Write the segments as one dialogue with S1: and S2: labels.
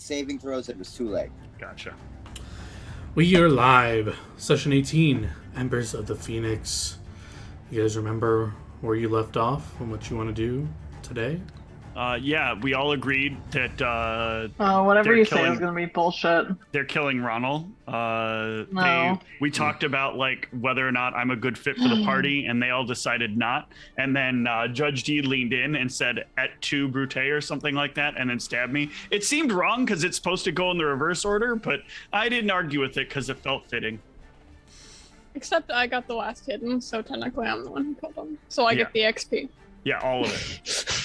S1: saving throws, it was too late.
S2: Gotcha.
S3: We are live. Session 18, Embers of the Phoenix. You guys remember where you left off and what you want to do today?
S2: Yeah, we all agreed that
S4: whatever you say is going to be bullshit.
S2: They're killing Ronald.
S4: No.
S2: We talked about like whether or not I'm a good fit for the party, and they all decided not. And then Judge D leaned in and said "et tu, Brute" or something like that, and then stabbed me. It seemed wrong because it's supposed to go in the reverse order, but I didn't argue with it because it felt fitting.
S5: Except I got the last hidden, so technically I'm the one who killed him. So I get the XP.
S2: Yeah, all of it.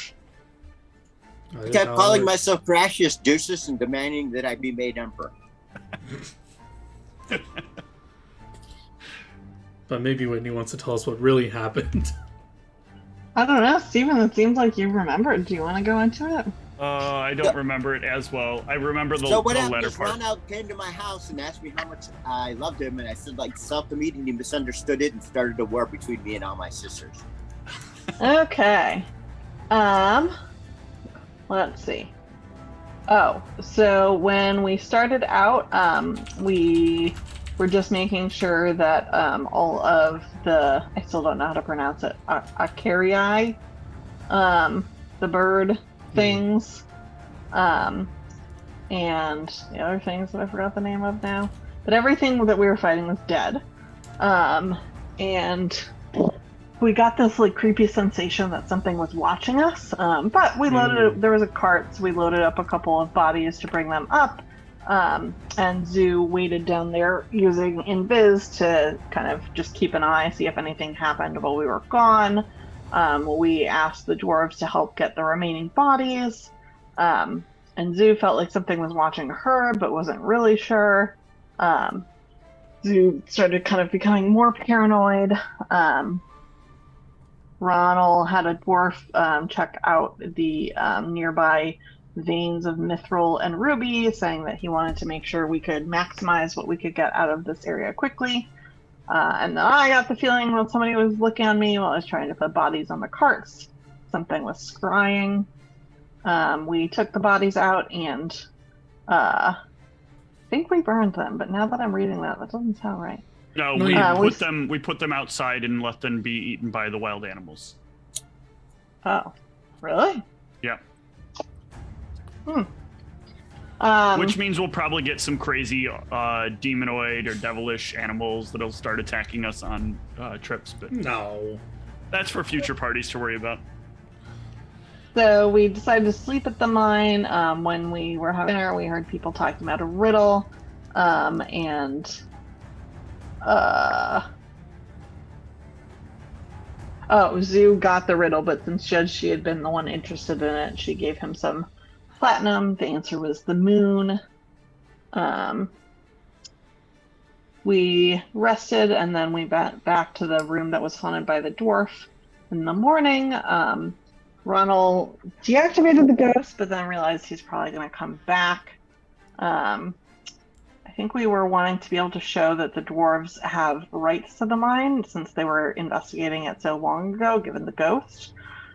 S1: I kept calling myself Gracious Deuces and demanding that I be made emperor.
S3: But maybe Whitney wants to tell us what really happened.
S4: I don't know, Steven, it seems like you remembered. Do you want to go into it?
S2: I don't remember it as well. I remember the letter part.
S1: Ronald came to my house and asked me how much I loved him, and I said, like, self-immediately he misunderstood it and started a war between me and all my sisters.
S4: Okay. Let's see. Oh, so when we started out, we were just making sure that all of the, I still don't know how to pronounce it, Acarii, the bird things, and the other things that I forgot the name of now, but everything that we were fighting was dead. And we got this like creepy sensation that something was watching us, but we loaded there was a cart, so we loaded up a couple of bodies to bring them up, and Zoo waited down there using Invis to kind of just keep an eye, see if anything happened while we were gone. We asked the dwarves to help get the remaining bodies, and Zoo felt like something was watching her but wasn't really sure. Zoo started kind of becoming more paranoid. Ronald had a dwarf check out the nearby veins of mithril and ruby, saying that he wanted to make sure we could maximize what we could get out of this area quickly. And then I got the feeling that somebody was looking at me while I was trying to put bodies on the carts. Something was scrying. We took the bodies out and I think we burned them, but now that I'm reading that doesn't sound right.
S2: No, we put them outside and let them be eaten by the wild animals.
S4: Oh, really?
S2: Yeah.
S4: Which
S2: means we'll probably get some crazy demonoid or devilish animals that'll start attacking us on trips. But
S3: no,
S2: that's for future parties to worry about.
S4: So we decided to sleep at the mine. When we were having dinner, we heard people talking about a riddle, and Zoo got the riddle, but since she had been the one interested in it, she gave him some platinum. The answer was the moon. We rested, and then we went back to the room that was haunted by the dwarf. In the morning, Ronald deactivated the ghost, but then realized he's probably going to come back. I think we were wanting to be able to show that the dwarves have rights to the mine since they were investigating it so long ago, given the ghost.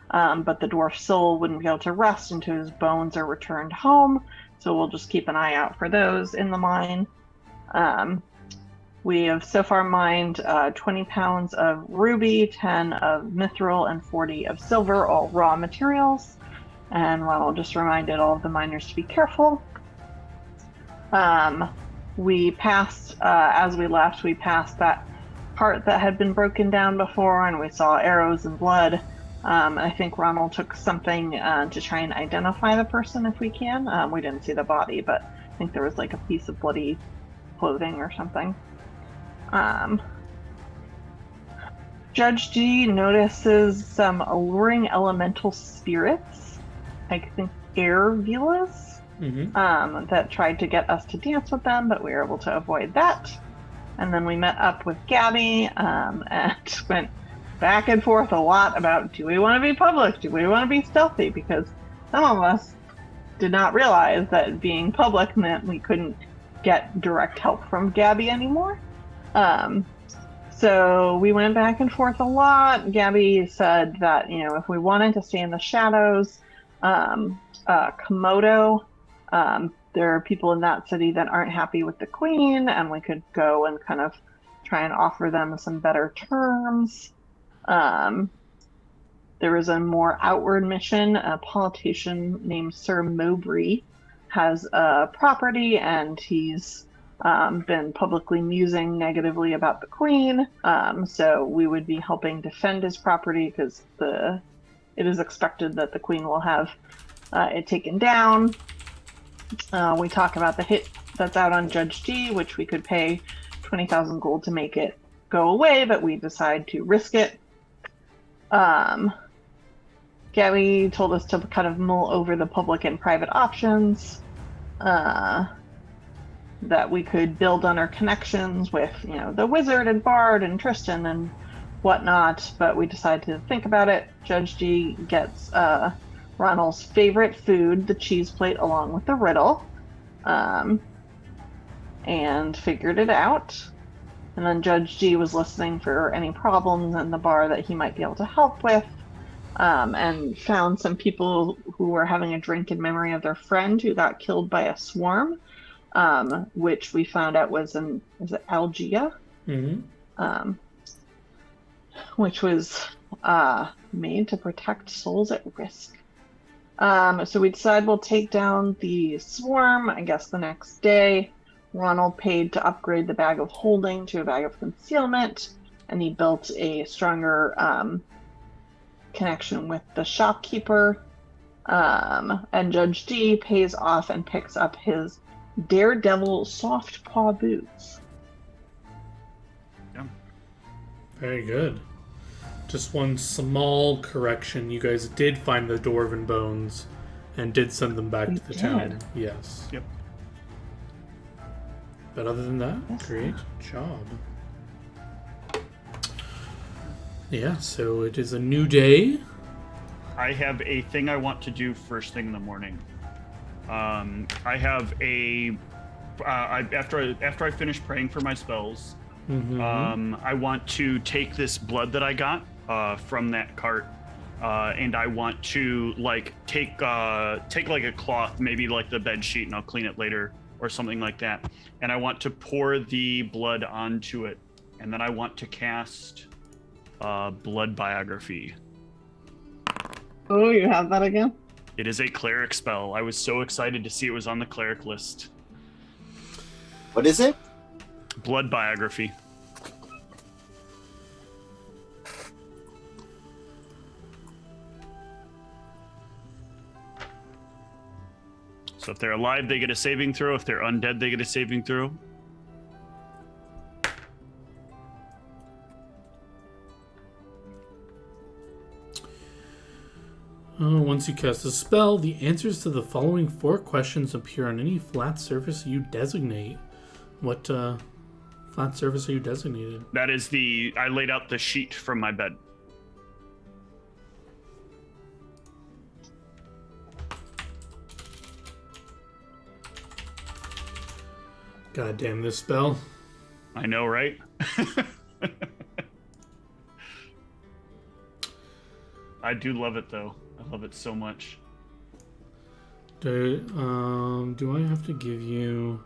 S4: But the dwarf soul wouldn't be able to rest until his bones are returned home, so we'll just keep an eye out for those in the mine. We have so far mined 20 pounds of ruby, 10 of mithril, and 40 of silver, all raw materials. And Ronald just reminded all of the miners to be careful. We passed, as we left, we passed that part that had been broken down before, and we saw arrows and blood. I think Ronald took something to try and identify the person if we can. We didn't see the body, but I think there was like a piece of bloody clothing or something. Judge G notices some alluring elemental spirits, I think air vilas, that tried to get us to dance with them, but we were able to avoid that. And then we met up with Gabby and went back and forth a lot about, do we want to be public? Do we want to be stealthy? Because some of us did not realize that being public meant we couldn't get direct help from Gabby anymore. So we went back and forth a lot. Gabby said that, if we wanted to stay in the shadows, Komodo there are people in that city that aren't happy with the queen, and we could go and kind of try and offer them some better terms. There is a more outward mission. A politician named Sir Mowbray has a property, and he's been publicly musing negatively about the queen. So we would be helping defend his property because it is expected that the queen will have it taken down. We talk about the hit that's out on Judge D, which we could pay 20,000 gold to make it go away, but we decide to risk it. Gabby told us to kind of mull over the public and private options, that we could build on our connections with, the wizard and bard and Tristan and whatnot, but we decided to think about it. Judge G gets Ronald's favorite food, the cheese plate, along with the riddle, and figured it out. And then Judge G was listening for any problems in the bar that he might be able to help with, and found some people who were having a drink in memory of their friend who got killed by a swarm, which we found out was it Algia? Mm-hmm. Which was made to protect souls at risk. So we decide we'll take down the swarm, I guess the next day. Ronald paid to upgrade the bag of holding to a bag of concealment, and he built a stronger connection with the shopkeeper. And Judge D pays off and picks up his Daredevil soft paw boots.
S2: Yeah.
S3: Very good. Just one small correction. You guys did find the dwarven bones and did send them back to the town. Yes.
S2: Yep.
S3: But other than that, great job. Yeah, so it is a new day.
S2: I have a thing I want to do first thing in the morning. I have after I finish praying for my spells, I want to take this blood that I got from that cart, and I want to take like a cloth, maybe like the bed sheet, and I'll clean it later or something like that. And I want to pour the blood onto it, and then I want to cast blood biography.
S4: Oh, you have that again?
S2: It is a cleric spell. I was so excited to see it was on the cleric list.
S1: What is it?
S2: Blood biography. So if they're alive, they get a saving throw. If they're undead, they get a saving throw.
S3: Once you cast a spell, the answers to the following 4 questions appear on any flat surface you designate. What flat surface are you designated?
S2: That is I laid out the sheet from my bed.
S3: God damn this spell.
S2: I know, right? I do love it, though. I love it so much.
S3: Do I have to give you...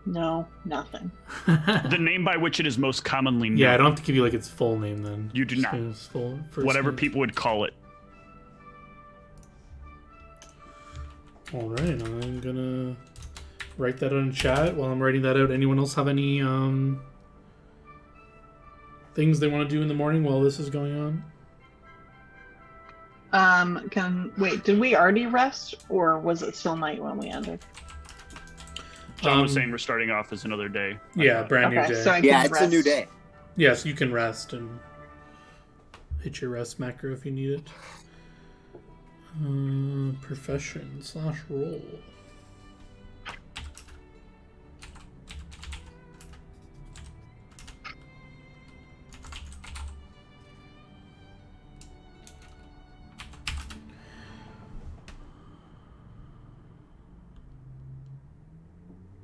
S4: No, nothing.
S2: The name by which it is most commonly known.
S3: Yeah, I don't have to give you its full name then.
S2: You do not. Whatever people would call it.
S3: Alright, I'm gonna write that out in chat. While I'm writing that out, anyone else have any things they want to do in the morning while this is going on?
S4: Did we already rest, or was it still night when we ended?
S2: John was saying we're starting off as another day.
S3: Yeah, brand new day.
S4: So
S1: it's
S4: rest.
S1: a new day.
S3: Yes, you can rest and hit your rest macro if you need it. Profession/role.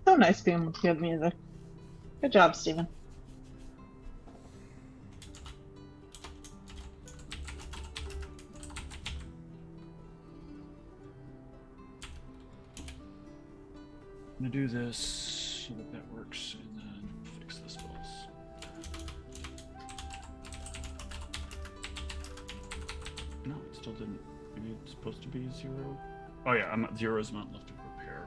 S4: So nice being with good music. Good job, Steven.
S2: I'm gonna do this so that works, and then fix the spells. No, it still didn't. Maybe it's supposed to be 0. Oh yeah, I'm at 0 is not left to repair.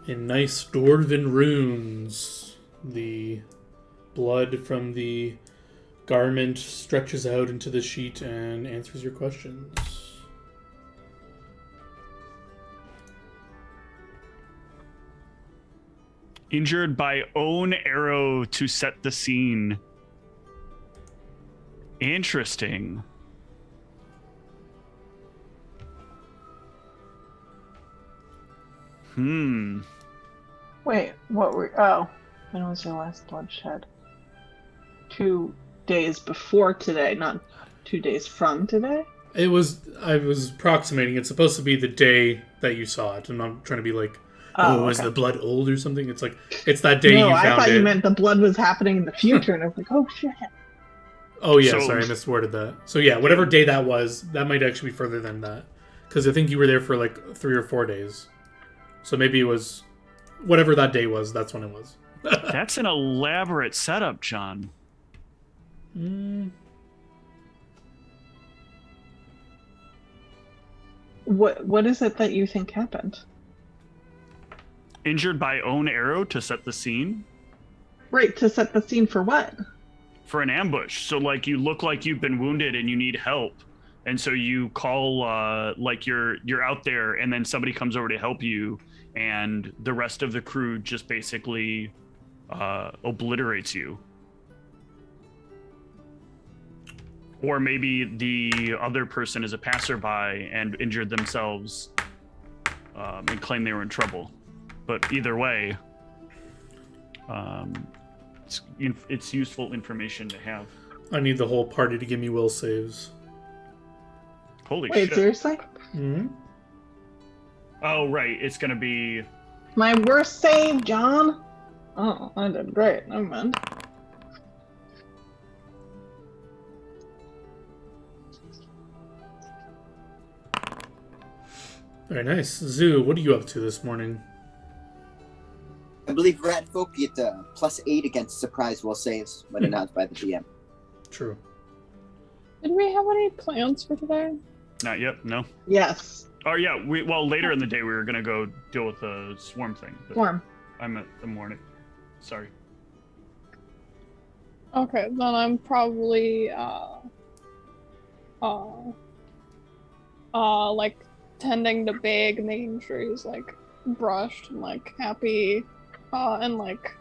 S3: In nice dwarven runes, the blood from the garment stretches out into the sheet and answers your questions.
S2: Injured by own arrow to set the scene. Interesting.
S4: Wait, what were... Oh, when was your last bloodshed? 2 days before today, not 2 days from today?
S3: I was approximating. It's supposed to be the day that you saw it. I'm not trying to be like, is the blood old or something? It's like, it's that day you found it.
S4: No, I thought you meant the blood was happening in the future, and I was like, oh shit.
S3: Oh yeah, sorry, I misworded that. So yeah, whatever day that was, that might actually be further than that. Because I think you were there for like 3 or 4 days. So maybe it was whatever that day was, that's when it was.
S2: That's an elaborate setup, John.
S4: What is it that you think happened?
S2: Injured by own arrow to set the scene?
S4: Right, to set the scene for what?
S2: For an ambush. So like you look like you've been wounded and you need help. And so you call like you're out there, and then somebody comes over to help you, and the rest of the crew just basically obliterates you. Or maybe the other person is a passerby and injured themselves and claim they were in trouble. But either way, it's useful information to have.
S3: I need the whole party to give me will saves.
S2: Holy
S4: Wait,
S2: shit.
S4: seriously?
S3: Mm-hmm.
S2: Oh, right. It's going to be...
S4: My worst save, John? Oh, I did great. Never mind.
S3: Very nice. Zoo, what are you up to this morning?
S1: I believe rat folk get +8 against surprise will saves when announced by the DM.
S3: True.
S5: Did we have any plans for today?
S2: Not yet, no.
S4: Yes.
S2: Oh, yeah. Later in the day, we were going to go deal with the swarm thing. But
S4: Swarm.
S2: I'm at the morning. Sorry.
S5: Okay, then I'm probably like tending to Big, making sure he's like brushed and like happy, and like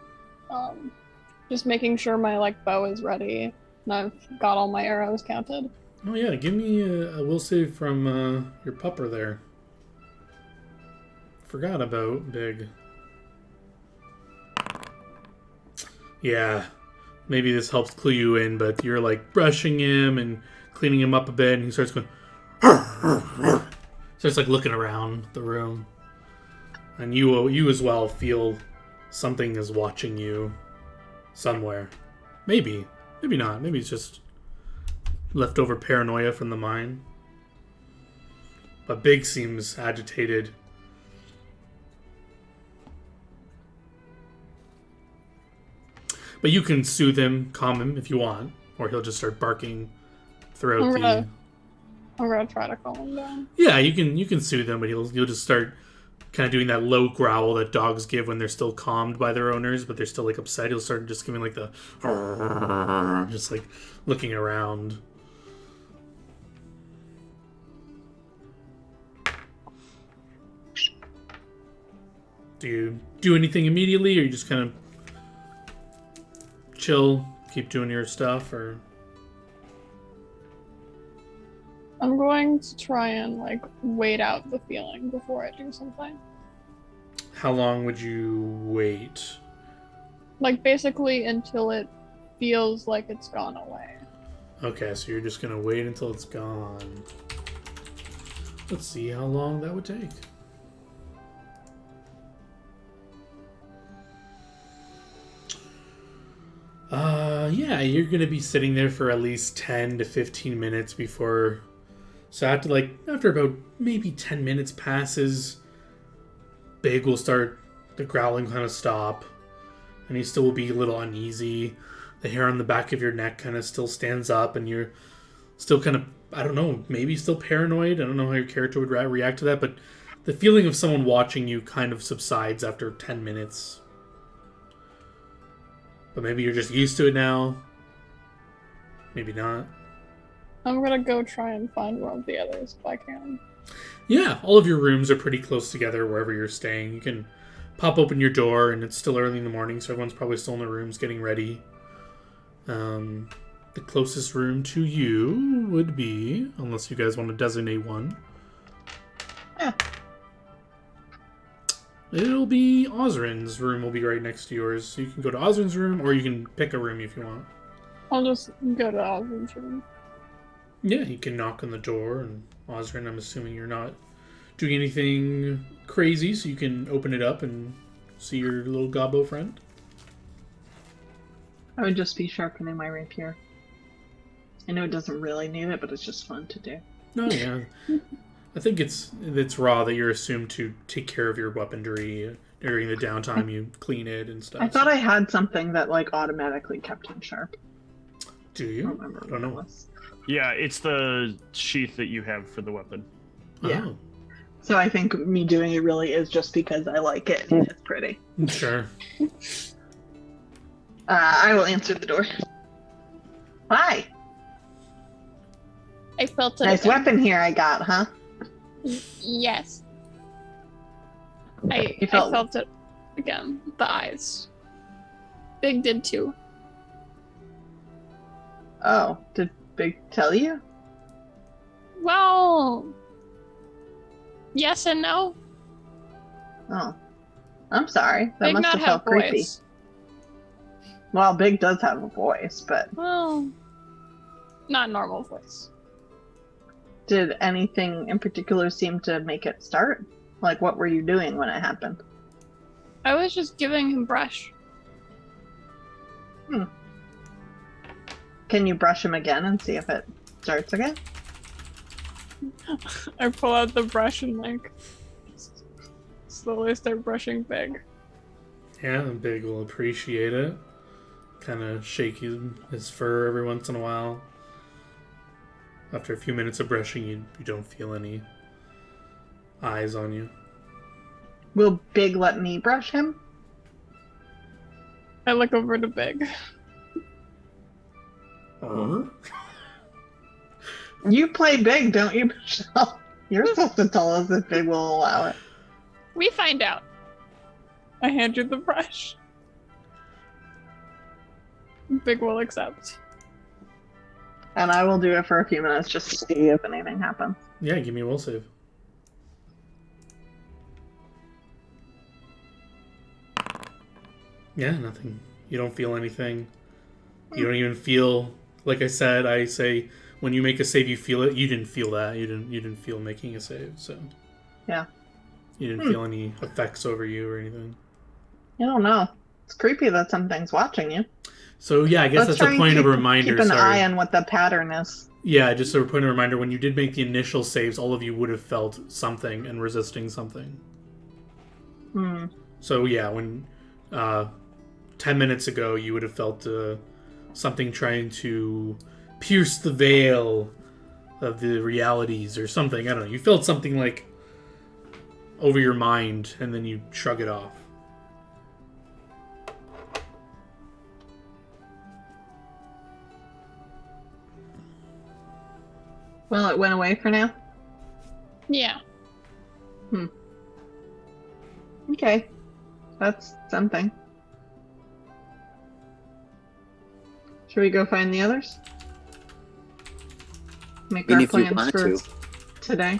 S5: just making sure my like bow is ready and I've got all my arrows counted.
S3: Oh yeah, give me a will save from your pupper there. Forgot about Big. Yeah, maybe this helps clue you in, but you're like brushing him and cleaning him up a bit, and he starts going... starts like looking around the room. And you as well feel something is watching you somewhere. Maybe not. Maybe it's just leftover paranoia from the mine. But Big seems agitated. But you can soothe him, calm him if you want, or he'll just start barking throughout
S5: I'm gonna try to calm him down.
S3: Yeah, you can soothe him, but you'll just start kind of doing that low growl that dogs give when they're still calmed by their owners, but they're still like upset. He'll start just giving like the just like looking around. Do you do anything immediately, or you just kind of chill, keep doing your stuff, or?
S5: I'm going to try and like wait out the feeling before I do something.
S3: How long would you wait?
S5: Like basically until it feels like it's gone away.
S3: Okay, so you're just gonna wait until it's gone. Let's see how long that would take. Yeah, you're gonna be sitting there for at least 10 to 15 minutes before. So after about maybe 10 minutes passes, Big will start, the growling kind of stop, and he still will be a little uneasy. The hair on the back of your neck kind of still stands up, and you're still kind of, I don't know, maybe still paranoid. I don't know how your character would react to that, but the feeling of someone watching you kind of subsides after 10 minutes. But maybe you're just used to it now. Maybe not.
S5: I'm gonna go try and find one of the others if I can.
S3: Yeah, all of your rooms are pretty close together wherever you're staying. You can pop open your door, and it's still early in the morning, so everyone's probably still in their rooms getting ready. The closest room to you would be, unless you guys want to designate one.
S4: Yeah.
S3: It'll be Osrin's room will be right next to yours. So you can go to Osrin's room, or you can pick a room if you want.
S5: I'll just go to Alvin's room.
S3: Yeah, you can knock on the door, and Osrin, I'm assuming you're not doing anything crazy, so you can open it up and see your little gobbo friend.
S4: I would just be sharpening my rapier. I know it doesn't really need it, but it's just fun to do.
S3: Oh yeah. I think it's raw that you're assumed to take care of your weaponry during the downtime. You clean it and stuff.
S4: I thought I had something that like automatically kept him sharp.
S3: Do you?
S4: I don't know.
S2: Yeah, it's the sheath that you have for the weapon.
S4: Yeah.
S3: Oh.
S4: So I think me doing it really is just because I like it. It's pretty.
S3: Sure.
S4: I will answer the door. Hi.
S5: I felt it.
S4: Nice
S5: again.
S4: weapon here I got, huh?
S5: Yes.
S4: You
S5: I
S4: felt-
S5: felt it again. The eyes. Big did too.
S4: Oh, did Big tell you?
S5: Well, yes and no.
S4: Oh. I'm sorry. That
S5: Big
S4: must
S5: not
S4: have
S5: have
S4: felt creepy.
S5: voice.
S4: Well, Big does have a voice, but
S5: Well, not normal voice.
S4: did anything in particular seem to make it start? Like, what were you doing when it happened?
S5: I was just giving him brush.
S4: Can you brush him again and see if it starts again?
S5: I pull out the brush and like slowly start brushing Big.
S3: Yeah, and Big will appreciate it. Kind of shake his fur every once in a while. After a few minutes of brushing, you don't feel any eyes on you.
S4: Will Big let me brush him?
S5: I look over to Big.
S4: You play Big, don't you, Michelle? You're supposed to tell us if Big will allow it.
S5: We find out. I hand you the brush. Big will accept.
S4: And I will do it for a few minutes just to see if anything happens.
S3: Yeah, give me a will save. Yeah, nothing. You don't feel anything. You don't even feel, like I say when you make a save you feel it. You didn't feel that. You didn't feel making a save, so.
S4: Yeah.
S3: You didn't feel any effects over you or anything.
S4: I don't know. It's creepy that something's watching you.
S3: So yeah, I guess
S4: Let's
S3: that's
S4: try
S3: a
S4: and
S3: point of a reminder.
S4: Keep an
S3: sorry.
S4: eye on what the pattern is.
S3: Yeah, just a point of reminder, when you did make the initial saves, all of you would have felt something and resisting something. So yeah, when 10 minutes ago you would have felt something trying to pierce the veil of the realities or something. I don't know. You felt something like over your mind and then you shrug it off.
S4: Well, it went away for now?
S5: Yeah.
S4: Okay. That's something. Should we go find the others? Make our
S1: if you
S4: plans
S1: want
S4: for
S1: to.
S4: today?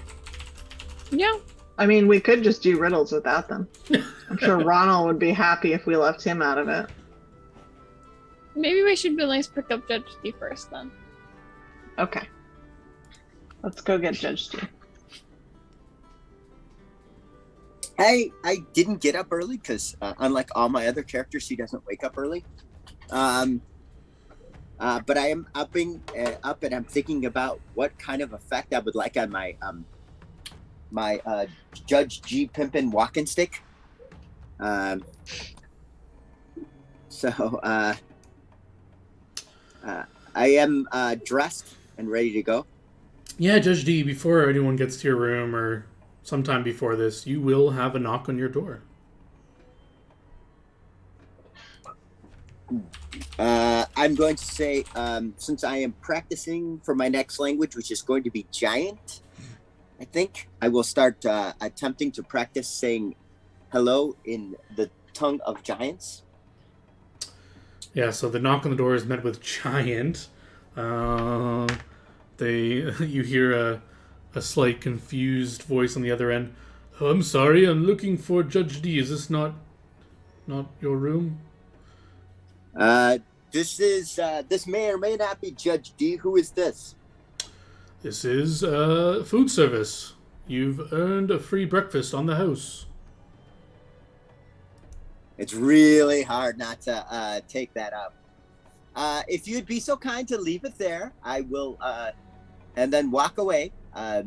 S5: Yeah.
S4: I mean, we could just do riddles without them. I'm sure Ronald would be happy if we left him out of it.
S5: Maybe we should at least pick up Judge D first then.
S4: Okay. Let's go get Judge D.
S1: I didn't get up early because unlike all my other characters, she doesn't wake up early. But I am up and I'm thinking about what kind of effect I would like on my Judge G Pimpin' walking stick. So I am dressed and ready to go.
S3: Yeah, Judge D, before anyone gets to your room or sometime before this, you will have a knock on your door.
S1: I'm going to say, since I am practicing for my next language, which is going to be giant, I think I will start attempting to practice saying hello in the tongue of giants.
S3: Yeah, so the knock on the door is met with giant. You hear a slight confused voice on the other end. Oh, I'm sorry, I'm looking for Judge D. Is this not your room?
S1: This may or may not be Judge D. Who is this?
S3: This is food service. You've earned a free breakfast on the house.
S1: It's really hard not to take that up. If you'd be so kind to leave it there, I will, and then walk away. I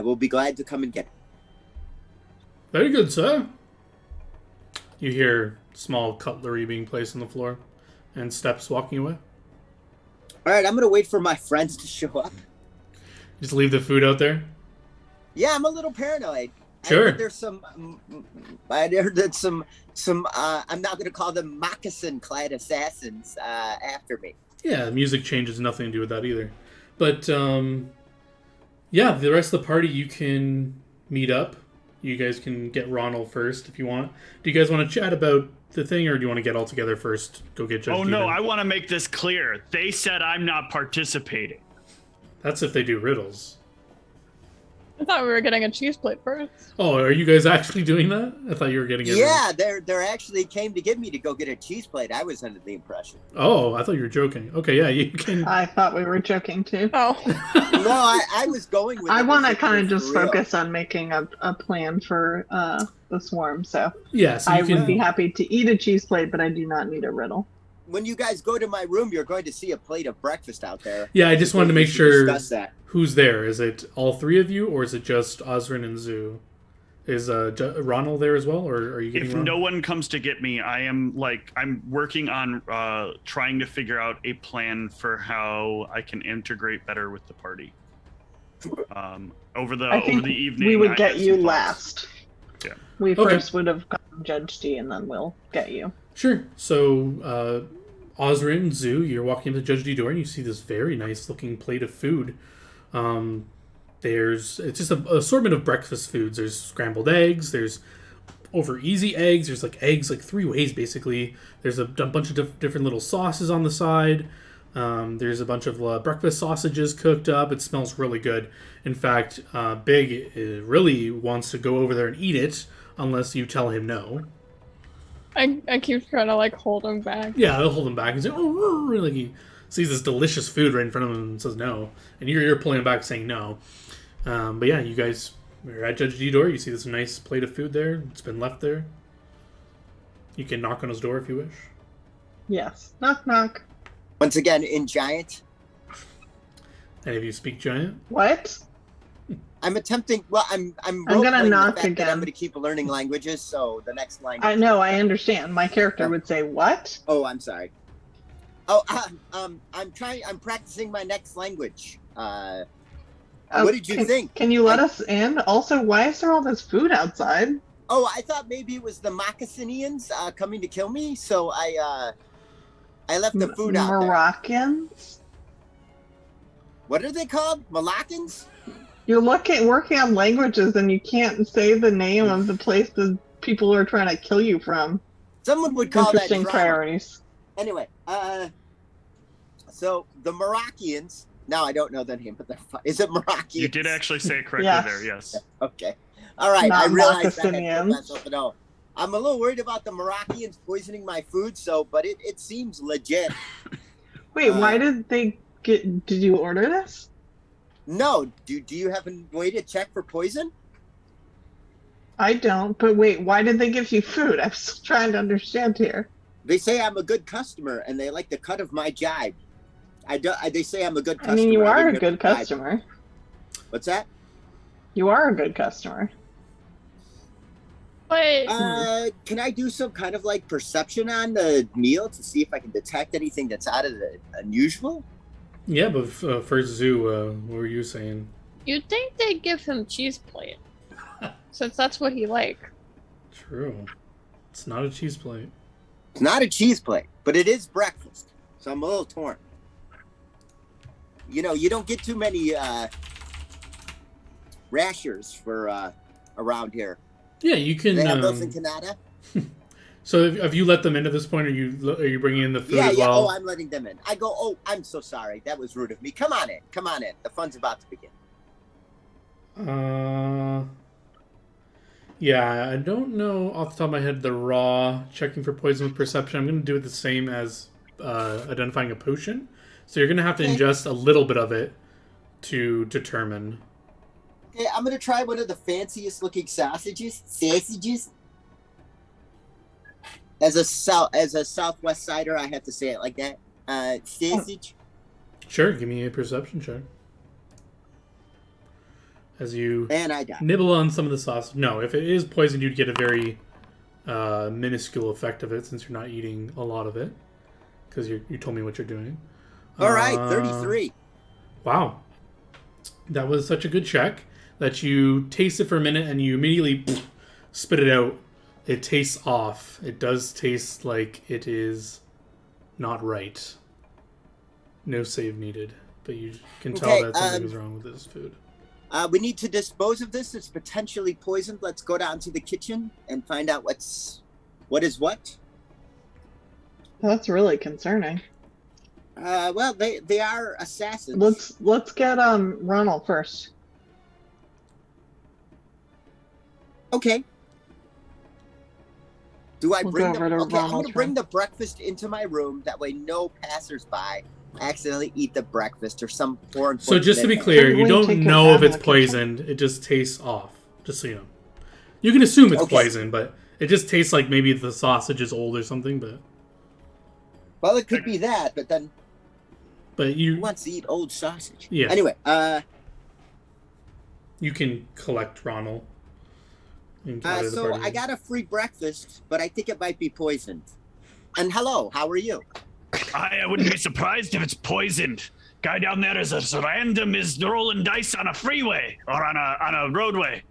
S1: will be glad to come and get it.
S3: Very good, sir. You hear small cutlery being placed on the floor and steps walking away.
S1: All right, I'm going to wait for my friends to show up.
S3: Just leave the food out there?
S1: Yeah, I'm a little paranoid.
S3: Sure.
S1: I heard that some I'm not going to call them moccasin-clad assassins after me.
S3: Yeah, music change has nothing to do with that either. But, yeah, the rest of the party, you can meet up. You guys can get Ronald first if you want. Do you guys want to chat about the thing, or do you want to get all together first? Go get Judge
S2: Oh, no,
S3: Steven?
S2: I want to make this clear. They said I'm not participating.
S3: That's if they do riddles.
S5: I thought we were getting a cheese plate first.
S3: Oh, are you guys actually doing that? I thought you were getting it.
S1: Yeah, they're actually came to get me to go get a cheese plate. I was under the impression.
S3: Oh, I thought you were joking. Okay, yeah, you can.
S4: I thought we were joking too.
S5: Oh.
S1: No, I was going with.
S4: I want to
S1: to
S4: kind of just focus on making a plan for the swarm. So
S3: Yeah, so you
S4: I
S3: can.
S4: would be happy to eat a cheese plate, but I do not need a riddle.
S1: When you guys go to my room, you're going to see a plate of breakfast out there.
S3: Yeah, I just wanted to make
S1: We should
S3: sure
S1: discuss that.
S3: who's there. Is it all three of you, or is it just Osrin and Zoo? Is Ronald there as well, or are you getting
S2: If
S3: Ronald?
S2: no one comes to get me, I'm working on trying to figure out a plan for how I can integrate better with the party. Over the
S4: I think
S2: evening,
S4: we would
S2: I
S4: get
S2: have
S4: you
S2: some thoughts.
S4: last.
S2: Yeah.
S4: We
S3: Okay.
S4: first would have gotten Judge D, and then we'll get you.
S3: Sure. So, Osrin, Zoo, you're walking into Judge D door, and you see this very nice looking plate of food. It's just an assortment of breakfast foods. There's scrambled eggs. There's over easy eggs. There's like eggs like three ways basically. There's a bunch of different little sauces on the side. There's a bunch of breakfast sausages cooked up. It smells really good. In fact, Big really wants to go over there and eat it unless you tell him no.
S5: I keep trying to like hold him back.
S3: Yeah, they'll hold him back. He's like, oh, like he sees this delicious food right in front of him and says no. And you're pulling him back saying no. But yeah, you guys are at Judge D door. You see this nice plate of food there. It's been left there. You can knock on his door if you wish.
S4: Yes. Knock knock.
S1: Once again, in giant,
S3: Any of you speak giant?
S4: What?
S1: I'm attempting. Well, I'm
S4: gonna
S1: role-playing the
S4: knock
S1: fact that
S4: again.
S1: I'm going to keep learning languages. So the next language.
S4: I know. I understand. My character would say what?
S1: Oh, I'm sorry. Oh, I'm practicing my next language. What did you think?
S4: Can you let us in? Also, why is there all this food outside?
S1: Oh, I thought maybe it was the Moccasinians coming to kill me, so I left the food out there.
S4: Moroccans?
S1: What are they called? Moloccans?
S4: You're working on languages and you can't say the name of the place the people are trying to kill you from.
S1: Someone would call that
S4: Interesting
S1: drama.
S4: priorities.
S1: Anyway, so the Moroccians. Now I don't know the name, but is it Moroccians?
S2: You did actually say it correctly
S4: Yes.
S2: there, yes.
S1: Okay. All right.
S4: Not
S1: I realized I had
S4: Moccasinians.
S1: put myself to know. I'm a little worried about the Moroccians poisoning my food, but it seems legit.
S4: Wait, why did they get? Did you order this?
S1: No. Do you have a way to check for poison?
S4: I don't, but wait, why did they give you food? I'm still trying to understand here.
S1: They say I'm a good customer, and they like the cut of my jibe. They say I'm a good customer.
S4: I mean, you are
S1: didn't
S4: a
S1: hear
S4: good
S1: the jibe.
S4: customer.
S1: What's that?
S4: You are a good customer.
S5: But
S1: Can I do some kind of like perception on the meal to see if I can detect anything that's out of the unusual?
S3: Yeah, but first, Zoo, what were you saying?
S5: you'd think they'd give him cheese plate, since that's what he like.
S3: True. It's not a cheese plate.
S1: It's not a cheese plate, but it is breakfast, so I'm a little torn. You know, you don't get too many rashers for around here.
S3: Yeah, you can.
S1: They have those in Canada.
S3: So have you let them in at this point? Are you bringing in the food as
S1: Yeah.
S3: well?
S1: Oh, I'm letting them in. I go. Oh, I'm so sorry. That was rude of me. Come on in. Come on in. The fun's about to begin.
S3: Yeah, I don't know off the top of my head the raw checking for poison with perception. I'm going to do it the same as identifying a potion. So you're going to have to ingest a little bit of it to determine.
S1: Okay, I'm gonna try one of the fanciest looking sausages. As a Southwest sider, I have to say it like that. Sausage.
S3: Sure, give me a perception check. As you
S1: And I got
S3: nibble on some of the sauce. No, if it is poison, you'd get a very minuscule effect of it since you're not eating a lot of it. Because you told me what you're doing.
S1: All right, 33.
S3: Wow. That was such a good check that you taste it for a minute and you immediately spit it out. It tastes off. It does taste like it is not right. No save needed. But you can tell that something is wrong with this food.
S1: We need to dispose of this. It's potentially poisoned. Let's go down to the kitchen and find out what is what.
S4: That's really concerning.
S1: Well, they are assassins.
S4: Let's get Ronald first.
S1: Okay. Do I
S4: We'll
S1: bring
S4: go over to
S1: I'm going
S4: Ronald's
S1: to bring
S4: room.
S1: the breakfast into my room. That way, no passersby accidentally eat the breakfast or some foreign.
S3: So just to be clear, you don't know if it's poisoned. It just tastes off. Just so you know. You can assume it's poison, but it just tastes like maybe the sausage is old or something. But
S1: well, it could be that. But then,
S3: who
S1: wants to eat old sausage?
S3: Yeah.
S1: Anyway,
S3: you can collect Ronald.
S1: So I got a free breakfast, but I think it might be poisoned. And hello, how are you?
S2: I wouldn't be surprised if it's poisoned. Guy down there is as random as rolling dice on a freeway or on a roadway.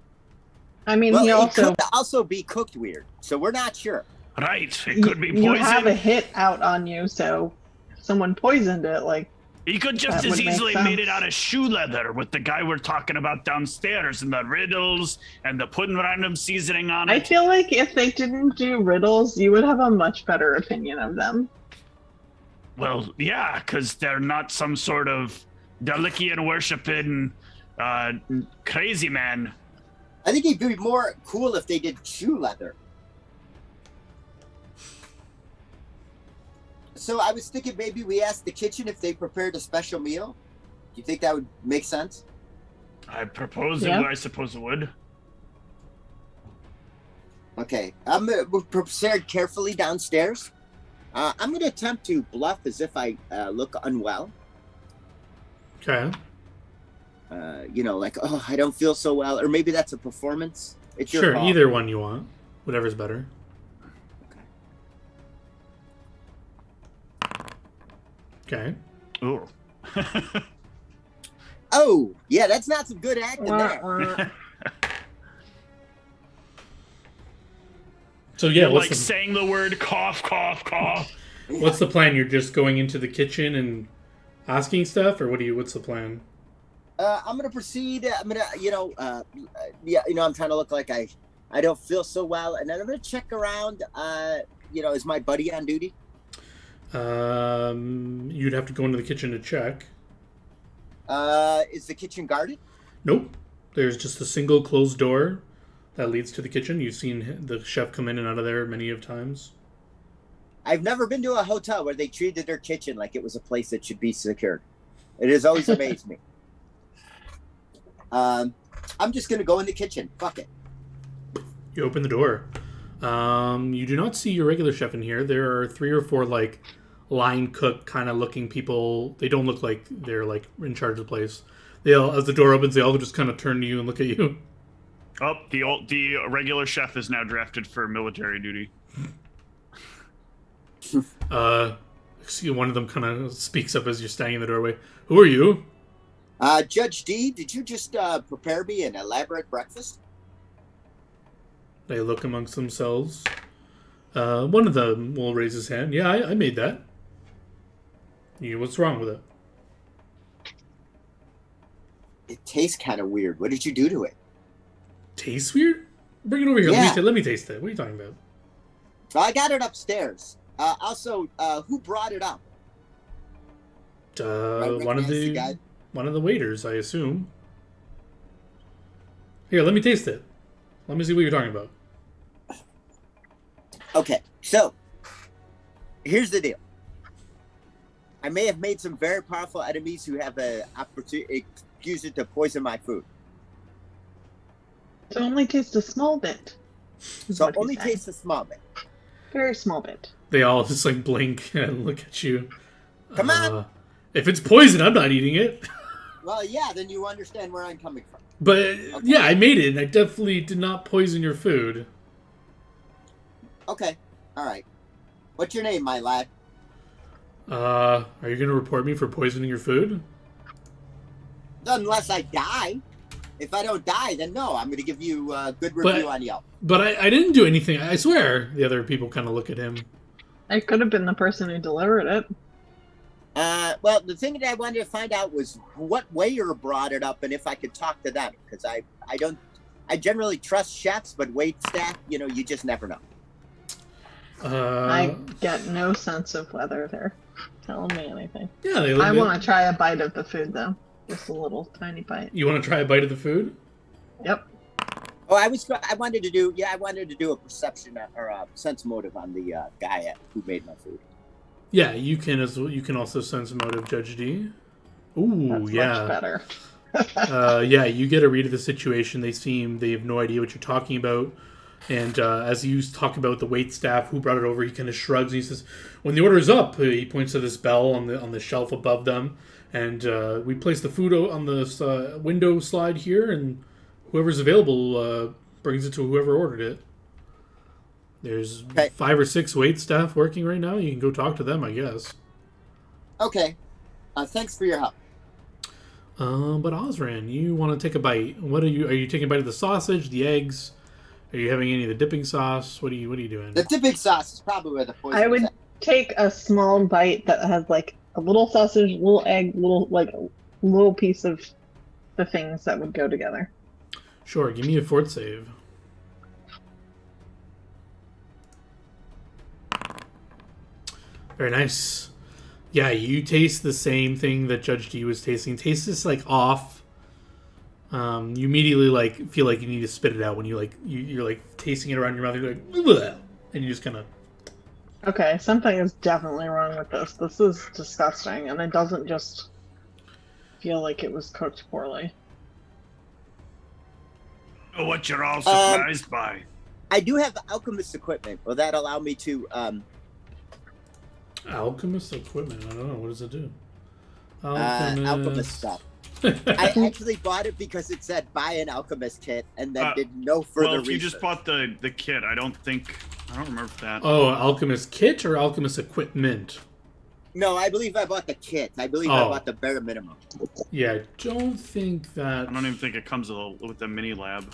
S4: I mean,
S1: well,
S4: he
S1: it could also be cooked weird, so we're not sure.
S2: Right, it could be poison.
S4: You have a hit out on you, so someone poisoned it. Like
S2: he could just as easily made it out of shoe leather with the guy we're talking about downstairs and the riddles and the putting random seasoning on it.
S4: I feel like if they didn't do riddles, you would have a much better opinion of them.
S2: Well, yeah, because they're not some sort of Dalikian worshiping crazy man.
S1: I think it'd be more cool if they did shoe leather. So I was thinking maybe we asked the kitchen if they prepared a special meal. Do you think that would make sense?
S2: I propose it. I suppose it would.
S1: Okay, I'm prepared carefully downstairs. I'm going to attempt to bluff as if I look unwell.
S3: Okay.
S1: You know, like, oh, I don't feel so well. Or maybe that's a performance. It's your call.
S3: Either one you want. Whatever's better. Okay.
S2: Oh.
S1: Oh, yeah, that's not some good acting there.
S3: So yeah,
S2: what's saying the word cough, cough, cough.
S3: What's the plan? You're just going into the kitchen and asking stuff, or what's the plan?
S1: I'm gonna proceed. I'm gonna, I'm trying to look like I don't feel so well, and then I'm gonna check around. Is my buddy on duty?
S3: You'd have to go into the kitchen to check.
S1: Is the kitchen guarded?
S3: Nope. There's just a single closed door that leads to the kitchen. You've seen the chef come in and out of there many of times.
S1: I've never been to a hotel where they treated their kitchen like it was a place that should be secured. It has always amazed me. I'm just gonna go in the kitchen. Fuck it.
S3: You open the door. You do not see your regular chef in here. There are 3 or 4 like line cook kind of looking people. They don't look like they're like in charge of the place. They all, as the door opens, they all just kind of turn to you and look at you.
S2: Oh, the regular chef is now drafted for military duty.
S3: One of them kind of speaks up as you're standing in the doorway. Who are you?
S1: Judge D, did you just prepare me an elaborate breakfast?
S3: They look amongst themselves. One of them will raise his hand. Yeah, I made that. What's wrong with it?
S1: It tastes kind of weird. What did you do to it?
S3: Tastes weird? Bring it over here.
S1: Yeah.
S3: Let me taste it. What are you talking about?
S1: Well, I got it upstairs. Also, who brought it up?
S3: One of the waiters, I assume. Here, let me taste it. Let me see what you're talking about.
S1: Okay, so here's the deal. I may have made some very powerful enemies who have an opportunity use it to poison my food.
S4: So only taste a small bit.
S1: So only taste a small bit.
S4: Very small bit.
S3: They all just like blink and look at you.
S1: Come on.
S3: If it's poison, I'm not eating it.
S1: Well, yeah, then you understand where I'm coming from.
S3: But
S1: Okay.
S3: yeah, I made it, and I definitely did not poison your food.
S1: Okay, all right. What's your name, my lad?
S3: Are you gonna report me for poisoning your food?
S1: Unless I die. If I don't die, then no. I'm going to give you a good review on Yelp.
S3: But I didn't do anything. I swear. The other people kind of look at him.
S4: I could have been the person who delivered it.
S1: Well, the thing that I wanted to find out was what waiter brought it up and if I could talk to them. Because I generally trust chefs, but wait staff, you just never know.
S4: I get no sense of whether they're telling me anything.
S3: Yeah, they.
S4: I want to try a bite of the food, though. Just a little tiny bite.
S3: You want to try a bite of the food?
S4: Yep.
S1: Oh, I wanted to do a perception or a sense motive on the guy who made my food.
S3: Yeah, you can as well. You can also sense motive, Judge D. Ooh,
S4: That's
S3: yeah.
S4: much better.
S3: Yeah, you get a read of the situation. They have no idea what you're talking about. And as you talk about the wait staff who brought it over, he kind of shrugs and he says, "When the order is up," he points to this bell on the shelf above them, and we place the food on this window slide here, and whoever's available brings it to whoever ordered it. There's 5 or 6 wait staff working right now. You can go talk to them, I guess.
S1: Okay. Thanks for your help.
S3: But Osran, you want to take a bite? Are you taking a bite of the sausage, the eggs? Are you having any of the dipping sauce? What are you doing?
S1: The dipping sauce is probably where the poison
S4: I would
S1: is at.
S4: take a small bite that has like a little sausage, little egg, little piece of the things that would go together.
S3: Sure, give me a fort save. Very nice. Yeah, you taste the same thing that Judge D was tasting. Taste this like off. You immediately like feel like you need to spit it out when you're like tasting it around your mouth. You're like, bleh, and you just kind of.
S4: Okay, something is definitely wrong with this. This is disgusting, and it doesn't just feel like it was cooked poorly.
S2: Oh, what you're all surprised by?
S1: I do have alchemist equipment. Will that allow me to?
S3: Alchemist equipment. I don't know. What does it do?
S1: Alchemist stuff. I actually bought it because it said buy an alchemist kit, and then did no further
S2: Well, if you
S1: research.
S2: just bought the kit, I don't remember that.
S3: Oh, alchemist kit or alchemist equipment?
S1: No, I believe I bought the kit. I believe I bought the bare minimum.
S3: Yeah, I don't think that.
S2: I don't even think it comes with the mini lab.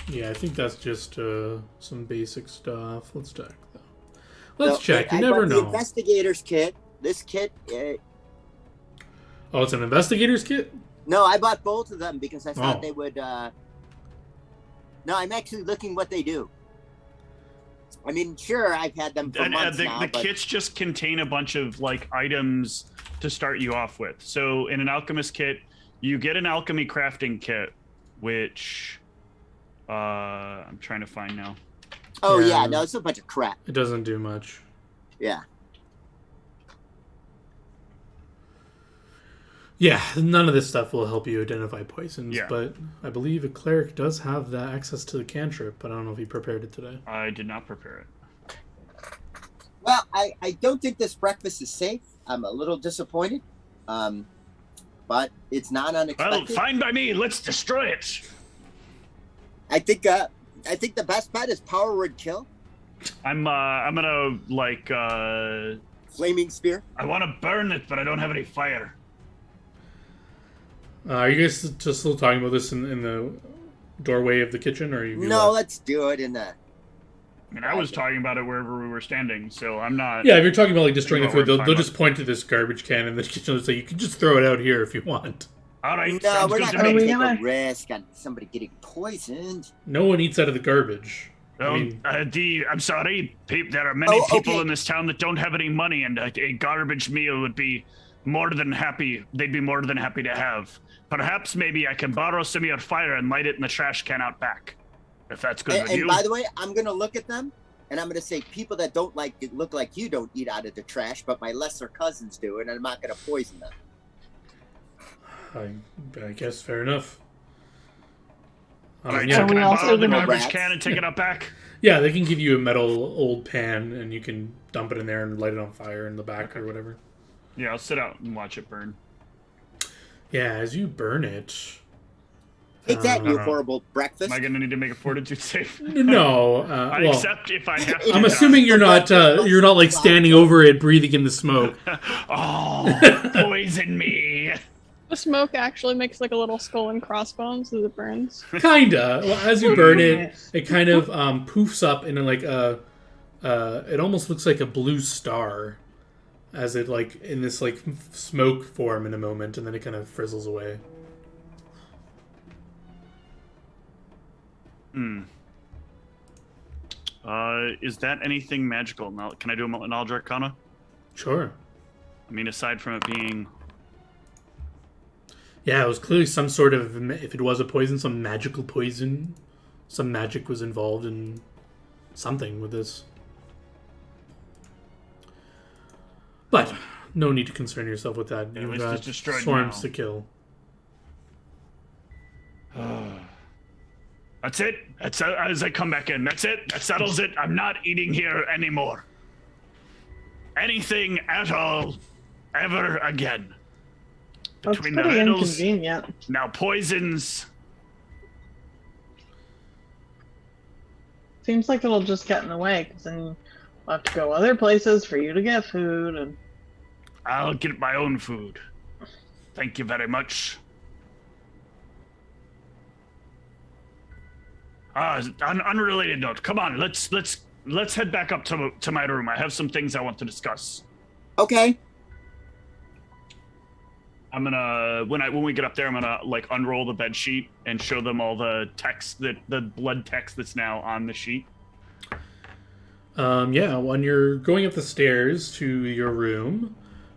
S3: Yeah, I think that's just some basic stuff. Let's check though. Let's check. You
S1: I
S3: never
S1: bought
S3: know.
S1: The investigator's kit. This kit.
S3: Oh, it's an investigator's kit?
S1: No, I bought both of them because I thought
S3: Oh.
S1: they would. No, I'm actually looking what they do. I mean, sure, I've had them for months
S2: the
S1: now.
S2: the
S1: but...
S2: kits just contain a bunch of like items to start you off with. So in an alchemist kit, you get an alchemy crafting kit, which I'm trying to find now.
S1: Oh
S3: Yeah.
S1: yeah, no, it's a bunch of crap.
S3: It doesn't do much.
S1: Yeah.
S3: Yeah, none of this stuff will help you identify poisons,
S2: Yeah.
S3: but I believe a cleric does have that access to the cantrip, but I don't know if he prepared it today.
S2: I did not prepare it.
S1: Well, I don't think this breakfast is safe. I'm a little disappointed. But it's not
S2: Well,
S1: unexpected.
S2: fine by me. Let's destroy it.
S1: I think the best bet is power word kill.
S2: I'm gonna
S1: Flaming spear.
S2: I want to burn it, but I don't have any fire.
S3: Are you guys just still talking about this in the doorway of the kitchen, or are you?
S1: No, let's do it in the.
S2: I mean, I was talking about it wherever we were standing, so I'm not.
S3: Yeah, if you're talking about like destroying the
S2: I know what
S3: food,
S2: we're
S3: they'll
S2: talking
S3: just point to this garbage can in the kitchen and say, "You can just throw it out here if you want."
S2: All right,
S1: No,
S2: sounds
S1: we're
S2: good
S1: not
S2: to
S1: going
S2: me.
S1: to take
S4: gonna-
S1: a risk on somebody getting poisoned.
S3: No one eats out of the garbage.
S2: Well,
S3: I mean,
S2: I'm sorry. There are many
S1: Oh,
S2: people
S1: okay.
S2: in this town that don't have any money, and a garbage meal would be more than happy. They'd be more than happy to have. Perhaps maybe I can borrow some of your fire and light it in the trash can out back, if that's good with
S1: And
S2: you.
S1: by the way, I'm going to look at them and I'm going to say people that don't look like you don't eat out of the trash, but my lesser cousins do, and I'm not going to poison them.
S3: I guess fair enough.
S2: All right,
S3: yeah,
S2: so can I
S4: also
S2: borrow the
S4: gonna-
S2: garbage
S1: Rats.
S2: can and take it out back?
S3: yeah, they can give you a metal old pan, and you can dump it in there and light it on fire in the back or whatever.
S2: Yeah, I'll sit out and watch it burn.
S3: Yeah, as you burn it.
S1: Take that, you
S3: Uh,
S1: horrible breakfast.
S2: Am I going to need to make a fortitude save?
S3: No,
S2: I
S3: well,
S2: accept if I have to.
S3: I'm assuming you're not like standing over it, breathing in the smoke.
S2: Oh, poison me.
S5: The smoke actually makes like a little skull and crossbones as it burns.
S3: Kinda. Well, as you burn it,
S4: Nice.
S3: it kind of poofs up in like a. It almost looks like a blue star, as it like in this like smoke form in a moment, and then it kind of frizzles away.
S2: Is that anything magical? Now, can I do a knowledge arcana?
S3: Sure.
S2: I mean, aside from it being.
S3: Yeah, it was clearly some sort of. If it was a poison, some magical poison, some magic was involved in something with this. But no need to concern yourself with that.
S2: At
S3: You've
S2: least
S3: got
S2: it's destroyed
S3: swarms
S2: now.
S3: to kill.
S2: That's it. That's as I come back in. That's it. That settles it. I'm not eating here anymore. Anything at all, ever again.
S4: That's
S2: Between the
S4: pretty
S2: riddles,
S4: inconvenient.
S2: now poisons.
S4: Seems like it'll just get in the way, because then we'll have to go other places for you to get food. And
S2: I'll get my own food. Thank you very much. Unrelated note. Come on, let's head back up to my room. I have some things I want to discuss.
S1: Okay.
S2: I'm gonna when we get up there, I'm gonna like unroll the bed sheet and show them all the text the blood text that's now on the sheet.
S3: Yeah, when you're going up the stairs to your room,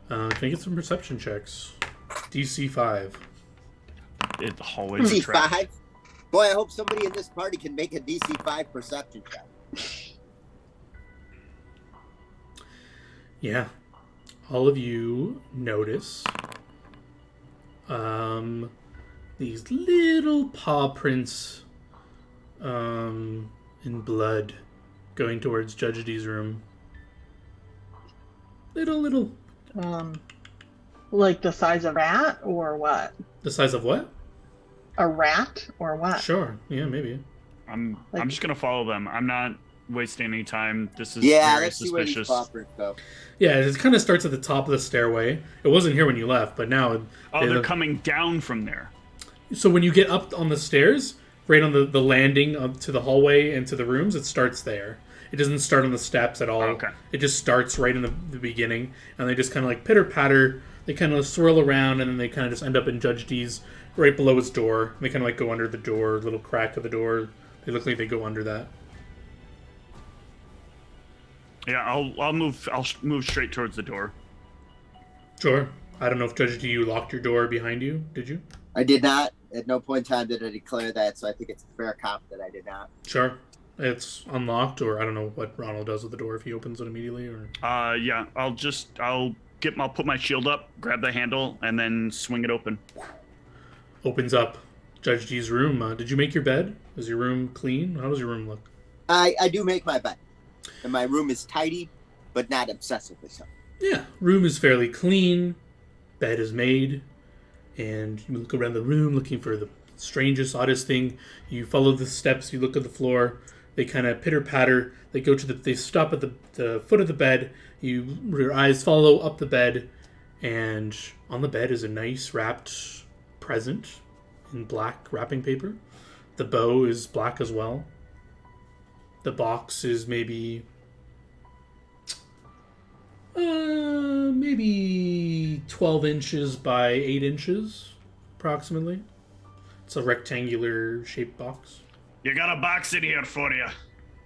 S3: can I get some perception checks? DC 5.
S2: The hallways are
S1: DC
S2: trapped.
S1: 5. Boy, I hope somebody in this party can make a DC 5 perception check.
S3: Yeah. All of you notice these little paw prints in blood going towards Judge D's room. Little.
S4: like the size of a rat or what?
S3: The size of what?
S4: A rat or what?
S3: Sure. Yeah, maybe.
S2: I'm
S4: Like-
S2: just gonna follow them. I'm not wasting any time. This is
S1: Yeah,
S2: very
S1: let's see where these
S2: suspicious.
S1: poppers go.
S3: Yeah, it kind of starts at the top of the stairway. It wasn't here when you left, but now...
S2: Oh, they're coming down from there.
S3: So when you get up on the stairs, right on the landing up to the hallway and to the rooms, it starts there. It doesn't start on the steps at all.
S2: Oh, okay.
S3: It just starts right in the beginning, and they just kind of like pitter-patter. They kind of swirl around, and then they kind of just end up in Judge D's right below his door. They kind of like go under the door, little crack of the door. They look like they go under that.
S2: Yeah, I'll move straight towards the door.
S3: Sure. I don't know if Judge D, you locked your door behind you. Did you?
S1: I did not. At no point in time did I declare that, so I think it's a fair cop that I did not.
S3: Sure. It's unlocked, or I don't know what Ronald does with the door if he opens it immediately, or...
S2: Yeah, I'll I'll put my shield up, grab the handle, and then swing it open.
S3: Opens up Judge G's room. Did you make your bed? Is your room clean? How does your room look?
S1: I do make my bed, and my room is tidy, but not obsessively so.
S3: Yeah, room is fairly clean. Bed is made, and you look around the room looking for the strangest, oddest thing. You follow the steps. You look at the floor. They kind of pitter patter. They stop at the foot of the bed. Your eyes follow up the bed, and on the bed is a nice wrapped present in black wrapping paper. The bow is black as well. The box is maybe 12 inches by 8 inches, approximately. It's a rectangular shaped box.
S2: You got a box in here for you.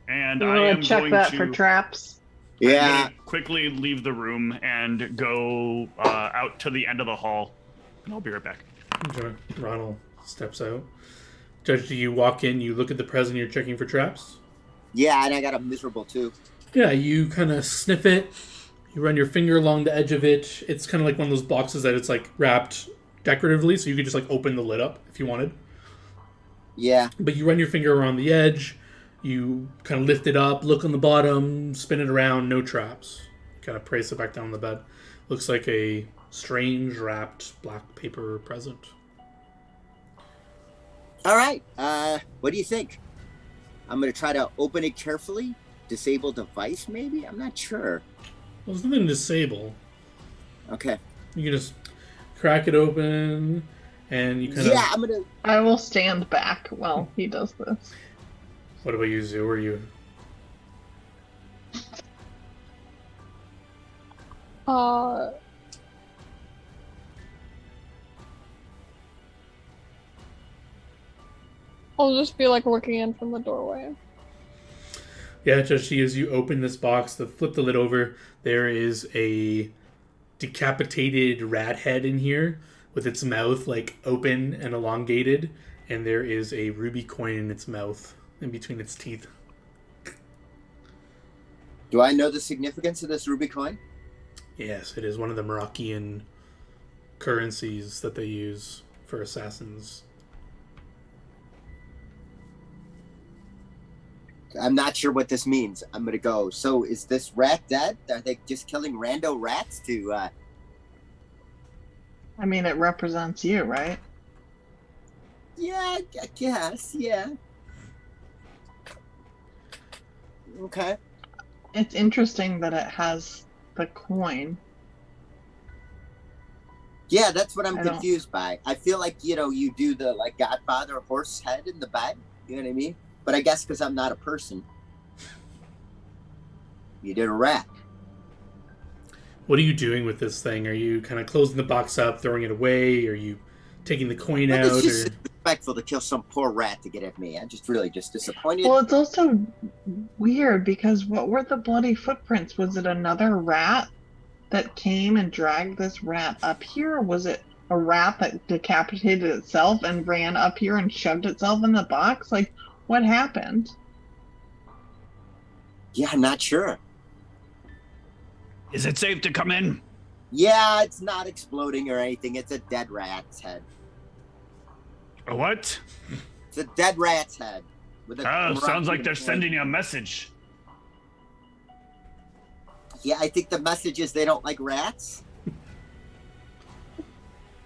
S2: And
S4: You
S2: I am
S4: want to check
S2: going
S4: that
S2: to
S4: for traps?
S2: I'm
S1: Yeah.
S2: gonna quickly leave the room and go out to the end of the hall. And I'll be right back.
S3: Ronald steps out. Judge, do you walk in, you look at the present, you're checking for traps?
S1: Yeah, and I got a miserable too.
S3: Yeah, you kind of sniff it. You run your finger along the edge of it. It's kind of like one of those boxes that it's like wrapped decoratively, so you could just like open the lid up if you wanted.
S1: Yeah.
S3: But you run your finger around the edge, you kind of lift it up, look on the bottom, spin it around, no traps. Kind of place it back down on the bed. Looks like a strange wrapped black paper present.
S1: All right. What do you think? I'm gonna try to open it carefully. Disable device, maybe? I'm not sure.
S3: Well, there's nothing to disable.
S1: Okay.
S3: You can just crack it open, and you kind of...
S1: Yeah, I'm gonna.
S4: I will stand back while he does this.
S3: What about you, Zoo? Are you...
S5: I'll just be like looking in from the doorway.
S3: Yeah, just as you open this box, flip the lid over, there is a decapitated rat head in here with its mouth like open and elongated, and there is a ruby coin in its mouth in between its teeth.
S1: Do I know the significance of this ruby coin?
S3: Yes, it is one of the Moroccan currencies that they use for assassins.
S1: I'm not sure what this means. I'm gonna go. So, is this rat dead? Are they just killing rando rats to?
S4: I mean, it represents you, right?
S1: Yeah, I guess. Yeah. Okay.
S4: It's interesting that it has the coin.
S1: Yeah, that's what I'm
S4: I don't-
S1: confused by. I feel like you do the like Godfather horse head in the bed. You know what I mean? But I guess because I'm not a person, you did a rat.
S3: What are you doing with this thing? Are you kind of closing the box up, throwing it away? Are you taking the coin
S1: But
S3: out?
S1: it's just
S3: Or...
S1: disrespectful to kill some poor rat to get at me. I'm just really just disappointed.
S4: Well, it's also weird because what were the bloody footprints? Was it another rat that came and dragged this rat up here? Or was it a rat that decapitated itself and ran up here and shoved itself in the box? Like, what happened?
S1: Yeah, I'm not sure.
S2: Is it safe to come in?
S1: Yeah, it's not exploding or anything. It's a dead rat's head.
S2: A what?
S1: It's a dead rat's head. With a
S2: Oh, sounds like they're
S1: Moroccan
S2: sending you a message.
S1: Yeah, I think the message is they don't like rats.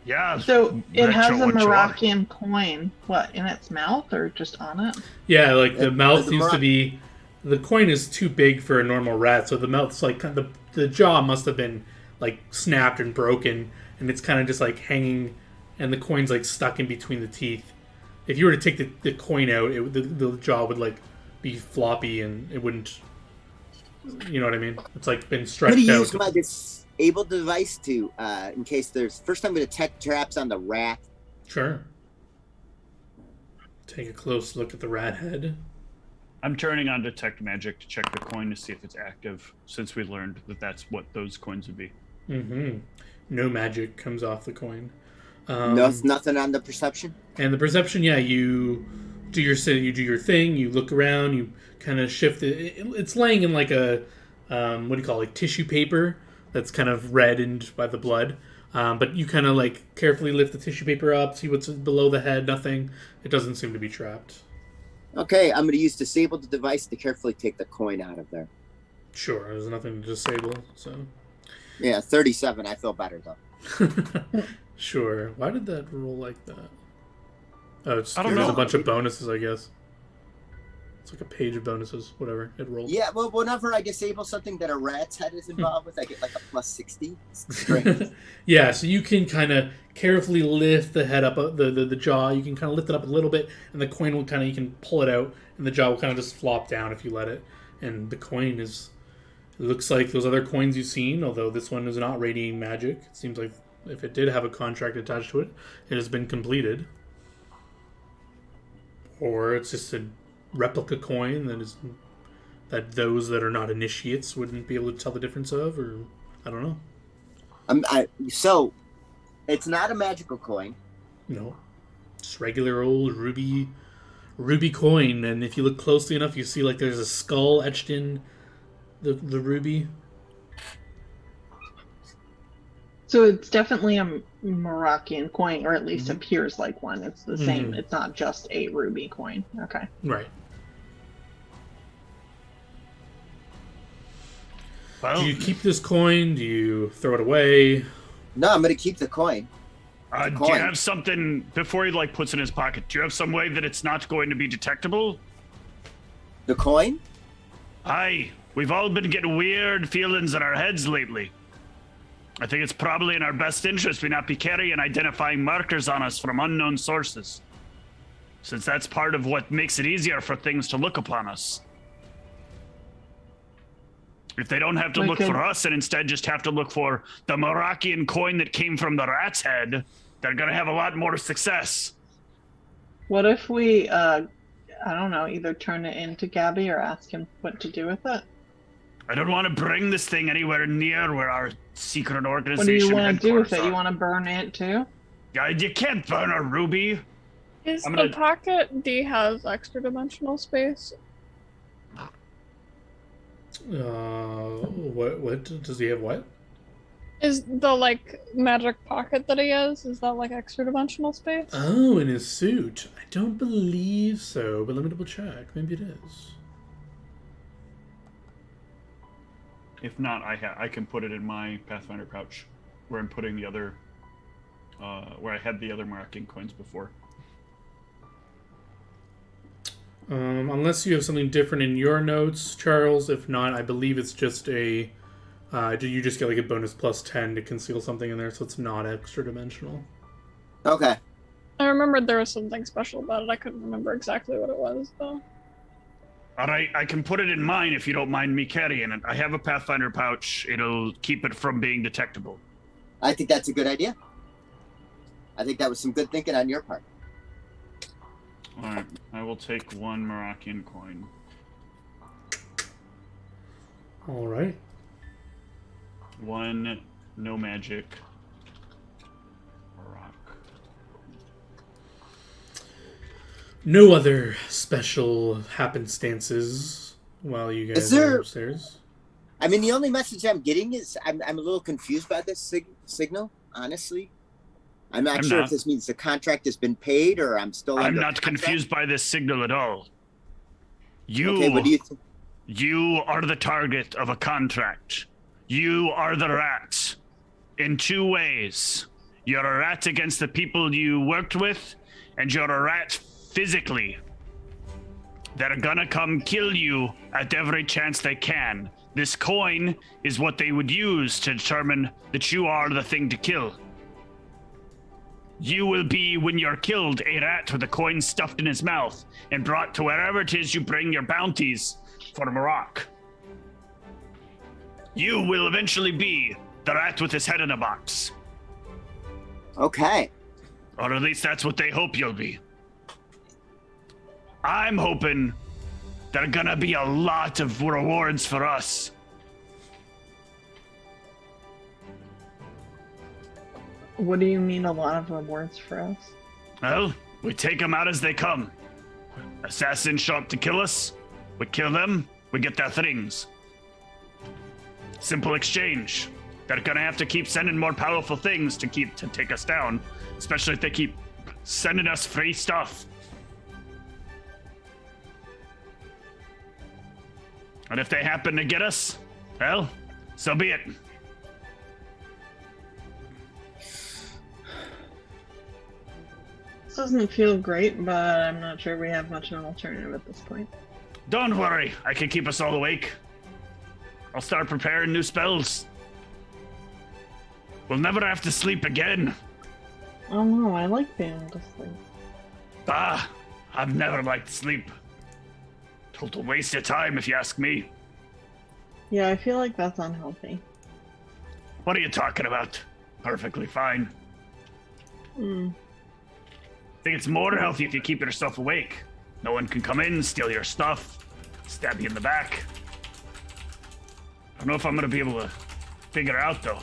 S2: Yeah.
S4: So it
S2: betcha
S4: has a
S2: what you are.
S4: Moroccan coin, what, in its mouth or just on it?
S3: Yeah, like the mouth
S1: the
S3: used to
S1: Moroc-
S3: be... The coin is too big for a normal rat, so the mouth's like... kind of, the jaw must have been like snapped and broken, and it's kind of just like hanging, and the coin's like stuck in between the teeth. If you were to take the coin out, the jaw would like be floppy, and it wouldn't... You know what I mean? It's like been
S1: I'm
S3: stretched
S1: gonna
S3: out.
S1: use my disable device to, in case there's. First, I'm gonna detect traps on the rat.
S3: Sure. Take a close look at the rat head.
S2: I'm turning on Detect Magic to check the coin to see if it's active, since we learned that that's what those coins would be.
S3: Mm-hmm. No magic comes off the coin.
S1: No, nothing on the perception.
S3: And the perception, yeah, you do your thing. You look around. You kind of shift it. It's laying in like a what do you call it, like tissue paper, that's kind of reddened by the blood. But you kind of like carefully lift the tissue paper up, see what's below the head. Nothing. It doesn't seem to be trapped.
S1: Okay, I'm going to use disable the device to carefully take the coin out of there.
S3: Sure, there's nothing to disable, so.
S1: Yeah, 37. I feel better though.
S3: Sure. Why did that roll like that? Oh, it's
S2: I don't
S3: there's
S2: know.
S3: a bunch of bonuses, I guess. It's like a page of bonuses, whatever. It rolled.
S1: Yeah, well, whenever I disable something that a rat's head is involved with, I get like a plus 60. It's strange.
S3: Yeah, so you can kind of carefully lift the head up, the jaw. You can kind of lift it up a little bit, and the coin will kind of, you can pull it out, and the jaw will kind of just flop down if you let it. And the coin is, it looks like those other coins you've seen, although this one is not radiating magic. It seems like if it did have a contract attached to it, it has been completed. Or it's just a replica coin that those that are not initiates wouldn't be able to tell the difference of, or I don't know.
S1: So, it's not a magical coin.
S3: No, just regular old ruby coin, and if you look closely enough, you see like there's a skull etched in the ruby.
S4: So it's definitely a Moroccan coin, or at least appears like one. It's the same. It's not just a ruby coin. Okay.
S3: Right.
S2: Well,
S3: Do you keep this coin? Do you throw it away?
S1: No, I'm going to keep the coin.
S2: do you
S1: coin.
S2: have something before he like puts it in his pocket? Do you have some way that it's not going to be detectable?
S1: The coin?
S2: Aye, we've all been getting weird feelings in our heads lately. I think it's probably in our best interest we not be carrying identifying markers on us from unknown sources, since that's part of what makes it easier for things to look upon us. If they don't have to look for us and instead just have to look for the Moroccan coin that came from the rat's head, they're going to have a lot more success.
S4: What if we, I don't know, either turn it into Gabby or ask him what to do with it?
S2: I don't want to bring this thing anywhere near where our secret organization.
S4: What do you want to do with it?
S2: headquarters
S4: You
S2: are.
S4: want to burn it too?
S2: You can't burn a ruby.
S5: Is
S2: I'm
S5: the
S2: gonna-
S5: pocket D has extra dimensional space?
S3: What does he have? What?
S5: Is the like magic pocket that he has, is that like extra dimensional space?
S3: Oh, in his suit. I don't believe so, but let me double check. Maybe it is.
S2: If not, I can put it in my Pathfinder pouch, where I'm putting the other, where I had the other Moroccan coins before.
S3: Unless you have something different in your notes, Charles. If not, I believe it's just a. You just get like a bonus plus 10 to conceal something in there, so it's not extra dimensional.
S1: Okay.
S5: I remembered there was something special about it. I couldn't remember exactly what it was though.
S2: All right, I can put it in mine if you don't mind me carrying it. I have a Pathfinder pouch. It'll keep it from being detectable.
S1: I think that's a good idea. I think that was some good thinking on your part.
S2: All right, I will take one Moroccan coin.
S3: All right.
S2: One no magic rock.
S3: No other special happenstances while you guys are upstairs.
S1: I mean, the only message I'm getting is I'm a little confused by this signal, honestly. I'm not sure if this means the contract has been paid or I'm still
S2: I'm
S1: under
S2: not
S1: contract.
S2: confused by this signal at all.
S1: Okay, what do you think?
S2: You are the target of a contract. You are the rat. In two ways. You're a rat against the people you worked with, and you're a rat physically. They're gonna come kill you at every chance they can. This coin is what they would use to determine that you are the thing to kill. You will be, when you're killed, a rat with a coin stuffed in his mouth and brought to wherever it is you bring your bounties for Morocco. You will eventually be the rat with his head in a box.
S1: Okay.
S2: Or at least that's what they hope you'll be. I'm hoping there are gonna be a lot of rewards for us.
S4: What do you mean a lot of rewards for us?
S2: Well, we take them out as they come. Assassins show up to kill us. We kill them. We get their things. Simple exchange. They're gonna have to keep sending more powerful things to take us down, especially if they keep sending us free stuff. And if they happen to get us, well, so be it.
S6: This doesn't feel great, but I'm not sure we have much of an alternative at this point.
S2: Don't worry, I can keep us all awake. I'll start preparing new spells. We'll never have to sleep again.
S6: Oh no, I like being able to sleep.
S2: Ah, I've never liked sleep. Total waste of time, if you ask me.
S6: Yeah, I feel like that's unhealthy.
S2: What are you talking about? Perfectly fine. I think it's more healthy if you keep yourself awake. No one can come in, steal your stuff, stab you in the back. I don't know if I'm gonna be able to figure it out, though.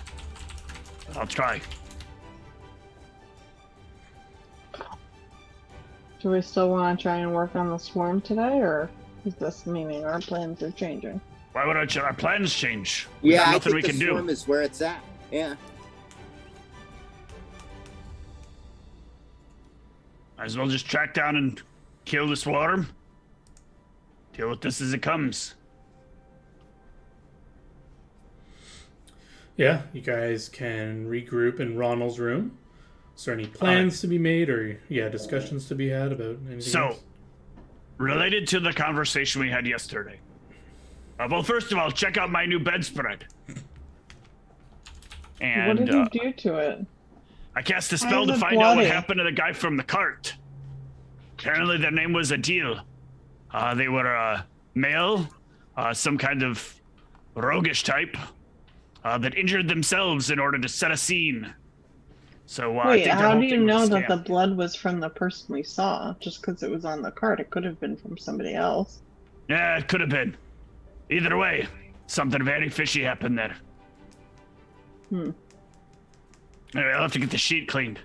S2: I'll try.
S6: Do we still want to try and work on the swarm today, or is this meaning our plans are changing?
S2: Why would our plans change? We
S1: Yeah,
S2: got
S1: I
S2: nothing
S1: think
S2: we
S1: the
S2: can
S1: swarm
S2: do.
S1: is where it's at. Yeah.
S2: Might as well just track down and kill the swarm. Deal with this as it comes.
S3: Yeah, you guys can regroup in Ronald's room. Is there any plans to be made, or discussions to be had about anything
S2: So,
S3: else?
S2: related to the conversation we had yesterday. Well, first of all, check out my new bedspread. And
S6: What did you do to it?
S2: I cast a
S6: Why
S2: spell
S6: is
S2: to
S6: it
S2: find out what
S6: bloody?
S2: happened to the guy from the cart. Apparently, their name was Adil. They were a male, some kind of roguish type, that injured themselves in order to set a scene. So, I
S6: Wait,
S2: think their
S6: how
S2: whole
S6: do you
S2: thing
S6: know
S2: was a
S6: that the
S2: scam.
S6: blood was from the person we saw? Just because it was on the cart, it could have been from somebody else.
S2: Yeah, it could have been. Either way, something very fishy happened there. Anyway, I'll have to get the sheet cleaned.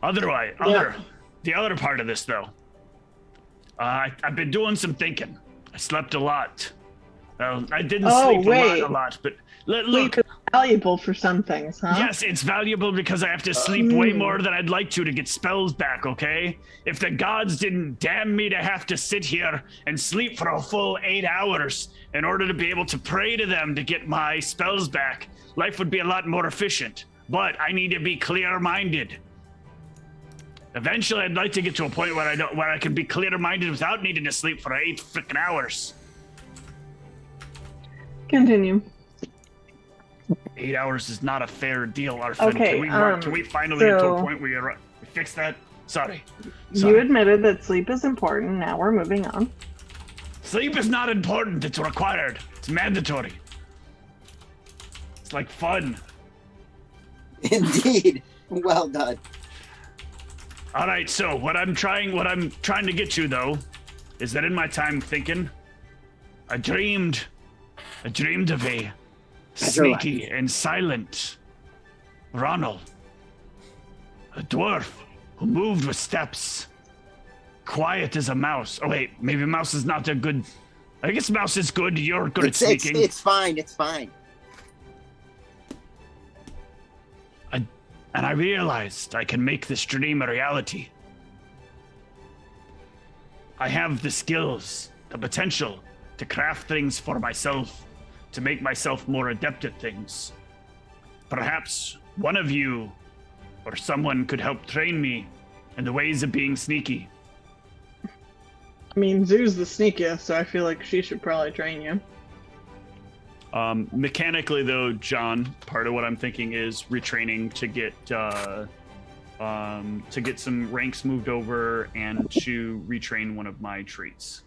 S2: The other part of this, though, I've been doing some thinking. I slept a lot. Well, I didn't sleep a lot, but look.
S6: Sleep is valuable for some things, huh?
S2: Yes, it's valuable because I have to sleep way more than I'd like to get spells back, okay? If the gods didn't damn me to have to sit here and sleep for a full 8 hours in order to be able to pray to them to get my spells back, life would be a lot more efficient. But I need to be clear-minded. Eventually, I'd like to get to a point where I can be clear-minded without needing to sleep for 8 freaking hours.
S6: Continue.
S2: 8 hours is not a fair deal, our friend.
S6: Okay,
S2: Can we finally get to a point where we fix that? Sorry.
S6: You admitted that sleep is important. Now we're moving on.
S2: Sleep is not important. It's required. It's mandatory. It's like fun.
S1: Indeed. Well done.
S2: All right. So what I'm trying to get to, though, is that in my time thinking, I dreamed of a sneaky and silent Ronald, a dwarf who moved with steps, quiet as a mouse. Oh wait, maybe a mouse is not a good. I guess mouse is good. You're good at sneaking.
S1: It's fine. It's fine.
S2: And I realized I can make this dream a reality. I have the skills, the potential to craft things for myself, to make myself more adept at things. Perhaps one of you or someone could help train me in the ways of being sneaky.
S6: I mean, Zoo's the sneakiest, so I feel like she should probably train you.
S2: Mechanically, though, John, part of what I'm thinking is retraining to get some ranks moved over and to retrain one of my traits.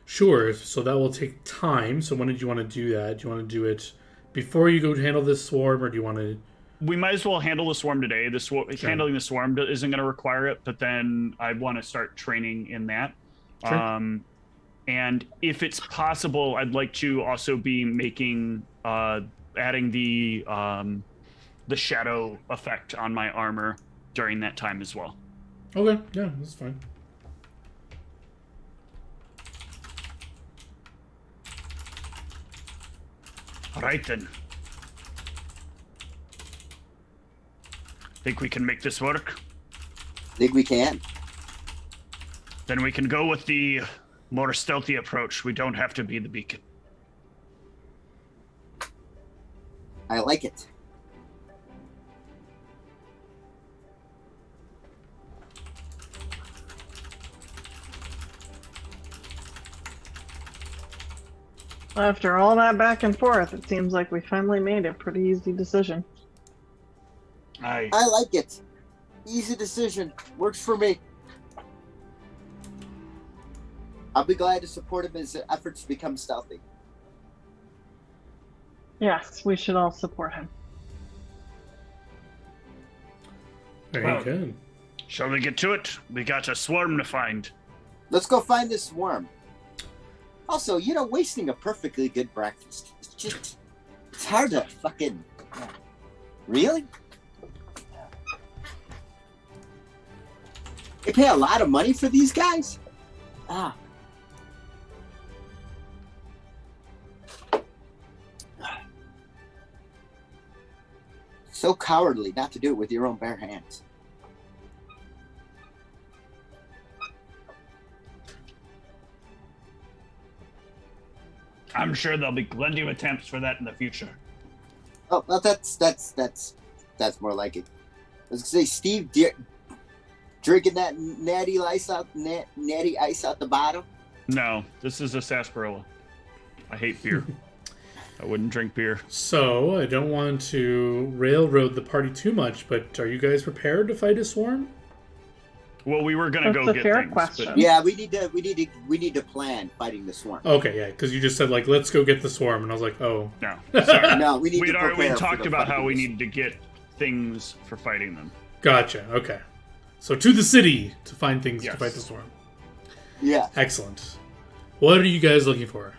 S3: Sure, so that will take time. So when did you want to do that? Do you want to do it before you go to handle this swarm, or do you want to...
S2: We might as well handle the swarm today. Sure. Handling the swarm isn't going to require it, but then I want to start training in that. Sure. And if it's possible, I'd like to also be making, adding the shadow effect on my armor during that time as well.
S3: Okay, yeah, that's fine.
S2: All right, then. Think we can make this work?
S1: Think we can?
S2: Then we can go with the more stealthy approach. We don't have to be the beacon.
S1: I like it.
S6: After all that back and forth, it seems like we finally made a pretty easy decision.
S1: I like it. Easy decision. Works for me. I'll be glad to support him in his efforts to become stealthy.
S6: Yes, we should all support him.
S3: Very good.
S2: Shall we get to it? We got a swarm to find.
S1: Let's go find this swarm. Also, wasting a perfectly good breakfast. It's hard to fucking... Really? They pay a lot of money for these guys? Ah. So cowardly not to do it with your own bare hands.
S2: I'm sure there'll be plenty of attempts for that in the future.
S1: Oh, well, that's more like it. I was gonna say, Steve, drinking that natty ice out the bottom.
S2: No, this is a sarsaparilla. I hate beer. I wouldn't drink beer.
S3: So, I don't want to railroad the party too much, but are you guys prepared to fight a swarm?
S2: Well, we were gonna
S6: That's
S2: go
S6: a
S2: get
S6: fair
S2: things.
S6: question.
S2: But
S1: Yeah, we need to plan fighting the swarm.
S3: Okay, yeah, because you just said, like, let's go get the swarm, and I was like, oh.
S2: no, sorry.
S1: No, we need
S2: we
S1: to prepare.
S2: talked
S1: for the
S2: about how we
S1: fighting.
S2: needed to get things for fighting them.
S3: Gotcha, okay. So, to the city to find things
S2: Yes.
S3: to fight the swarm.
S1: Yeah.
S3: Excellent. What are you guys looking for?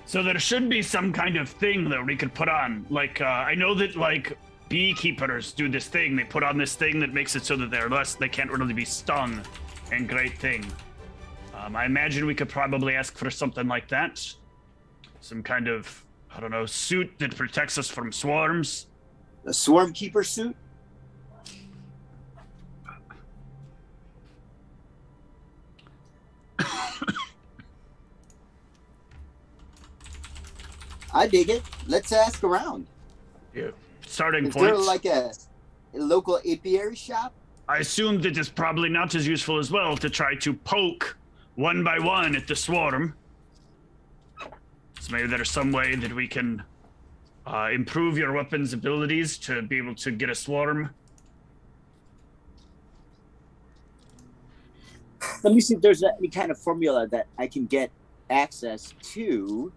S2: So there should be some kind of thing that we could put on. Like, I know that, like, beekeepers do this thing. They put on this thing that makes it so that they can't really be stung. And great thing. I imagine we could probably ask for something like that. Some kind of, I don't know, suit that protects us from swarms.
S1: A swarm keeper suit. I dig it. Let's ask around.
S2: Yeah. Starting
S1: Is
S2: point.
S1: there like a local apiary shop?
S2: I assume that it's probably not as useful as well to try to poke one by one at the swarm. So maybe there's some way that we can improve your weapon's abilities to be able to get a swarm.
S1: Let me see if there's any kind of formula that I can get access to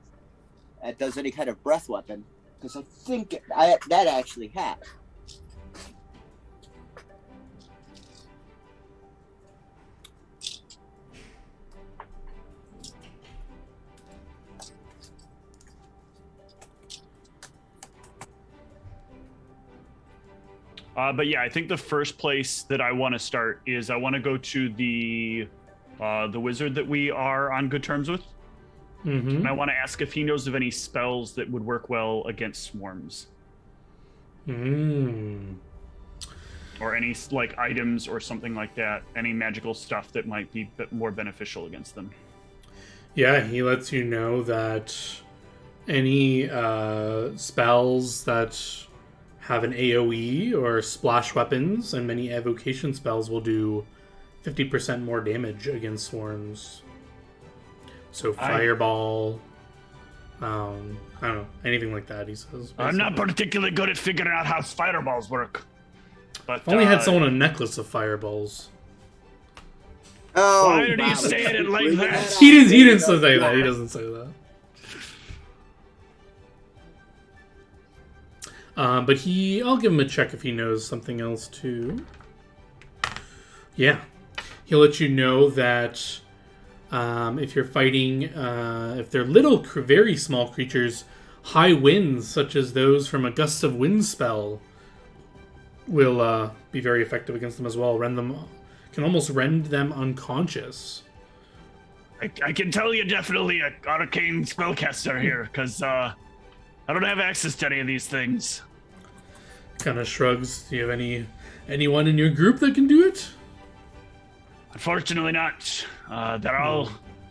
S1: that does any kind of breath weapon, because I think that actually have.
S2: But yeah, I think the first place that I want to start is I want to go to the wizard that we are on good terms with.
S3: Mm-hmm.
S2: And I want to ask if he knows of any spells that would work well against swarms. Or any like items or something like that. Any magical stuff that might be more beneficial against them.
S3: Yeah, he lets you know that any spells that have an AoE or splash weapons and many evocation spells will do 50% more damage against swarms. So fireball, I don't know, anything like that, he says. Basically.
S2: I'm not particularly good at figuring out how fireballs work. But
S3: I've only had someone a necklace of fireballs.
S1: Oh,
S2: why did he say it like that?
S3: He didn't say that. He doesn't say that. But I'll give him a check if he knows something else too. Yeah. He'll let you know that if you're fighting, if they're little, very small creatures, high winds, such as those from a gust of wind spell, will be very effective against them as well. Can almost rend them unconscious.
S2: I can tell you're definitely an arcane spellcaster here, because I don't have access to any of these things.
S3: Kind of shrugs. Do you have anyone in your group that can do it?
S2: Unfortunately not. They're all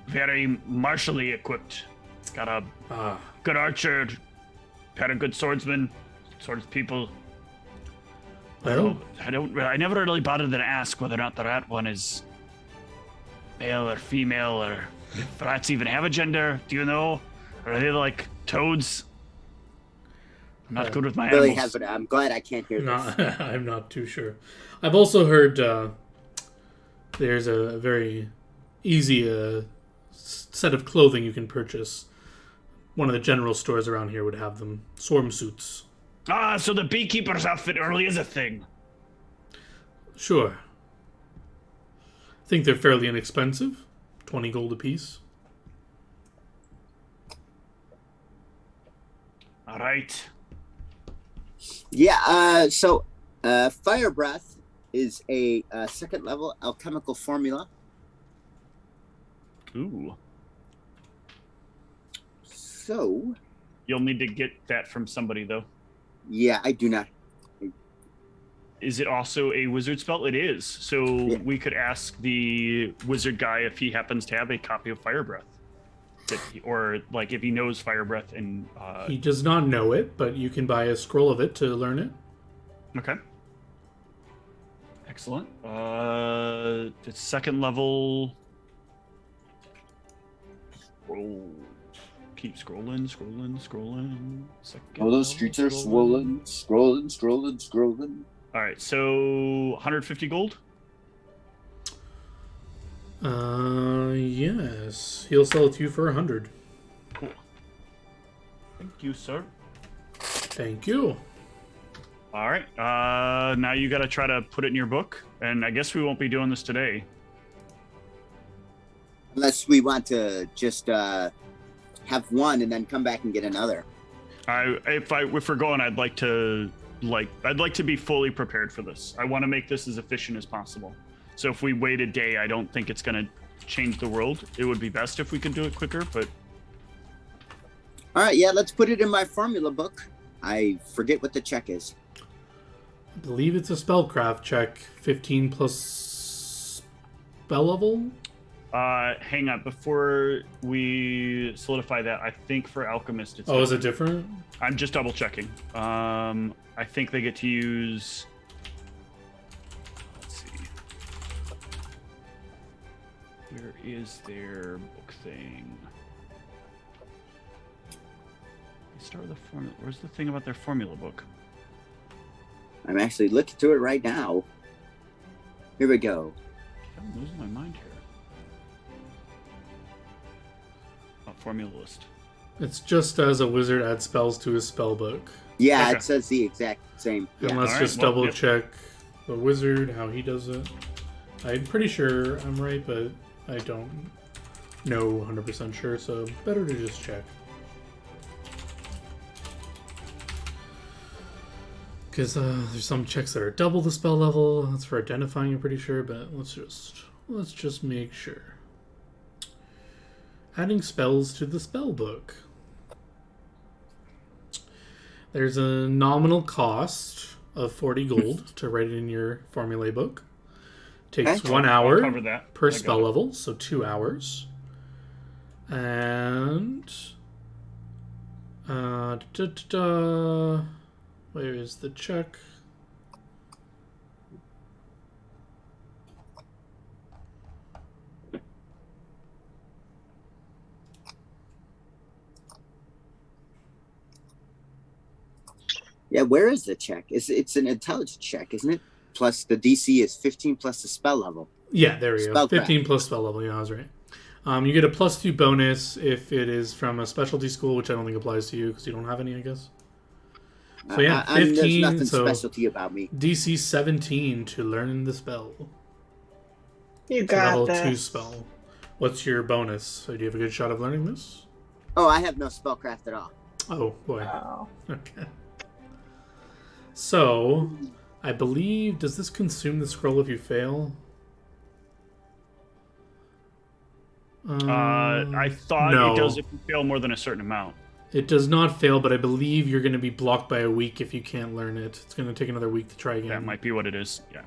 S2: very martially equipped. Got a good archer, got a good swordsman, swordspeople.
S3: Well,
S2: I never really bothered to ask whether or not the rat one is male or female, or if rats even have a gender. Do you know? Or are they like toads? I'm not good with my
S1: Really
S2: animals.
S1: have, but I'm glad I can't hear this.
S3: I'm not too sure. I've also heard there's a very easy set of clothing you can purchase. One of the general stores around here would have them. Swarm suits.
S2: Ah, so the beekeeper's outfit really is a thing.
S3: Sure. I think they're fairly inexpensive. 20 gold apiece.
S2: All right.
S1: Yeah, so Fire Breath is a second level alchemical formula.
S2: Ooh.
S1: So,
S2: You'll need to get that from somebody, though.
S1: yeah, I do not.
S2: Is it also a wizard spell? It is. So we could ask the wizard guy if he happens to have a copy of Fire Breath. Or, like, if he knows Fire Breath and...
S3: He does not know it, but you can buy a scroll of it to learn it.
S2: Okay. Excellent. It's second level... Scroll. Keep scrolling. Second
S1: Oh, those streets are swollen. Scrolling.
S2: All right, so 150 gold.
S3: Yes. He'll sell it to you for 100.
S2: Cool. Thank you, sir.
S3: Thank you.
S2: All right. Now you got to try to put it in your book, and I guess we won't be doing this today.
S1: Unless we want to just have one and then come back and get another.
S2: If we're going, I'd like to be fully prepared for this. I want to make this as efficient as possible. So if we wait a day, I don't think it's going to change the world. It would be best if we could do it quicker, but...
S1: All right, yeah, let's put it in my formula book. I forget what the check is.
S3: I believe it's a spellcraft check. 15 plus spell level?
S2: Hang on. Before we solidify that, I think for Alchemist it's...
S3: Oh, is it different?
S2: I'm just double checking. I think they get to use... Let's see. Where is their book thing? They start with the formula. Where's the thing about their formula book?
S1: I'm actually looking through it right now. Here we go.
S2: I'm losing my mind here. Formula list.
S3: It's just as a wizard adds spells to his spell book.
S1: Yeah,
S2: Okay.
S1: It says the exact same.
S3: And
S1: Yeah.
S3: let's
S2: All right,
S3: just
S2: well,
S3: double
S2: yep.
S3: check the wizard, how he does it. I'm pretty sure I'm right, but I don't know 100% sure, so better to just check. Because there's some checks that are double the spell level. That's for identifying, I'm pretty sure, but let's just make sure. Adding spells to the spell book. There's a nominal cost of 40 gold to write it in your formulae book. Takes
S1: Okay.
S3: 1
S2: I'll
S3: hour
S2: cover that.
S3: per
S2: I got
S3: spell
S2: it.
S3: level, so 2 hours. And where is the check?
S1: Yeah, where is the check? It's an intelligence check, isn't it? Plus the DC is 15 plus the spell level.
S3: Yeah, there we go.
S1: Spellcraft.
S3: 15 plus spell level. Yeah, I was right. You get a +2 bonus if it is from a specialty school, which I don't think applies to you because you don't have any, I guess. So yeah,
S1: There's
S3: 15.
S1: nothing
S3: So
S1: specialty about me.
S3: DC 17 to learn the spell.
S6: You
S3: It's a
S6: got
S3: level
S6: this.
S3: 2 spell. What's your bonus? So do you have a good shot of learning this?
S1: Oh, I have no spellcraft at all.
S3: Oh boy.
S6: Oh.
S3: Okay. So, I believe, does this consume the scroll if you fail?
S2: I thought
S3: no.
S2: it does if you fail more than a certain amount.
S3: It does not fail, but I believe you're going to be blocked by a week if you can't learn it. It's going to take another week to try again.
S2: That might be what it is. Yeah.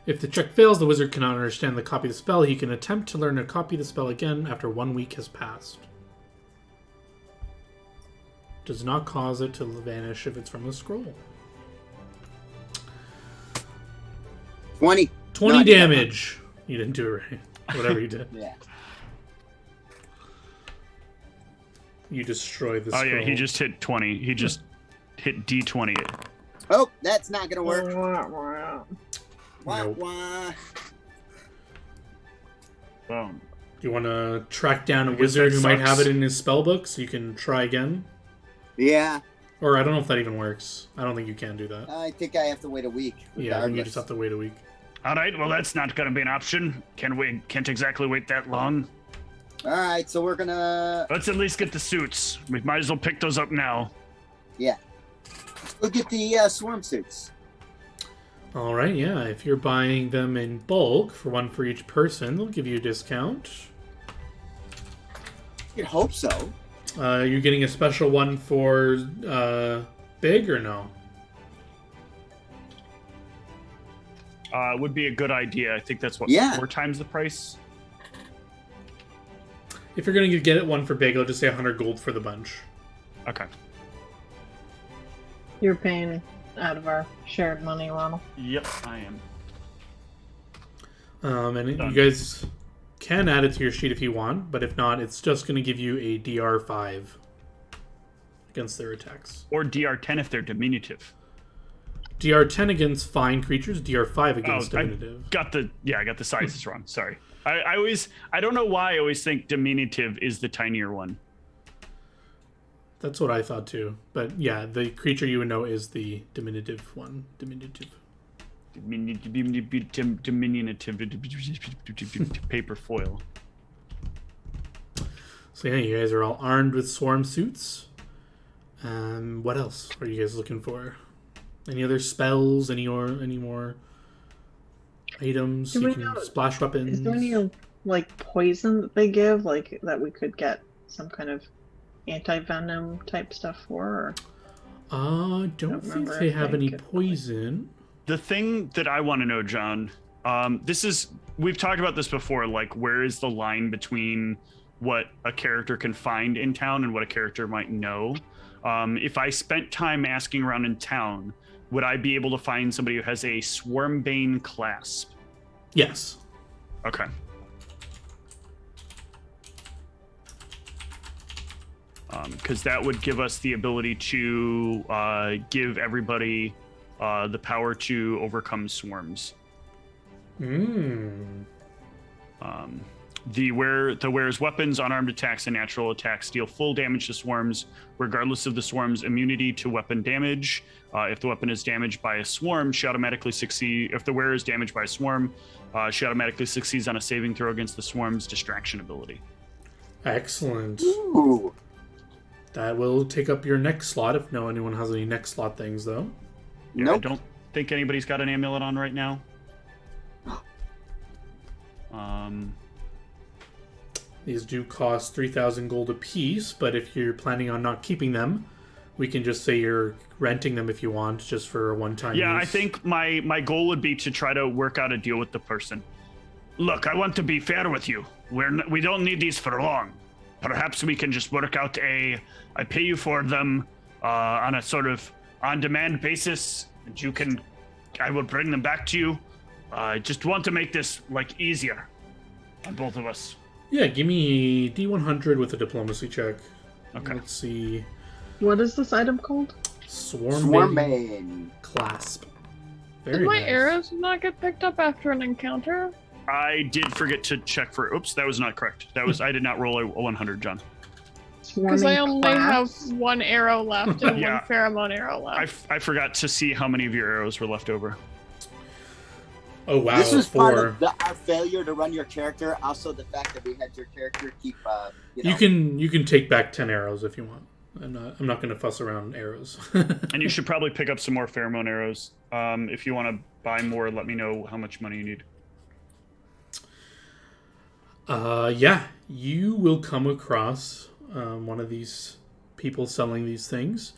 S3: If the check fails, the wizard cannot understand the copy of the spell. He can attempt to learn a copy of the spell again after 1 week has passed. Does not cause it to vanish if it's from the scroll.
S1: 20.
S3: 20 damage. You didn't do it right. Whatever you did.
S1: Yeah.
S3: You destroy the
S2: Oh
S3: scroll.
S2: yeah, he just hit 20. He just hit D20.
S1: Oh, that's not gonna work. Wah,
S3: Nope.
S1: wah.
S2: Boom.
S3: Do you want to track down a
S2: guess
S3: wizard
S2: that
S3: who might
S2: sucks.
S3: have it in his spellbook so you can try again?
S1: Yeah,
S3: Or I don't know if that even works. I don't think you can do that.
S1: I think I have to wait a week.
S3: Yeah, I think you
S1: regardless.
S3: just have to wait a week.
S2: All right, well that's not going to be an option. Can't exactly wait that long.
S1: All right, so we're gonna
S2: Let's at least get the suits. We might as well pick those up now.
S1: go get the swarm suits.
S3: All right, yeah. If you're buying them in bulk, for one for each person, they'll give you a discount.
S1: You'd hope so.
S3: You're getting a special one for big or no?
S2: Would be a good idea. I think that's what,
S1: Yeah.
S2: 4 times the price?
S3: If you're going to get it one for big, I'll just say 100 gold for the bunch.
S2: Okay.
S6: You're paying out of our shared money, Ronald.
S2: Yep, I am.
S3: And
S2: Done.
S3: you guys can add it to your sheet if you want, but if not, it's just going to give you a DR5 against their attacks.
S2: Or DR10 if they're diminutive.
S3: DR10 against fine creatures, DR5 against
S2: I
S3: diminutive.
S2: I got the sizes wrong. Sorry. I don't know why I always think diminutive is the tinier one.
S3: That's what I thought too. But yeah, the creature you would know is the diminutive one. Diminutive.
S2: Diminutive paper foil.
S3: So yeah, you guys are all armed with swarm suits. What else are you guys looking for? Any other spells? Any more items?
S6: Do
S3: You
S6: we
S3: can
S6: know-
S3: splash weapons.
S6: Is there any like poison that they give, like that we could get some kind of anti-venom type stuff for? Or...
S3: Don't think
S6: remember
S3: they
S6: if
S3: have
S6: they
S3: any
S6: could-
S3: poison.
S2: The thing that I want to know, John, we've talked about this before, like where is the line between what a character can find in town and what a character might know? If I spent time asking around in town, would I be able to find somebody who has a Swarmbane clasp?
S3: Yes.
S2: Okay. Because that would give us the ability to give everybody the power to overcome swarms. The wearer's weapons, unarmed attacks, and natural attacks deal full damage to swarms, regardless of the swarm's immunity to weapon damage. If the weapon is damaged by a swarm, she automatically succeed. If the wearer is damaged by a swarm, she automatically succeeds on a saving throw against the swarm's distraction ability.
S3: Excellent.
S1: Ooh.
S3: That will take up your next slot if anyone has any next slot things, though.
S2: Yeah,
S1: Nope.
S2: I don't think anybody's got an amulet on right now.
S3: These do cost 3,000 gold apiece, but if you're planning on not keeping them, we can just say you're renting them if you want, just for a one-time
S2: Yeah,
S3: use.
S2: I think my goal would be to try to work out a deal with the person. Look, I want to be fair with you. We don't need these for long. Perhaps we can just work out I pay you for them on a sort of on-demand basis, and I will bring them back to you. I just want to make this easier on both of us.
S3: Yeah, give me D100 with a diplomacy check.
S2: Okay.
S3: Let's see.
S6: What is this item called?
S1: Swarmbane.
S3: Clasp.
S5: Did
S3: Very
S5: my
S3: nice.
S5: arrows not get picked up after an encounter?
S2: I did forget to check for. Oops, that was not correct. I did not roll a 100, John.
S5: Because I only have
S6: class?
S5: one arrow left and
S2: Yeah.
S5: one pheromone arrow left.
S2: I forgot to see how many of your arrows were left over.
S3: Oh wow,
S1: This was part
S3: 4.
S1: of our failure to run your character. Also, the fact that we had your character keep.
S3: You can take back 10 arrows if you want. I'm not going to fuss around arrows.
S2: And you should probably pick up some more pheromone arrows. If you want to buy more, let me know how much money you need.
S3: Yeah, you will come across one of these people selling these things,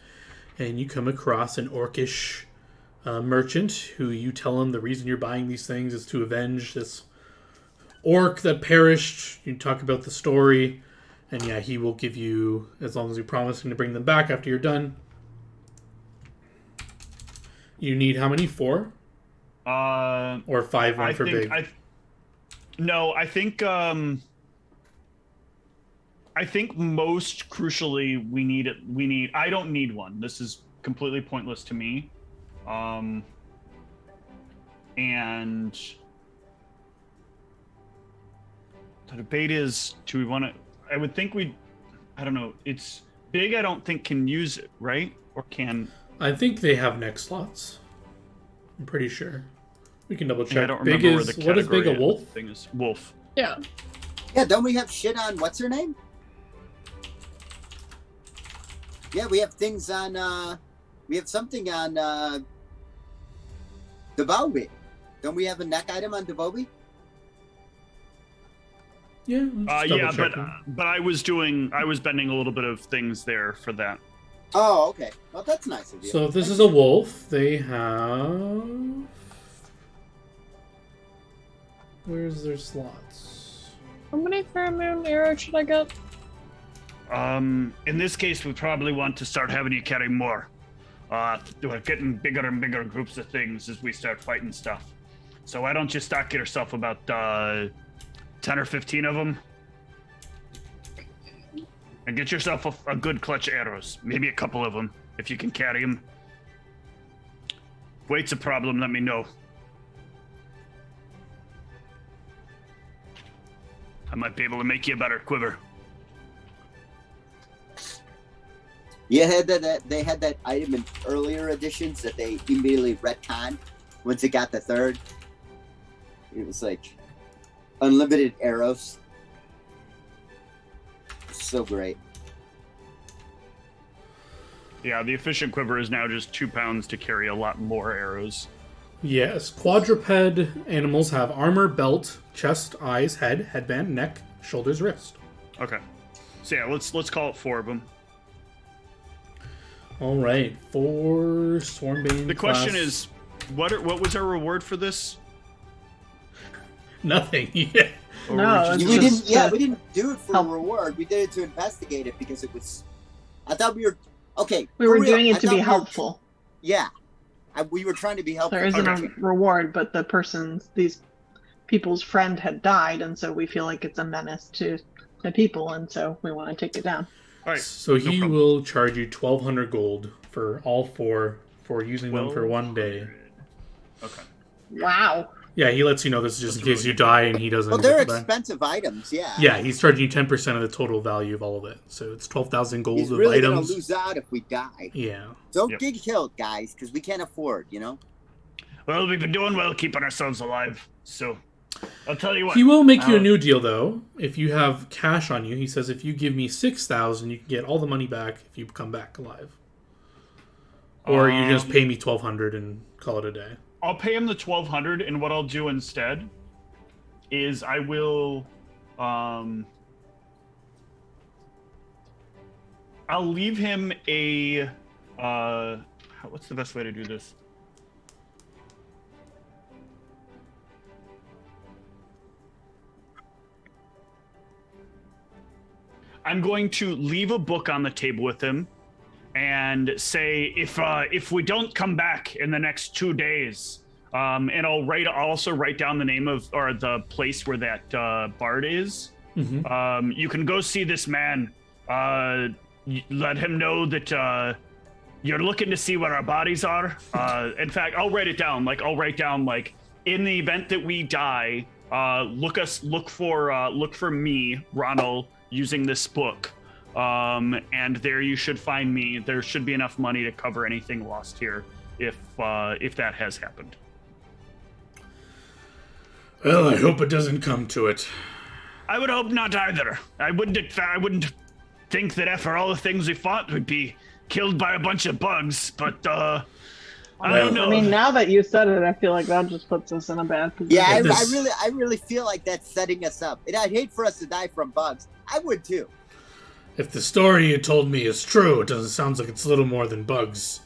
S3: and you come across an orcish merchant who you tell him the reason you're buying these things is to avenge this orc that perished. You talk about the story, and yeah, he will give you, as long as you promise him to bring them back after you're done. You need how many? 4? Or 5 one for big?
S2: I think most crucially we need I don't need one. This is completely pointless to me. And the debate is, do we want to, I would think I don't know, it's big. I don't think can use it, right? Or can.
S3: I think they have neck slots. I'm pretty sure. We can double check.
S2: Yeah, I don't remember where the
S3: what is big, a wolf?
S2: Thing is wolf.
S5: Yeah.
S1: Yeah, don't we have shit on what's her name? Yeah, we have things on we have something on Devobi. Don't we have a neck item on Devobi?
S3: Yeah.
S2: Yeah, but I was bending a little bit of things there for that.
S1: Oh, okay. Well, that's nice of you.
S3: So if this is a wolf, they have... Where's their slots?
S5: How many pheromone arrows should I get?
S2: In this case, we probably want to start having you carry more. We're getting bigger and bigger groups of things as we start fighting stuff. So why don't you stock yourself about 10 or 15 of them? And get yourself a good clutch of arrows. Maybe a couple of them, if you can carry them. If weight's a problem, let me know. I might be able to make you a better quiver.
S1: Yeah, they had that item in earlier editions that they immediately retconned once it got the 3rd. It was like unlimited arrows. So great.
S2: Yeah, the efficient quiver is now just 2 pounds to carry a lot more arrows.
S3: Yes, quadruped animals have armor, belt, chest, eyes, head, headband, neck, shoulders, wrist.
S2: Okay. So yeah, let's call it 4 of them.
S3: All right, 4 Swarmbane.
S2: The question is, what was our reward for this?
S3: Nothing. Yeah.
S6: No,
S1: we didn't do it for a reward. We did it to investigate it because it was. I thought we were okay.
S6: We were doing it to be helpful.
S1: We were trying to be helpful.
S6: There isn't a reward, but these people's friend had died, and so we feel like it's a menace to the people, and so we want to take it down.
S2: All right.
S3: So he will charge you 1,200 gold for all 4 for using them for 1 day.
S2: Okay.
S6: Wow.
S3: Yeah, he lets you know this is just in case you die and he doesn't.
S1: Well, they're expensive items, yeah.
S3: Yeah, he's charging you 10% of the total value of all of it. So it's 12,000 gold
S1: He's
S3: of
S1: really
S3: items.
S1: Gonna lose out if we die.
S3: Yeah.
S1: Don't get killed, guys, because we can't afford,
S2: Well, we've been doing well keeping ourselves alive, so I'll tell you what.
S3: He will make you a new deal, though. If you have cash on you, he says if you give me 6,000, you can get all the money back if you come back alive. Or you just pay me 1,200 and call it a day.
S2: I'll pay him the 1,200, and what I'll do instead is I will, I'll leave him a, what's the best way to do this? I'm going to leave a book on the table with him and say if we don't come back in the next 2 days, and I'll also write down the name of or the place where that bard is. Mm-hmm. You can go see this man. Let him know that you're looking to see where our bodies are. In fact, I'll write it down. I'll write down in the event that we die, look for me, Ronald, using this book. And there you should find me. There should be enough money to cover anything lost here if that has happened.
S3: Well, I hope it doesn't come to it.
S2: I would hope not either. I wouldn't think that after all the things we fought, we'd be killed by a bunch of bugs. But I don't know.
S6: I mean, now that you said it, I feel like that just puts us in a bad position.
S1: Yeah,
S3: This-
S1: I really feel like that's setting us up. And I'd hate for us to die from bugs. I would too.
S3: If the story you told me is true, it doesn't sound like it's little more than bugs.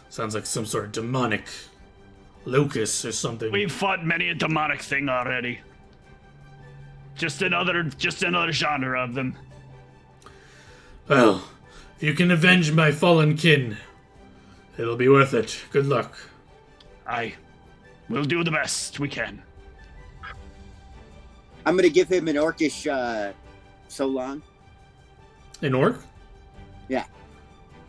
S3: Sounds like some sort of demonic locust or something.
S2: We've fought many a demonic thing already. Just another genre of them.
S3: Well, if you can avenge my fallen kin, it'll be worth it. Good luck.
S2: Aye. We'll do the best we can.
S1: I'm going to give him an orcish so long.
S3: An orc?
S1: Yeah.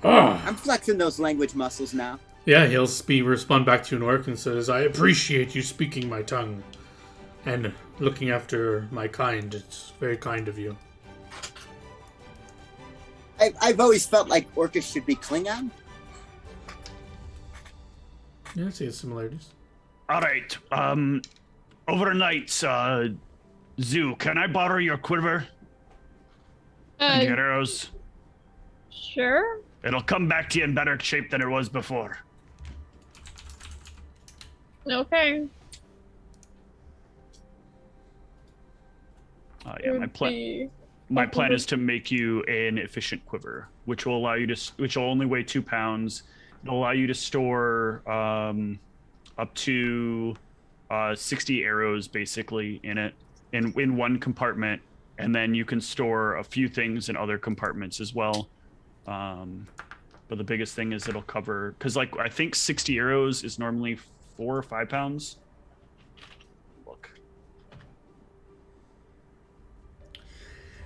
S3: Ah.
S1: I'm flexing those language muscles now.
S3: Yeah, he'll respond back to you in orc and says, I appreciate you speaking my tongue and looking after my kind. It's very kind of you.
S1: I've always felt like orcish should be Klingon.
S3: Yeah, I see the similarities.
S2: All right. Overnight, Zoo, can I borrow your quiver and your arrows?
S5: Sure.
S2: It'll come back to you in better shape than it was before.
S5: Okay.
S2: Yeah, my plan is to make you an efficient quiver, which will allow you to, which will only weigh 2 pounds. It'll allow you to store up to 60 arrows basically in it, in one compartment, and then you can store a few things in other compartments as well. But the biggest thing is it'll cover, because like I think 60 arrows is normally 4 or 5 pounds. Look.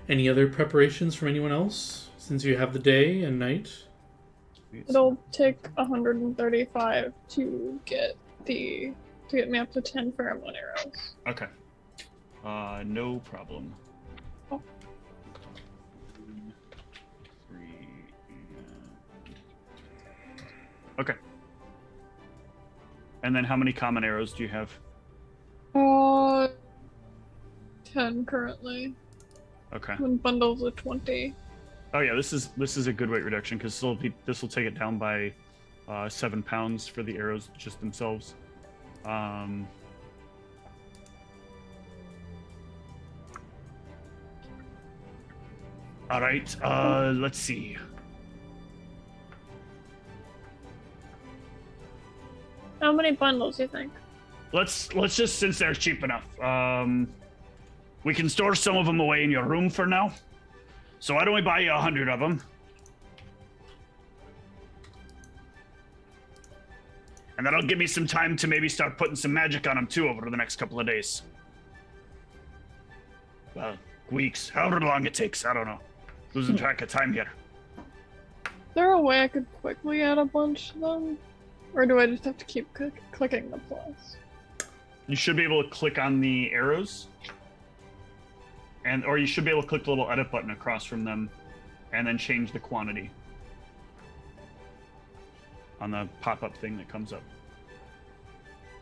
S3: Any other preparations from anyone else, since you have the day and night?
S5: It'll take 135 to get me up to 10 pheromone arrows.
S2: Okay. No problem.
S5: Oh.
S2: 3 and... Okay. And then how many common arrows do you have?
S5: 10 currently.
S2: Okay.
S5: And bundles of 20.
S2: Oh yeah, this is a good weight reduction because this will take it down by 7 pounds for the arrows just themselves. All right. Let's see.
S5: How many bundles do you think?
S2: Let's just, since they're cheap enough, we can store some of them away in your room for now. So why don't we buy you 100 of them? And that'll give me some time to maybe start putting some magic on them too over the next couple of days. Well, weeks, however long it takes, I don't know. Losing track of time here.
S5: Is there a way I could quickly add a bunch of them? Or do I just have to keep clicking the plus?
S2: You should be able to click on the arrows. Or you should be able to click the little edit button across from them and then change the quantity on the pop-up thing that comes up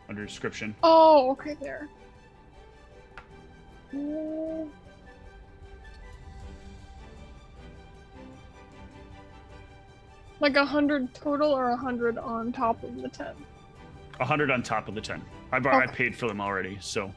S2: under description.
S5: Oh, okay, there. Like 100 total or 100 on top of the 10?
S2: 100 on top of the 10. I
S5: Okay.
S2: paid for them already, so.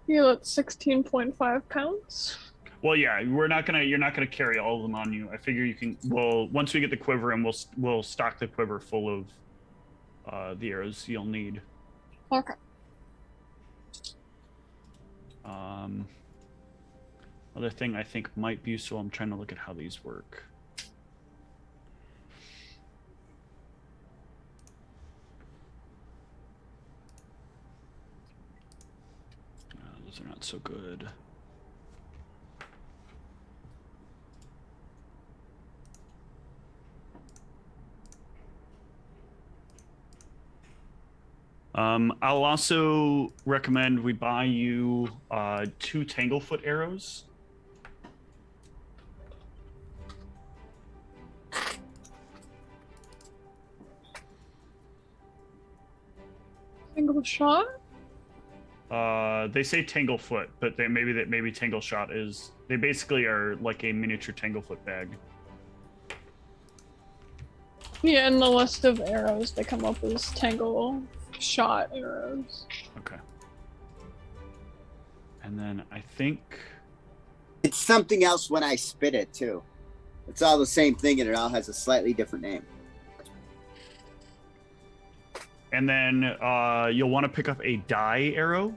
S5: Yeah, that's 16.5 pounds.
S2: Well, yeah, you're not gonna carry all of them on you. I figure you can. Well, once we get the quiver in, we'll stock the quiver full of the arrows you'll need.
S5: Okay.
S2: Other thing I think might be useful. I'm trying to look at how these work. Those are not so good. I'll also recommend we buy you 2 Tanglefoot arrows.
S5: Tangle shot?
S2: They say Tanglefoot, but maybe Tangle Shot is. They basically are like a miniature Tanglefoot bag.
S5: Yeah, in the list of arrows, they come up as Tangle shot arrows.
S2: Okay. And then I think
S1: It's something else when I spit it too. It's all the same thing, and it all has a slightly different name.
S2: And then you'll want to pick up a die arrow.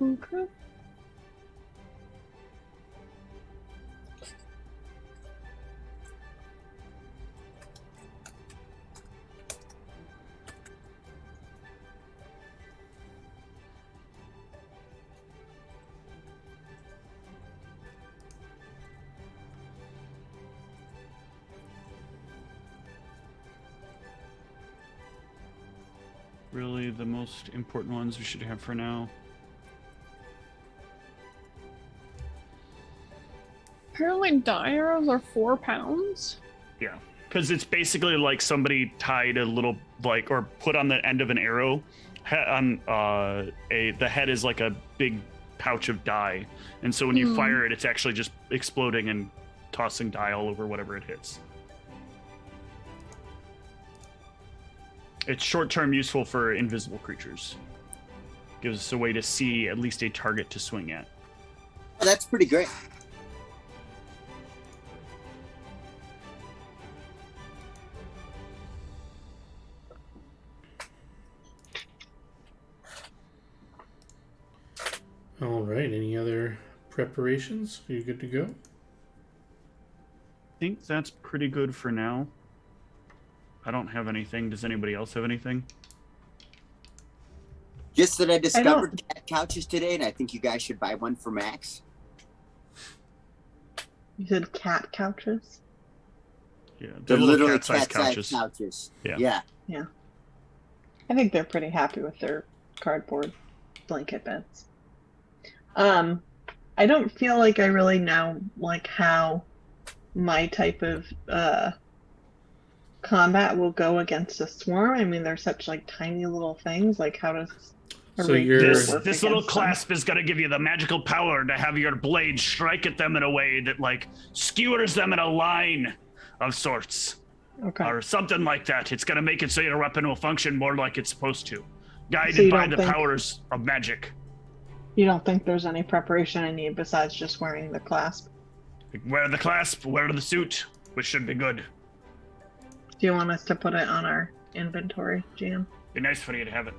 S5: Okay.
S2: Really, the most important ones we should have for now.
S5: Apparently, die arrows are 4 pounds.
S2: Yeah, because it's basically like somebody tied a little or put on the end of an arrow. The head is like a big pouch of dye, and so when you fire it, it's actually just exploding and tossing dye all over whatever it hits. It's short-term useful for invisible creatures. Gives us a way to see at least a target to swing at.
S1: Oh, that's pretty great.
S3: All right. Any other preparations? Are you good to go?
S2: I think that's pretty good for now. I don't have anything. Does anybody else have anything?
S1: Just that I discovered cat couches today, and I think you guys should buy one for Max.
S6: You said cat couches?
S2: Yeah,
S1: They're literally
S2: cat-sized
S1: cat-sized couches.
S2: Yeah.
S1: Yeah.
S6: I think they're pretty happy with their cardboard blanket beds. I don't feel like I really know like how my type of combat will go against a swarm. I mean, they're such like tiny little things. Like, how does
S3: So you're
S2: This little clasp is going to give you the magical power to have your blade strike at them in a way that like skewers them in a line of sorts.
S6: Okay.
S2: Or something like that. It's going to make it so your weapon will function more like it's supposed to.
S6: So
S2: Guided
S6: you
S2: by
S6: don't
S2: the
S6: think-
S2: powers of magic.
S6: You don't think there's any preparation I need besides just wearing the clasp?
S2: Wear the clasp, wear the suit, which should be good.
S6: Do you want us to put it on our inventory, GM?
S2: Be nice for you to have it.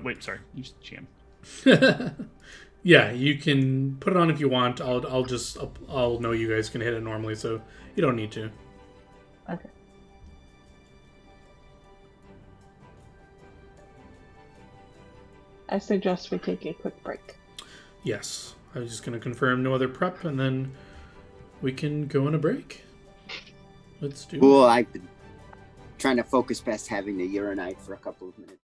S2: Wait, sorry. You GM.
S3: yeah, you can put it on if you want. I'll know you guys can hit it normally, so you don't need to.
S6: Okay. I suggest we take a quick break.
S3: Yes, I was just going to confirm no other prep, and then we can go on a break. Let's do it.
S1: Cool. I've been trying to focus past having to urinate for a couple of minutes.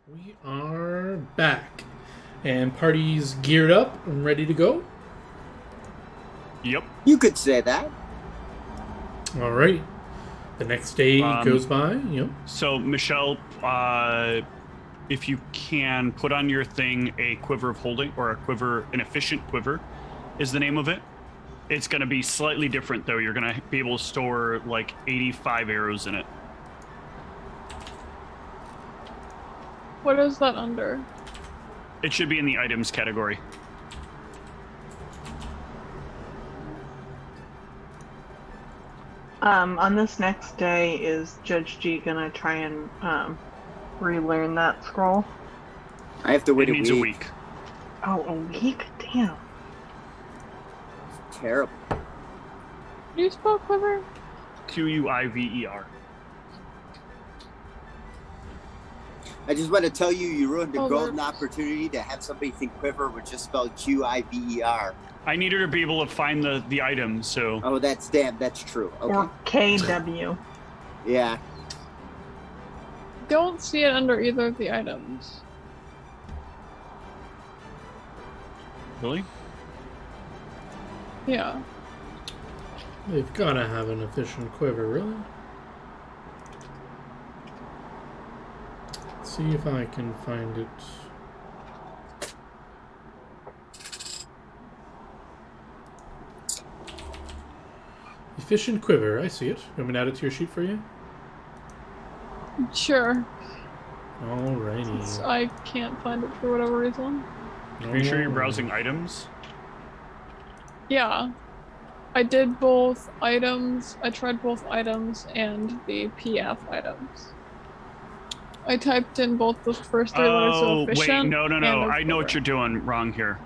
S3: We are back. And party's geared up and ready to go.
S2: Yep.
S1: You could say that.
S3: All right. The next day goes by. Yep.
S2: So, Michelle, if you can put on your thing a quiver of holding, or an efficient quiver is the name of it. It's going to be slightly different, though. You're going to be able to store like 85 arrows in it.
S5: What is that under?
S2: It should be in the items category.
S4: On this next day, is Judge G gonna try and relearn that scroll?
S1: I have to wait
S2: It needs
S1: a
S2: a
S1: week.
S2: week.
S4: Oh, a week? Damn.
S1: Terrible.
S5: Do you spell quiver?
S2: Quiver.
S1: I just want to tell you, you ruined a
S5: Oh,
S1: golden
S5: there's-
S1: opportunity to have somebody think quiver was just spelled Quiver.
S2: I need her to be able to find the items, so...
S1: Oh, that's true. Okay.
S4: Or KW.
S1: Yeah.
S5: Don't see it under either of the items.
S2: Really?
S5: Yeah.
S3: They've got to have an efficient quiver, really. Let's see if I can find it. Efficient quiver, I see it. You want me to add it to your sheet for you?
S5: Sure.
S3: Alrighty.
S5: I can't find it for whatever reason.
S2: Are you sure you're browsing items?
S5: Yeah. I did both items. I tried both items and the PF items. I typed in both the first three letters of efficient.
S2: Wait, no.
S5: and
S2: I know
S5: quiver.
S2: what you're doing wrong here.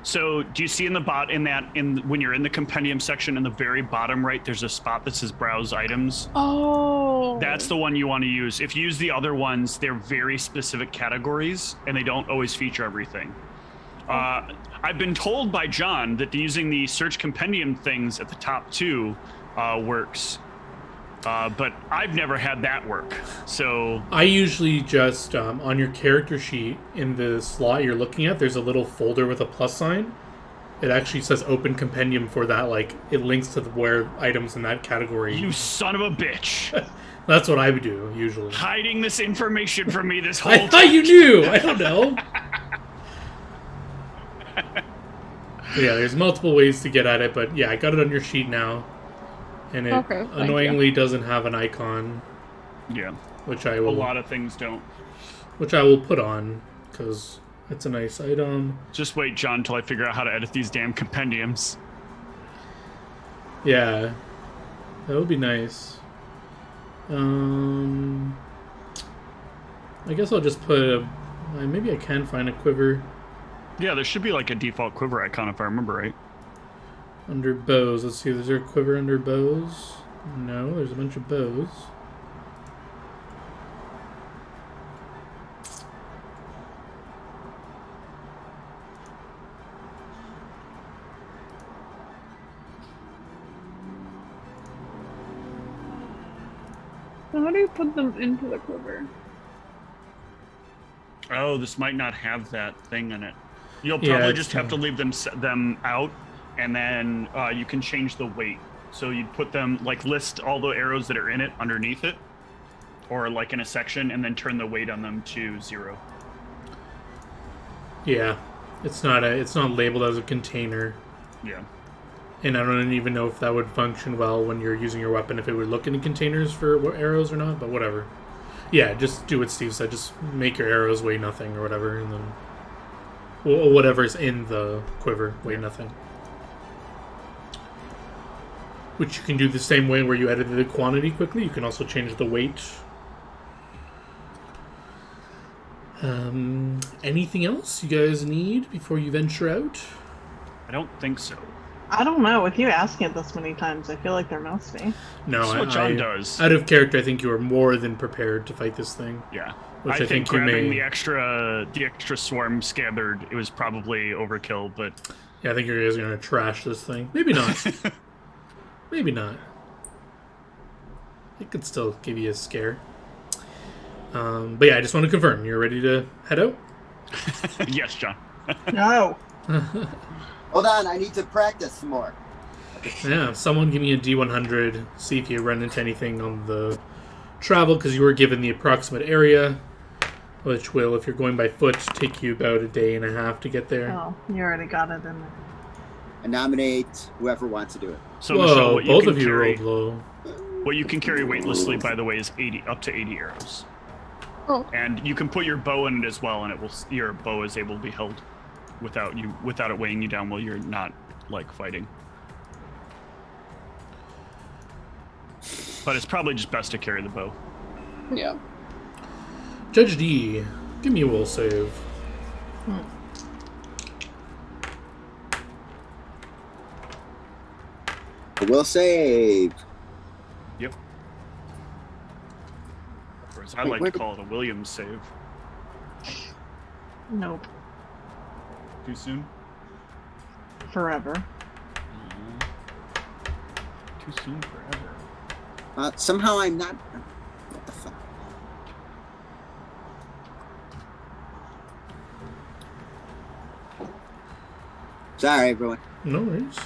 S2: So do you see in the when you're in the compendium section in the very bottom right, there's a spot that says browse items?
S5: Oh.
S2: That's the one you want to use. If you use the other ones, they're very specific categories and they don't always feature everything. I've been told by John that using the search compendium things at the top too works. But I've never had that work. So
S3: I usually just, on your character sheet, in the slot you're looking at, there's a little folder with a plus sign. It actually says open compendium for that, like, it links to where items in that category.
S2: you son of a bitch.
S3: That's what I would do, usually.
S2: Hiding this information from me this whole
S3: I
S2: time.
S3: thought you knew! I don't know. Yeah, there's multiple ways to get at it, but yeah, I got it on your sheet now. And it
S5: Okay, thank
S3: annoyingly doesn't have an icon,
S2: Yeah,
S3: which I
S2: a
S3: will
S2: lot of things don't.
S3: put on, because it's a nice item.
S2: Just wait, John, until I figure out how to edit these damn compendiums.
S3: Yeah, that would be nice. I guess I'll just put maybe I can find a quiver
S2: Yeah, there should be like a default quiver icon if I remember right.
S3: under bows. Let's see, is there a quiver under bows? No, there's a bunch of bows.
S5: So how do you put them into the quiver?
S2: Oh, this might not have that thing in it. You'll
S3: Yeah,
S2: probably
S3: it's,
S2: just have to leave them out, and then you can change the weight. So you'd put them, like, list all the arrows that are in it underneath it, or like in a section, and then turn the weight on them to 0.
S3: Yeah, it's not labeled as a container,
S2: Yeah.
S3: and I don't even know if that would function well when you're using your weapon, if it would look in containers for arrows or not. But whatever. Yeah, just do what Steve said. Just make your arrows weigh nothing or whatever, and then whatever's in the quiver weigh nothing. Which you can do the same way where you edited the quantity quickly. You can also change the weight. Anything else you guys need before you venture out?
S2: I don't think so.
S6: I don't know. With you asking it this many times, I feel like there must be.
S3: No,
S2: That's what John does.
S3: Out of character, I think you are more than prepared to fight this thing.
S2: Yeah.
S3: Which
S2: I think
S3: you
S2: grabbing
S3: may.
S2: the extra swarm scabbard, it was probably overkill, but
S3: Yeah, I think you guys are gonna trash this thing. Maybe not. Maybe not. It could still give you a scare. But yeah, I just want to confirm. You're ready to head out?
S2: Yes, John.
S6: No.
S1: Hold on, I need to practice some more.
S3: Yeah, someone give me a D100. See if you run into anything on the travel, because you were given the approximate area, which will, if you're going by foot, take you about a day and a half to get there.
S6: Oh, you already got it in there.
S1: And nominate whoever wants to do it.
S2: So Michelle,
S3: Whoa,
S2: what you
S3: both
S2: can
S3: of you
S2: carry,
S3: rolled low.
S2: what you can carry weightlessly, by the way, is up to 80 arrows.
S5: Oh.
S2: And you can put your bow in it as well, and your bow is able to be held without it weighing you down while you're not like fighting. But it's probably just best to carry the bow.
S5: Yeah.
S3: Judge D, give me a will save.
S1: Will save.
S2: Yep. Or as I like to call it, a Williams save.
S6: Nope.
S2: Too soon?
S6: Forever.
S2: Too soon forever.
S1: Somehow I'm not. What the fuck? Sorry, everyone.
S3: No worries.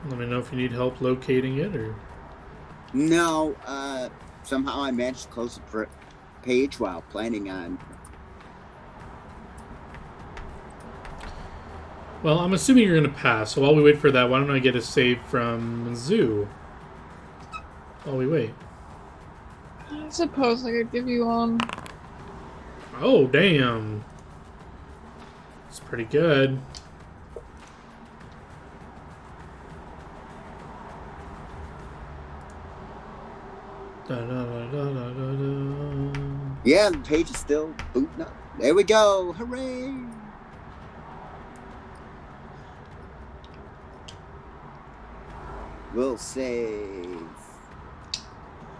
S3: Let me know if you need help locating it, or...
S1: No, somehow I managed to close the page while planning on.
S3: Well, I'm assuming you're going to pass, so while we wait for that, why don't I get a save from Zoo? While we wait.
S5: I suppose I could give you
S3: Oh, damn. It's pretty good. Da, da, da, da, da, da.
S1: Yeah, the page is still booting up. There we go. Hooray! Will save.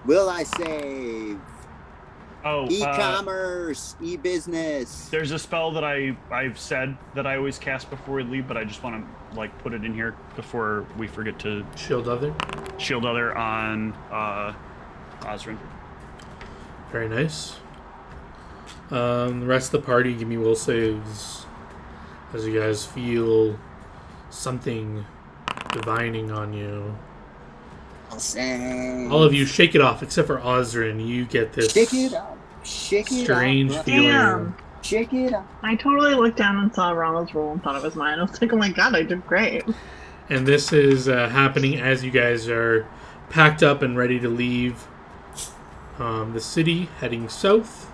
S1: Will I save?
S2: Oh,
S1: E-commerce, e-business.
S2: there's a spell that I've said that I always cast before we leave, but I just want to like put it in here before we forget to
S3: Shield other.
S2: shield other on Osrin.
S3: Very nice. The rest of the party, give me will saves as you guys feel something divining on you.
S1: I'll save.
S3: All of you shake it off except for Osrin. You get this
S1: Shake it up. Shake it
S3: strange
S1: up.
S3: feeling.
S6: Damn.
S1: Shake it up.
S6: I totally looked down and saw Ronald's roll and thought it was mine. I was like, oh my god, I did great.
S3: And this is happening as you guys are packed up and ready to leave the city, heading south.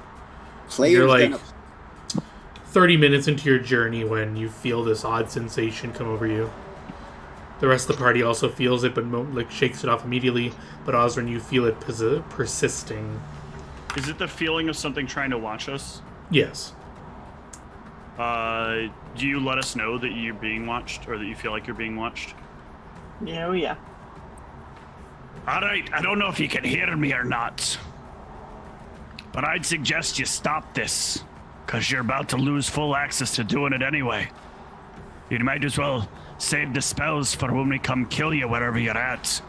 S1: Players
S3: You're like
S1: gonna
S3: 30 minutes into your journey when you feel this odd sensation come over you. The rest of the party also feels it, but like shakes it off immediately. But Osrin, you feel it persisting.
S2: Is it the feeling of something trying to watch us?
S3: Yes.
S2: Do you let us know that you're being watched, or that you feel like you're being watched?
S6: Yeah, oh yeah.
S2: All right, I don't know if you can hear me or not, but I'd suggest you stop this, because you're about to lose full access to doing it anyway. You might as well save the spells for when we come kill you wherever you're at.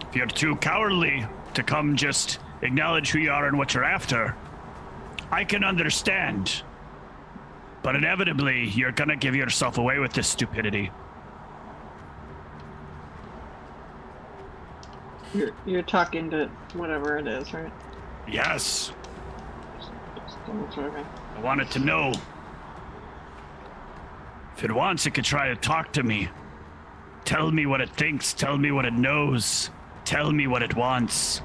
S2: If you're too cowardly to come just acknowledge who you are and what you're after, I can understand. But inevitably, you're gonna give yourself away with this stupidity.
S6: You're talking to whatever it is, right?
S2: Yes,
S6: Just double checking.
S2: I wanted to know. If it wants, it could try to talk to me. Tell me what it thinks, tell me what it knows, tell me what it wants.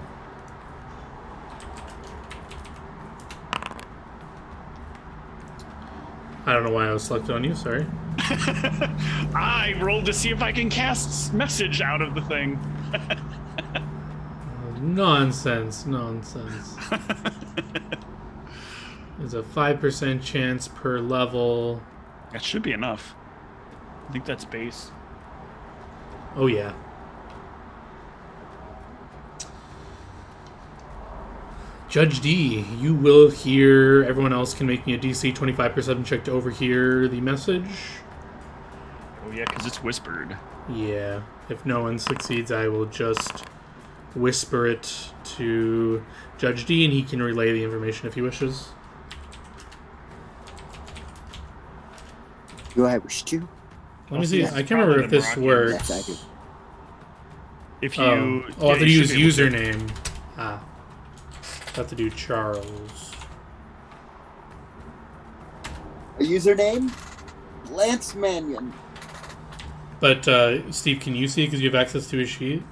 S3: I don't know why I was selected on you, sorry.
S2: I rolled to see if I can cast message out of the thing.
S3: Nonsense. There's a 5% chance per level.
S2: That should be enough. I think that's base.
S3: Oh, yeah. Judge D, you will hear. Everyone else can make me a DC 25 perception check to overhear the message.
S2: Oh yeah, because it's whispered.
S3: Yeah. If no one succeeds, I will just whisper it to Judge D, and he can relay the information if he wishes.
S1: Do I wish to?
S3: Let me see.
S2: Yes,
S3: I can't remember if this
S2: probably
S3: works.
S1: Yes, I do.
S2: If you,
S3: I have to
S2: you
S3: use
S2: should be able to.
S3: username. I have to do Charles.
S1: A username? Lance Mannion.
S3: But Steve, can you see it because you have access to his sheet?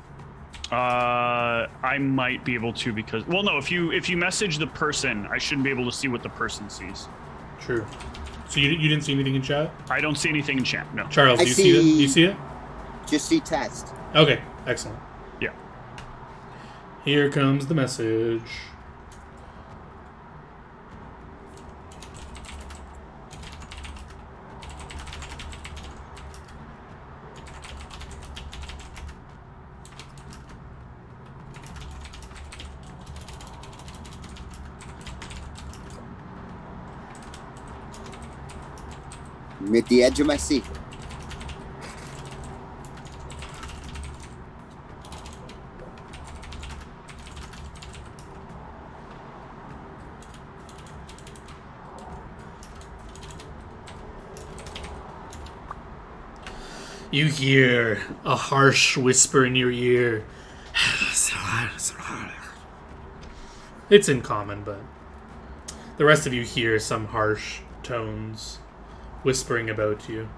S2: I might be able to because no, if you message the person, I shouldn't be able to see what the person sees.
S3: True. So you didn't see anything in chat?
S2: I don't see anything in chat. No.
S3: Charles, do you see it? Do you see it?
S1: Just see test.
S3: Okay, excellent.
S2: Yeah.
S3: Here comes the message.
S1: I'm at the edge of my seat.
S3: You hear a harsh whisper in your ear. It's in common, but the rest of you hear some harsh tones whispering about you.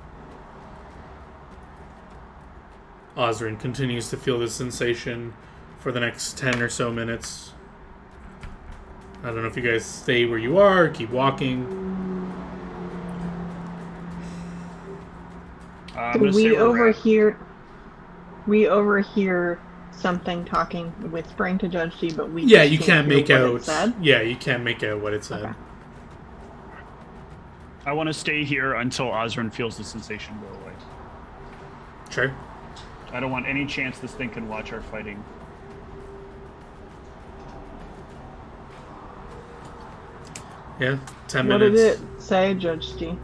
S3: Osrin continues to feel this sensation for the next 10 or so minutes. I don't know if you guys stay where you are or keep walking.
S6: We overhear something talking, whispering to Judge D, but we
S3: Yeah,
S6: just
S3: you can't make
S6: hear what
S3: out.
S6: it said.
S3: Yeah, you can't make out what it said.
S6: Okay.
S2: I want to stay here until Osrin feels the sensation go away.
S3: Sure.
S2: I don't want any chance this thing can watch our fighting.
S3: Yeah, 10
S6: What
S3: minutes.
S6: did it say, Judge D?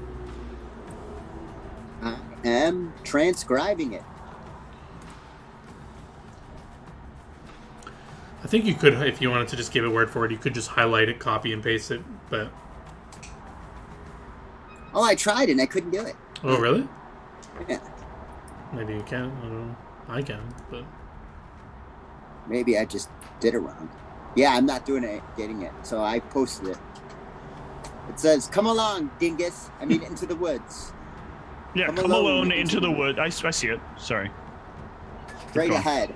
S1: I am transcribing it.
S3: I think you could, if you wanted to just give it word for word, you could just highlight it, copy and paste it, but...
S1: Oh, I tried and I couldn't do it.
S3: Oh, really?
S1: Yeah.
S3: Maybe you can. I don't know. I can, but...
S1: Maybe I just did it wrong. Yeah, I'm not doing it, getting it. So I posted it. It says, "Come along, dingus. I mean, into the woods.
S2: Yeah, come alone into the wood. I see it. Sorry.
S1: Straight
S2: going.
S1: ahead.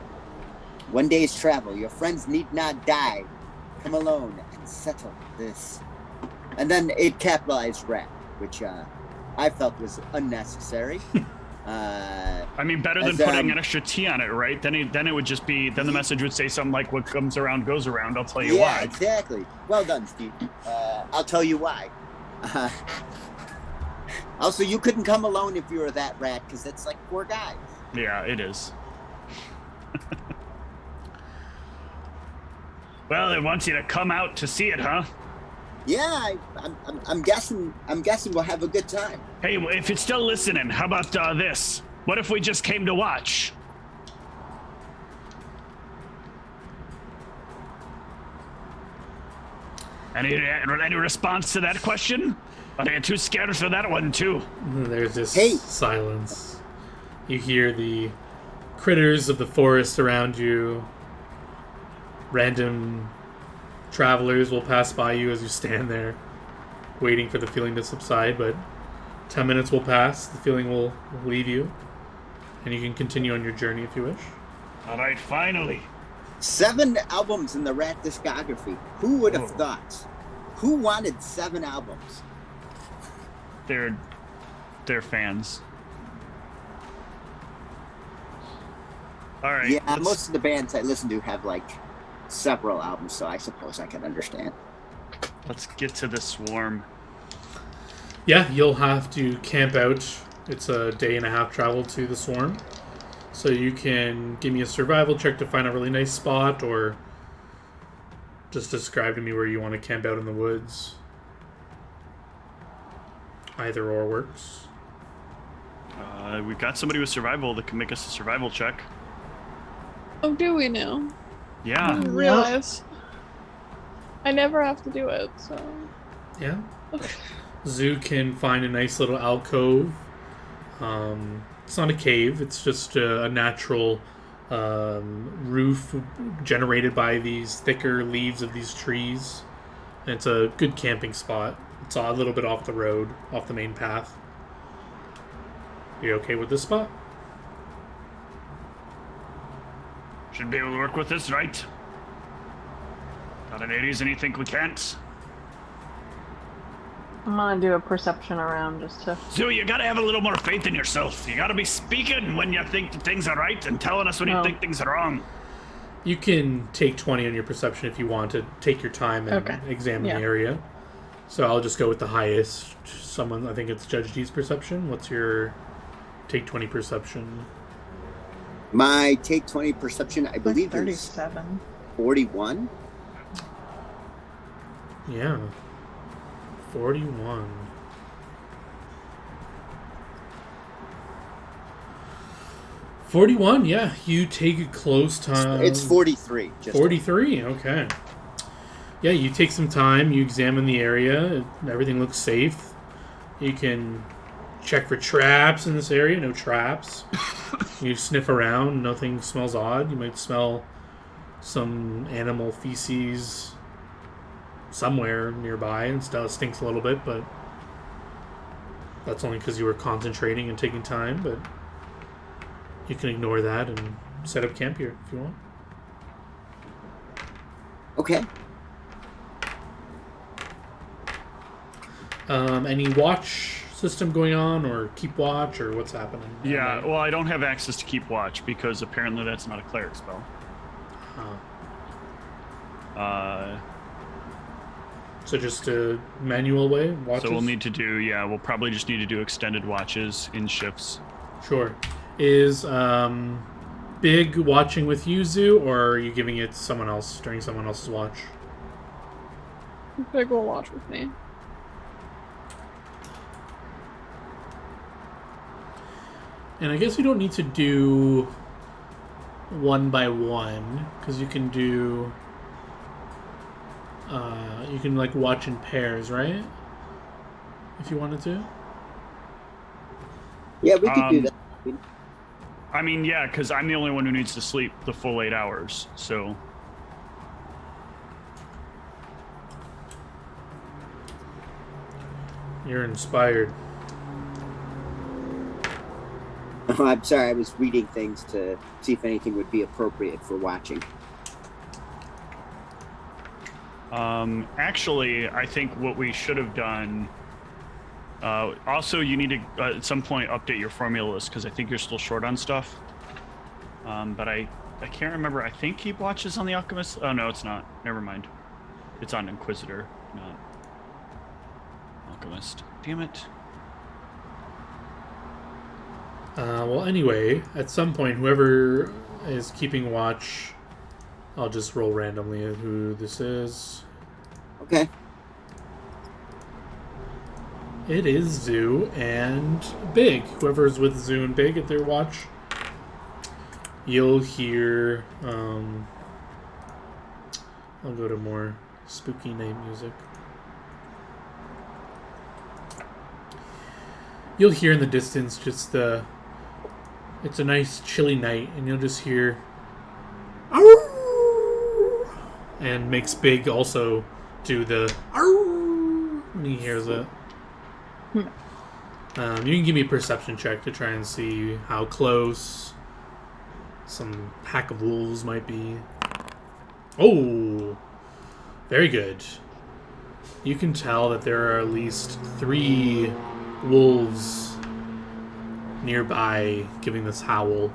S1: One day's travel. Your friends need not die. Come alone and settle this." And then it capitalized rap, which I felt was unnecessary.
S2: I mean, better than
S1: As,
S2: putting an extra T on it, right? Then it would just be. Then the message would say something like, "What comes around goes around." I'll tell you
S1: yeah,
S2: why.
S1: exactly. Well done, Steve. I'll tell you why. Also, you couldn't come alone if you were that rat, because it's like 4 guys.
S2: Yeah, it is. Well, it wants you to come out to see it, huh?
S1: Yeah, I'm guessing. I'm guessing we'll have a good time.
S2: Hey, if it's still listening, how about this? What if we just came to watch? Any response to that question? Are you too scared for that one, too?
S3: There's this
S1: Hey.
S3: silence. You hear the critters of the forest around you. Random travelers will pass by you as you stand there, waiting for the feeling to subside, but 10 minutes will pass, the feeling will leave you, and you can continue on your journey if you wish.
S2: All right, finally.
S1: 7 albums in the rat discography. Who would have thought? Who wanted 7 albums?
S2: They're fans. All right.
S1: Yeah, most of the bands I listen to have like several albums, so I suppose I can understand.
S2: Let's get to the swarm.
S3: Yeah, you'll have to camp out. It's a day and a half travel to the swarm. So you can give me a survival check to find a really nice spot, or just describe to me where you want to camp out in the woods. Either or works.
S2: We've got somebody with survival that can make us a survival check.
S5: Oh, do we now? I
S2: Yeah.
S5: didn't realize. I never have to do it, so.
S3: Yeah. Zoo can find a nice little alcove. It's not a cave. It's just a natural roof generated by these thicker leaves of these trees. And it's a good camping spot. It's a little bit off the road, off the main path. You okay with this spot?
S2: Should be able to work with this, right? Got an 80s and you think we can't?
S4: I'm gonna do a perception around just to.
S2: So you gotta have a little more faith in yourself. You gotta be speaking when you think that things are right and telling us when you think things are wrong.
S3: You can take 20 on your perception if you want to take your time and examine the area. So I'll just go with the highest. I think it's Judge D's perception. What's your take 20 perception?
S1: My take 20 perception, I believe, is
S6: 37.
S1: 41.
S3: Yeah. 41. Yeah. You take a close time.
S1: It's 43.
S3: 43, okay. Yeah, you take some time, you examine the area, everything looks safe. You can check for traps in this area, no traps. You sniff around, nothing smells odd. You might smell some animal feces somewhere nearby and still stinks a little bit, but that's only because you were concentrating and taking time, but you can ignore that and set up camp here if you want.
S1: Okay.
S3: Any watch system going on, or keep watch, or what's happening?
S2: Yeah, well, I don't have access to keep watch because apparently that's not a cleric spell.
S3: So just a manual way? Watches?
S2: So we'll probably just need to do extended watches in shifts.
S3: Sure. Is Big watching with you, Zoo, or are you giving it to someone else during someone else's watch?
S5: Big will watch with me.
S3: And I guess you don't need to do one by one, because you can do... you can, like, watch in pairs, right? If you wanted to.
S1: Yeah, we could do that.
S2: I mean, yeah, because I'm the only one who needs to sleep the full 8 hours, so...
S3: You're inspired.
S1: Oh, I'm sorry, I was reading things to see if anything would be appropriate for watching.
S2: Actually, I think what we should have done... also, you need to, at some point, update your formula list, because I think you're still short on stuff. But I can't remember. I think Keep Watch is on the Alchemist. Oh, no, it's not. Never mind. It's on Inquisitor, not Alchemist. Damn it.
S3: Well, anyway, at some point, whoever is keeping watch, I'll just roll randomly who this is.
S1: Okay.
S3: It is Zoo and Big. Whoever's with Zoo and Big at their watch, you'll hear... I'll go to more spooky night music. You'll hear in the distance just the... It's a nice chilly night, and you'll just hear... Ow! And makes Big also do the... Ow! When he hears it. You can give me a perception check to try and see how close some pack of wolves might be. Oh! Very good. You can tell that there are at least 3 wolves nearby giving this howl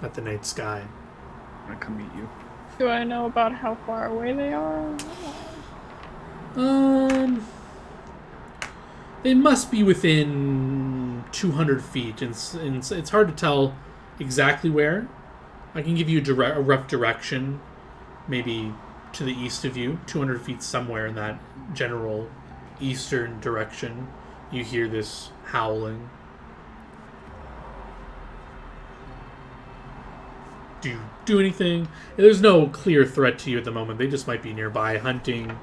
S3: at the night sky.
S2: I'm gonna come meet you.
S5: Do I know about how far away they are?
S3: They must be within 200 feet, and it's hard to tell exactly where. I can give you a rough direction, maybe to the east of you, 200 feet somewhere in that general eastern direction. You hear this howling. do you do anything? There's no clear threat to you at the moment. They just might be nearby hunting.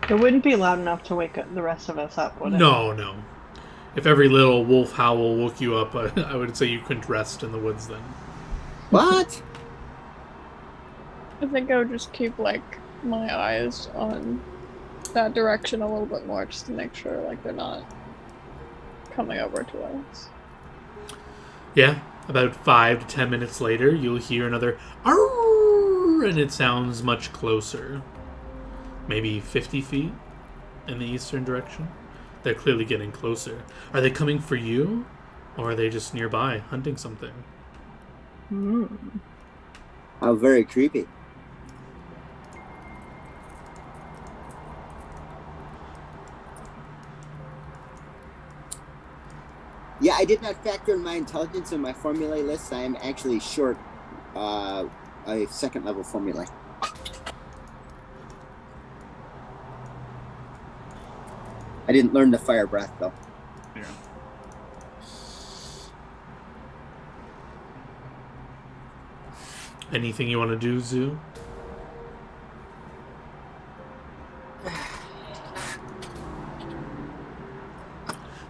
S6: It wouldn't be loud enough to wake the rest of us up, would it?
S3: No. If every little wolf howl woke you up, I would say you couldn't rest in the woods then.
S1: What?
S5: I think I would just keep like my eyes on that direction a little bit more, just to make sure like they're not coming over to us.
S3: Yeah, about 5 to 10 minutes later, you'll hear another "arr," and it sounds much closer. Maybe 50 feet in the eastern direction. They're clearly getting closer. Are they coming for you? Or are they just nearby, hunting something?
S1: How very creepy. Yeah, I did not factor in my intelligence in my formulae list. I am actually short a second level formulae. I didn't learn the fire breath though.
S2: Yeah.
S3: Anything you want to do, Zoo?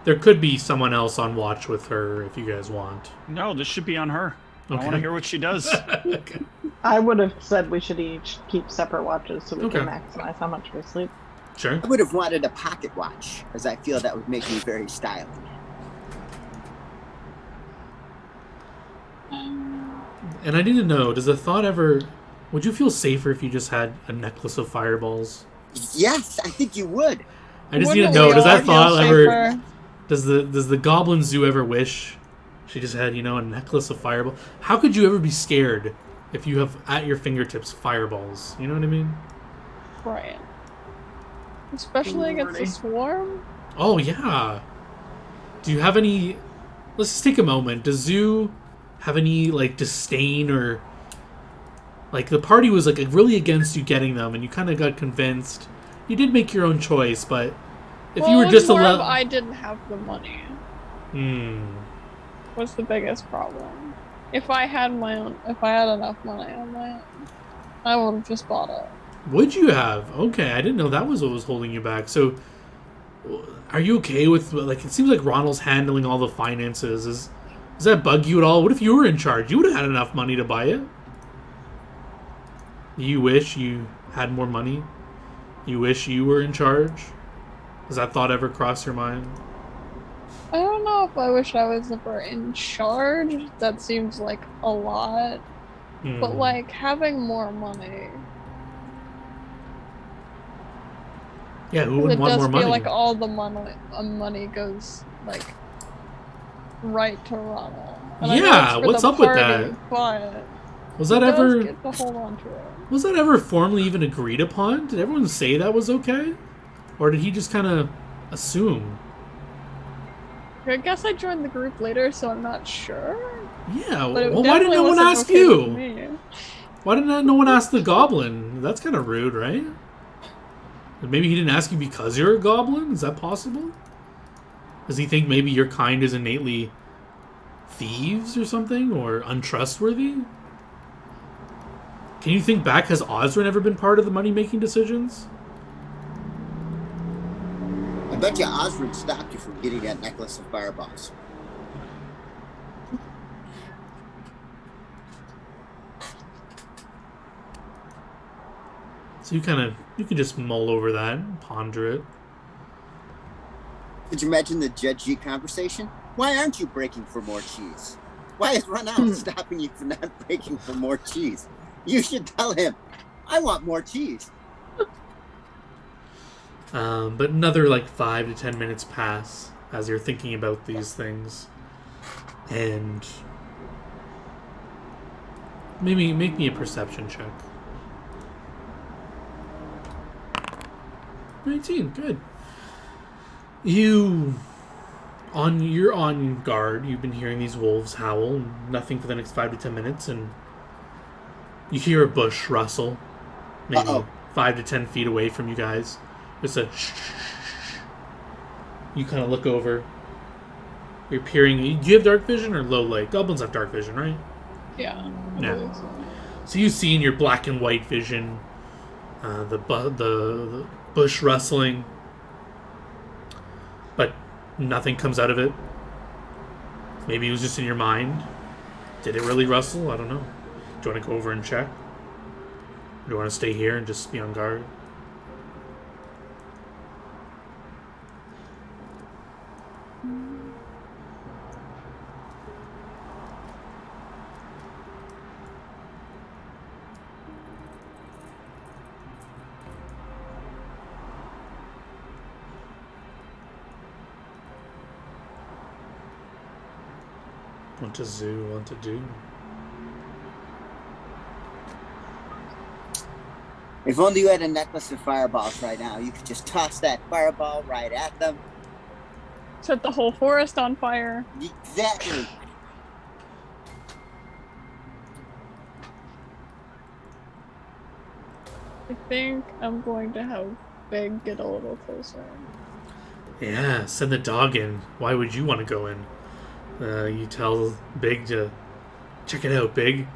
S3: There could be someone else on watch with her if you guys want.
S2: No, this should be on her.
S3: Okay.
S2: I want to hear what she does.
S3: Okay.
S6: I would have said we should each keep separate watches so we
S3: Okay.
S6: can maximize how much we sleep.
S3: Sure.
S1: I would have wanted a pocket watch, as I feel that would make me very stylish.
S3: And I need to know, does the thought ever... Would you feel safer if you just had a necklace of fireballs?
S1: Yes, I think you would.
S3: I just need to
S5: Wouldn't
S3: know,
S5: we
S3: does
S5: all
S3: that thought
S5: feel
S3: ever...
S5: safer?
S3: Does the Goblin Zoo ever wish she just had, a necklace of fireballs? How could you ever be scared if you have at your fingertips fireballs? You know what I mean?
S5: Right. Especially against the swarm?
S3: Oh, yeah. Do you have any... Let's just take a moment. Does Zoo have any, disdain or... the party was, really against you getting them, and you kind of got convinced. You did make your own choice, but if you were just
S5: I didn't have the money. Was the biggest problem. If I had enough money on my own, I would have just bought it.
S3: Would you have? Okay, I didn't know that was what was holding you back. So, are you okay with, it seems like Ronald's handling all the finances. Does that bug you at all? What if you were in charge? You would have had enough money to buy it. You wish you had more money? You wish you were in charge? Does that thought ever cross your mind?
S5: I don't know if I wish I was ever in charge. That seems like a lot. But having more money.
S3: Yeah, who would want more
S5: It does
S3: money?
S5: feel like all the money goes right to Ronald. And I know
S3: Yeah,
S5: it's for
S3: what's
S5: the
S3: up with
S5: party,
S3: that?
S5: But
S3: Was that
S5: he does
S3: ever
S5: get to hold on to it.
S3: was that ever formally even agreed upon? Did everyone say that was okay? Or did he just kind of assume?
S5: I guess I joined the group later, so I'm not sure.
S3: Yeah,
S5: But it
S3: well, why didn't
S5: definitely
S3: no one
S5: wasn't
S3: ask
S5: okay with
S3: you?
S5: me.
S3: Why didn't no one ask the goblin? That's kind of rude, right? Maybe he didn't ask you because you're a goblin? Is that possible? Does he think maybe your kind is innately thieves or something? Or untrustworthy? Can you think back? Has Osrin ever been part of the money-making decisions?
S1: I bet you Osrin stopped you from getting that necklace of fireballs.
S3: So you can just mull over that, and ponder it.
S1: Could you imagine the Judge G conversation? Why aren't you breaking for more cheese? Why is Ronald stopping you from not breaking for more cheese? You should tell him, I want more cheese.
S3: But another 5 to 10 minutes pass as you're thinking about these things. And maybe make me a perception check. 19, good. You're on guard. You've been hearing these wolves howl, nothing for the next 5 to 10 minutes, and you hear a bush rustle, maybe 5 to 10 feet away from you guys. Just a shh. You kind of look over. You're peering. Do you have dark vision or low light? Goblins have dark vision, right?
S5: Yeah.
S3: Yeah. So you see in your black and white vision the bush rustling, but nothing comes out of it. Maybe it was just in your mind. Did it really rustle? I don't know. Do you want to go over and check? Or do you want to stay here and just be on guard? What does Zoo want to do?
S1: If only you had a necklace of fireballs right now, you could just toss that fireball right at them.
S5: Set the whole forest on fire.
S1: Exactly.
S5: I think I'm going to have Big get a little closer.
S3: Yeah, send the dog in. Why would you want to go in? You tell Big to check it out, Big.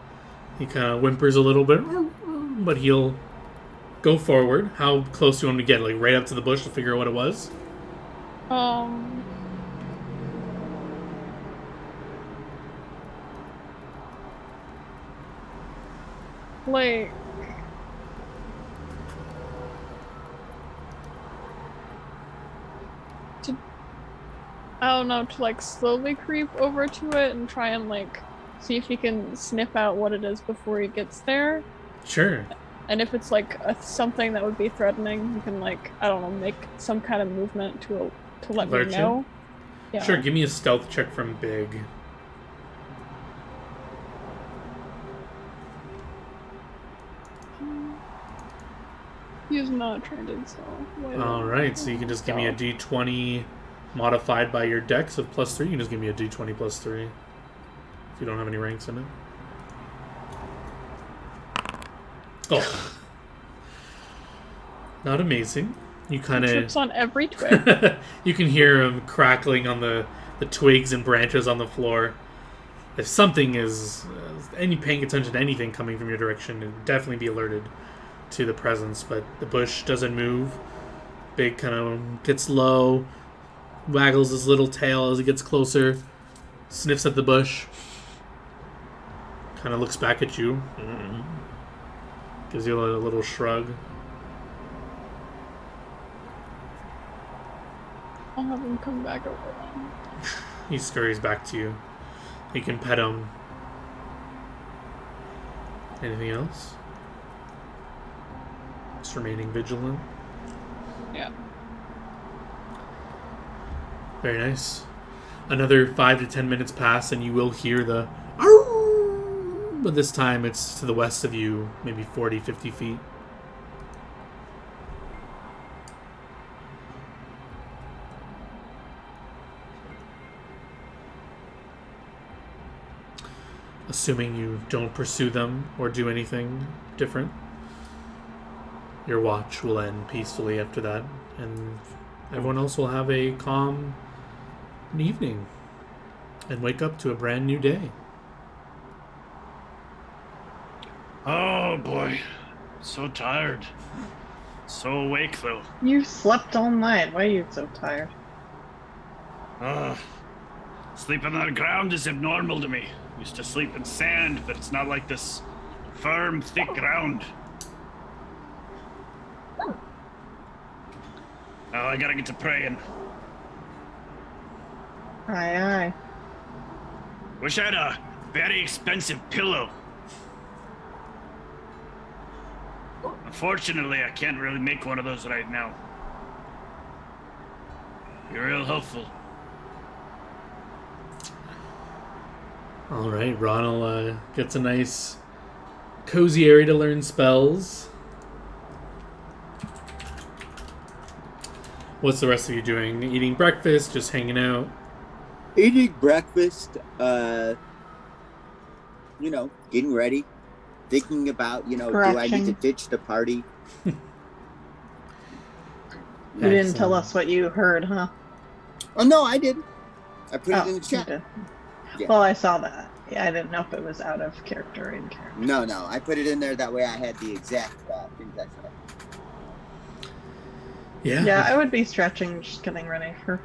S3: He kind of whimpers a little bit, but he'll go forward. How close do you want him to get? Like right up to the bush to figure out what it was?
S5: Like, I don't know, to like slowly creep over to it and try and like see if he can sniff out what it is before he gets there.
S3: Sure.
S5: And if it's like something that would be threatening, you can like, I don't know, make some kind of movement to let
S3: Alert
S5: me
S3: you?
S5: know. Yeah.
S3: Sure, give me a stealth check from Big.
S5: He's not trained in so.
S3: Alright, so you can just give me a d20 modified by your dex of +3. You can just give me a d20 +3 if you don't have any ranks in it. Oh. Not amazing. You kind of
S5: trips on every twig.
S3: You can hear him crackling on the twigs and branches on the floor. If something is any paying attention to anything coming from your direction, it'd definitely be alerted to the presence, but the bush doesn't move. Big kind of gets low, waggles his little tail as he gets closer, sniffs at the bush, kind of looks back at you, gives you a little shrug.
S5: I'll have him come back over.
S3: He scurries back to you. You can pet him. Anything else? Just remaining vigilant.
S5: Yeah.
S3: Very nice. Another 5 to 10 minutes pass and you will hear the "Arr!" But this time it's to the west of you, maybe 40, 50 feet. Assuming you don't pursue them or do anything different, your watch will end peacefully after that, and everyone else will have a calm evening and wake up to a brand new day.
S2: Oh boy, so tired. So awake though.
S6: You slept all night. Why are you so tired?
S2: Sleeping on the ground is abnormal to me. Used to sleep in sand, but it's not like this firm, thick ground. Oh, I gotta get to praying.
S6: Aye, aye.
S2: Wish I had a very expensive pillow. Unfortunately, I can't really make one of those right now. You're real helpful.
S3: Alright, Ronald gets a nice cozy area to learn spells. What's the rest of you doing? Eating breakfast, just hanging out?
S1: Eating breakfast, getting ready, thinking about, do I need to ditch the party?
S6: You didn't tell us what you heard, huh?
S1: Oh, no, I didn't. I put it in the
S6: you
S1: chat.
S6: did.
S1: Yeah.
S6: Well, I saw that. Yeah, I didn't know if it was out of character or in character.
S1: No, I put it in there that way I had the exact things I said.
S3: Yeah.
S6: Yeah, I would be stretching, just getting ready for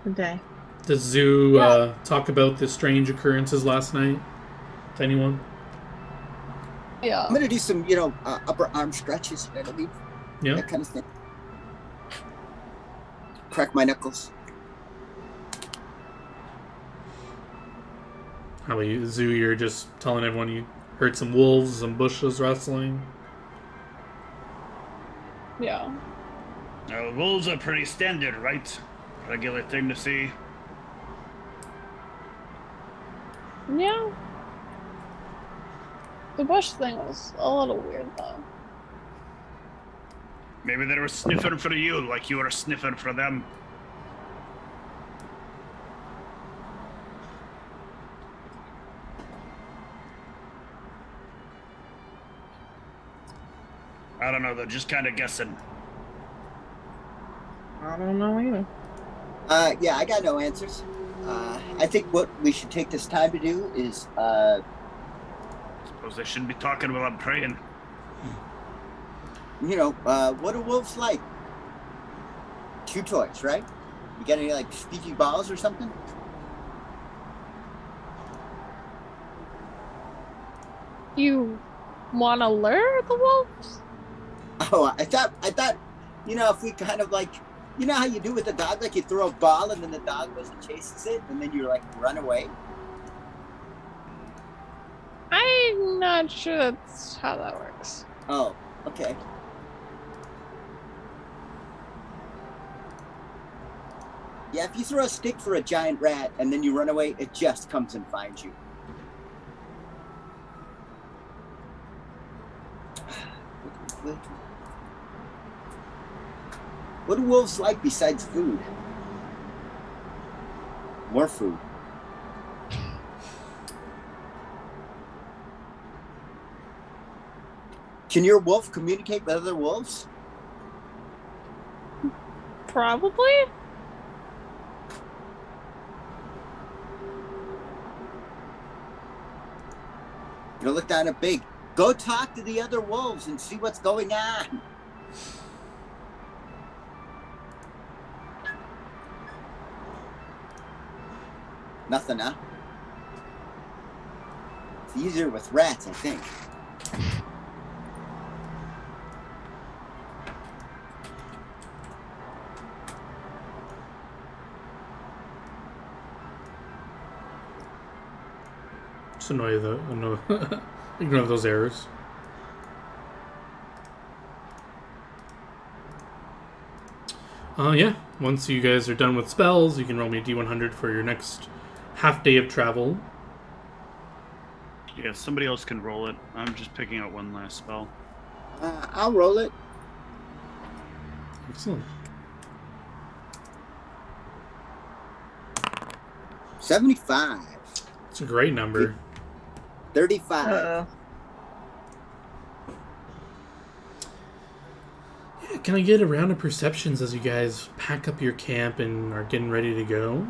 S6: the day.
S3: Does Zoo talk about the strange occurrences last night to anyone?
S5: Yeah.
S1: I'm gonna do some, upper arm stretches. You know what I mean?
S3: Yeah.
S1: That kind of thing. Crack my knuckles.
S3: How about you, Zoo? You're just telling everyone you heard some wolves, some bushes rustling.
S5: Yeah.
S2: Wolves are pretty standard, right? Regular thing to see.
S5: Yeah. The bush thing was a little weird, though.
S2: Maybe they were sniffing for you like you were sniffing for them. I don't know, though. Just kind of guessing.
S6: I don't know either.
S1: Yeah, I got no answers. I think what we should take this time to do is,
S2: Suppose they shouldn't be talking while I'm praying.
S1: what are wolves like? Chew toys, right? You got any, like, squeaky balls or something?
S5: You want to lure the wolves?
S1: Oh, I thought, if we kind of like, how you do with a dog, like you throw a ball and then the dog goes and chases it and then you like run away.
S5: I'm not sure that's how that works.
S1: Oh, okay. Yeah, if you throw a stick for a giant rat and then you run away, it just comes and finds you. What do wolves like besides food? More food. Can your wolf communicate with other wolves?
S5: Probably?
S1: Look down at Big. Go talk to the other wolves and see what's going on. Nothing, huh? It's easier with rats, I think.
S3: Just ignore those errors. Yeah. Once you guys are done with spells, you can roll me a d100 for your next half day of travel.
S2: Yeah, somebody else can roll it. I'm just picking out one last spell.
S1: I'll roll it.
S3: Excellent.
S1: 75.
S3: It's a great number.
S1: 35.
S3: Yeah, can I get a round of perceptions as you guys pack up your camp and are getting ready to go?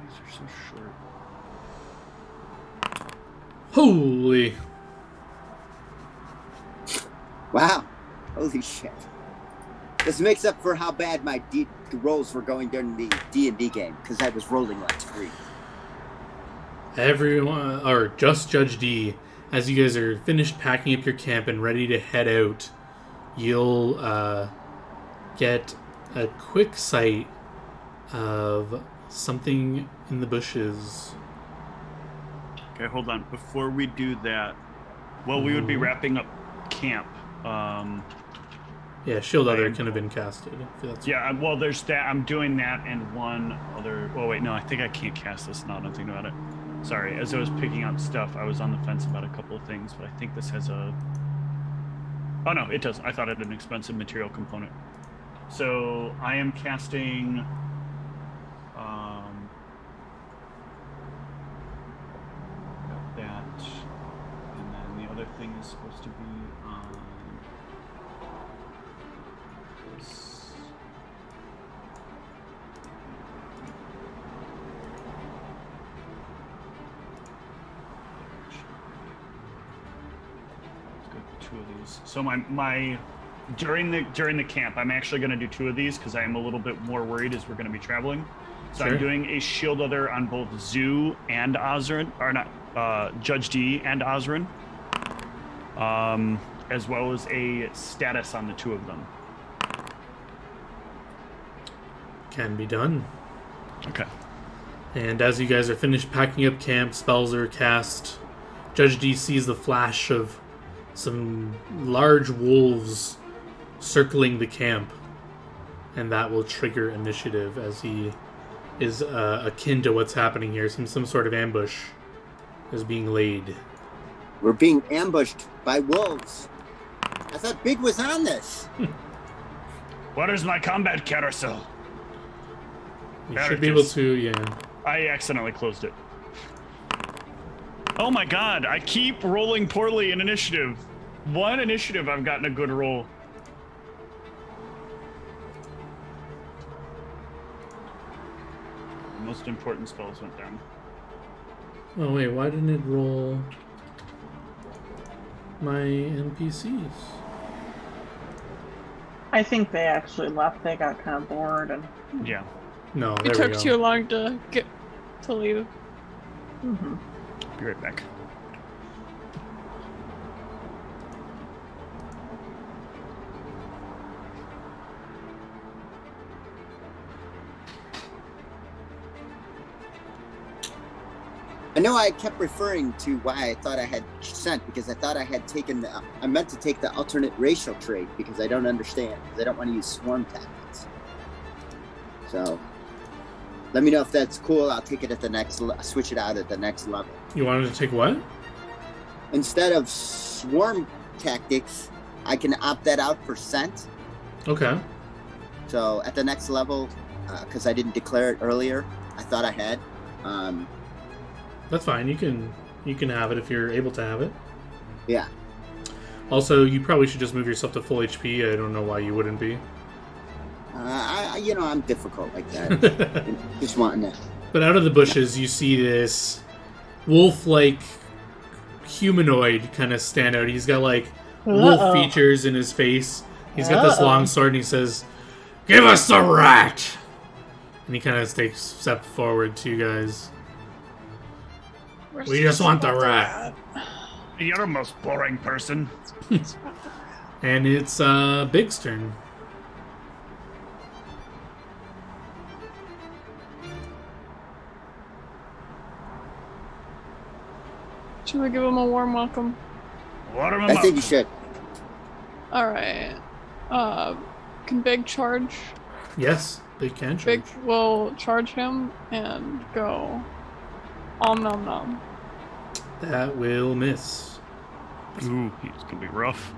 S2: These are so short.
S3: Holy.
S1: Wow. Holy shit. This makes up for how bad my rolls were going during the D&D game, because I was rolling like 3.
S3: Everyone, or just Judge D, as you guys are finished packing up your camp and ready to head out, you'll get a quick sight of something in the bushes.
S2: Okay, hold on. Before we do that, well, we would be wrapping up camp.
S3: Yeah, Shield Other can have been casted.
S2: Yeah, well, there's that. I'm doing that and one other. Oh, wait, no, I think I can't cast this now. I'm thinking about it. Sorry, as I was picking out stuff, I was on the fence about a couple of things, but I think this has a. Oh, no, it does. I thought it had an expensive material component. So I am casting. Got that. And then the other thing is supposed to be on. 2 of these. So my during the camp, I'm actually going to do 2 of these because I am a little bit more worried as we're going to be traveling. So
S3: Sure.
S2: I'm doing a shield other on both Zoo and Ozrin, or not Judge D and Ozrin, as well as a status on the 2 of them.
S3: Can be done.
S2: Okay.
S3: And as you guys are finished packing up camp, spells are cast. Judge D sees the flash of some large wolves circling the camp, and that will trigger initiative as he is akin to what's happening here. Some sort of ambush is being laid.
S1: We're being ambushed by wolves. I thought Big was on this.
S2: What is my combat carousel?
S3: You
S2: There
S3: should
S2: it
S3: be able
S2: is.
S3: to, yeah.
S2: I accidentally closed it. Oh my god, I keep rolling poorly in initiative. One initiative I've gotten a good roll. The most important spells went down.
S3: Oh wait, why didn't it roll my NPCs?
S6: I think they actually left. They got kind of bored and.
S2: Yeah.
S3: No,
S5: It
S3: there we
S5: took
S3: go.
S5: too long to get to leave.
S6: Mm-hmm.
S2: Be right back.
S1: I know I kept referring to why I thought I had sent, because I thought I had taken I meant to take the alternate racial trait because I don't understand, because I don't want to use swarm tactics. So, let me know if that's cool. I'll take it at the next, switch it out at the next level.
S3: You wanted to take what?
S1: Instead of swarm tactics, I can opt that out for scent.
S3: Okay.
S1: So at the next level, because I didn't declare it earlier, I thought I had.
S3: That's fine. You can have it if you're able to have it.
S1: Yeah.
S3: Also, you probably should just move yourself to full HP. I don't know why you wouldn't be.
S1: I'm difficult like that. Just wanting to.
S3: But out of the bushes, you see this wolf-like humanoid kind of stand out. He's got like wolf features in his face. He's got this long sword, and he says, "Give us the rat!" And he kind of takes a step forward to you guys. We just want the rat.
S2: You're the most boring person.
S3: And it's Big's turn.
S5: Should we give him a warm welcome?
S2: Water
S1: I think you should.
S5: Alright. Can Big charge?
S3: Yes, Big can charge.
S5: Big will charge him and go. Om nom nom.
S3: That will miss.
S2: Ooh, it's gonna be rough.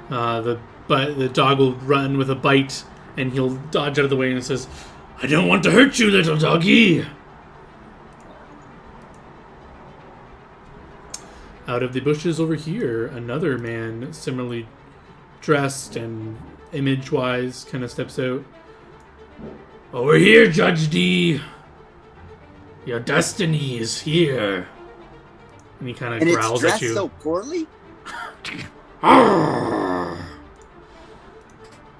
S3: The dog will run with a bite, and he'll dodge out of the way and says, "I don't want to hurt you, little doggy." Out of the bushes over here, another man, similarly dressed and image-wise, kind of steps out. "Over here, Judge D. Your destiny is here." And he kind of
S1: And
S3: growls
S1: it's dressed
S3: at you.
S1: so poorly.
S3: Arrgh!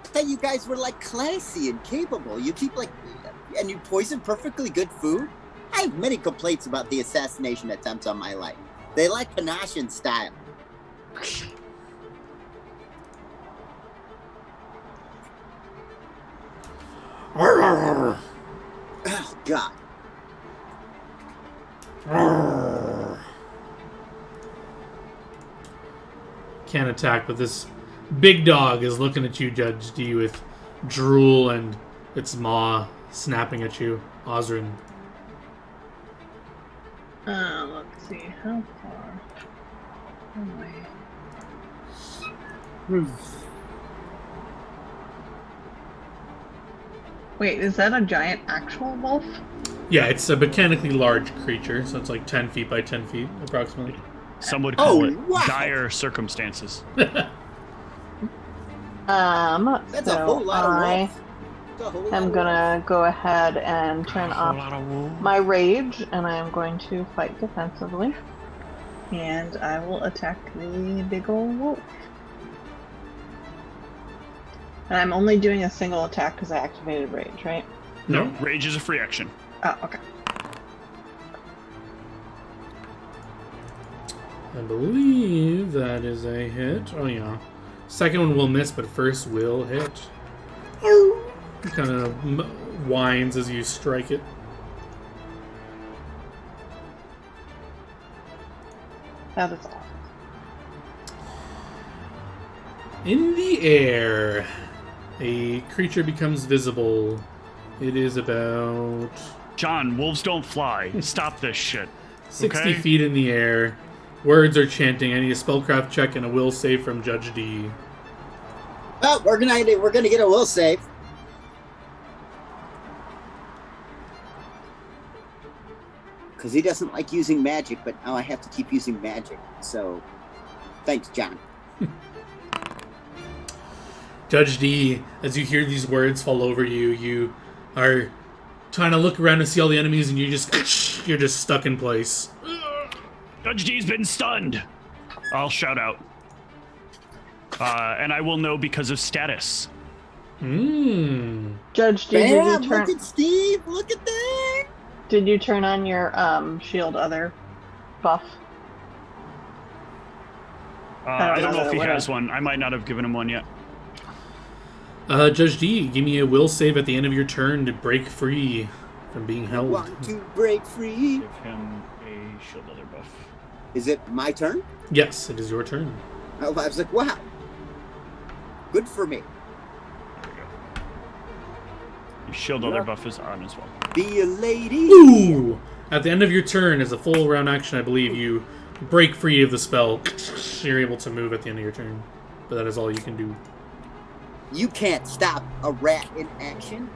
S1: I thought you guys were like classy and capable. You keep like, and you poison perfectly good food. I have many complaints about the assassination attempts on my life. They like panache and style.
S3: Arrgh!
S1: Oh God.
S3: Arrgh! Can't attack, but this big dog is looking at you, Judge D, with drool and its maw snapping at you. Ozrin.
S6: Let's see, how far away? Wait, is that a giant actual wolf?
S3: Yeah, it's a mechanically large creature, so it's like 10 feet by 10 feet, approximately.
S2: Some would call
S1: Oh,
S2: it
S1: wow.
S2: dire circumstances.
S1: That's a whole lot of
S6: I
S1: wolves. That's a whole lot
S6: am
S1: of
S6: gonna go ahead and turn
S2: A whole
S6: off
S2: lot of wool.
S6: my rage, and I am going to fight defensively. And I will attack the big old wolf. And I'm only doing a single attack because I activated rage, right?
S2: No, rage is a free action.
S6: Oh, okay.
S3: I believe that is a hit. Oh, yeah. Second one will miss, but first will hit. It kind of whines as you strike it.
S6: That is all.
S3: In the air, a creature becomes visible. It is about
S2: John, wolves don't fly. Stop this shit.
S3: 60
S2: Okay?
S3: feet in the air. Words are chanting. I need a spellcraft check and a will save from Judge D.
S1: Oh, we're gonna get a will save. Because he doesn't like using magic, but now I have to keep using magic. So, thanks, John.
S3: Judge D, as you hear these words fall over you, you are trying to look around to see all the enemies, and you're just stuck in place.
S2: Judge D's been stunned. I'll shout out. And I will know because of status.
S6: Judge,
S1: Bam! Look at Steve! Look at that!
S6: Did you turn on your shield other buff?
S2: I don't know if he has one. I might not have given him one yet.
S3: Judge D, give me a will save at the end of your turn to break free from being
S1: I
S3: held.
S1: want to break free.
S2: Give him a shield other buff.
S1: Is it my turn?
S3: Yes, it is your turn.
S1: I was like, wow. Good for me.
S2: There we go. Your shield other buff is on as well.
S1: Be a lady.
S3: Ooh! At the end of your turn, as a full round action, I believe, you break free of the spell. You're able to move at the end of your turn. But that is all you can do.
S1: You can't stop a rat in action.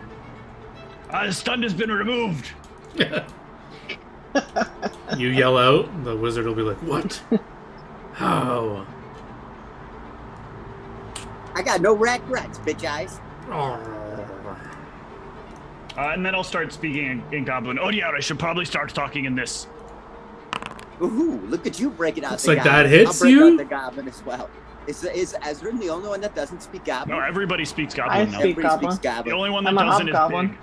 S2: The stun has been removed.
S3: You yell out, the wizard will be like, what? How?
S1: I got no regrets, bitch eyes.
S2: And then I'll start speaking in Goblin. Oh yeah, I should probably start talking in this.
S1: Ooh, look at you breaking out
S3: Looks
S1: the
S3: like
S1: goblin.
S3: that hits
S1: I'll break
S3: you?
S1: out the goblin as well. Is Ezrin the only one that doesn't speak goblin?
S2: No, everybody speaks Goblin
S6: I
S2: now.
S6: speak
S1: Everybody
S6: goblin.
S1: speaks goblin.
S2: The only one that
S6: I'm a
S2: doesn't is
S6: hobgoblin.
S2: Big.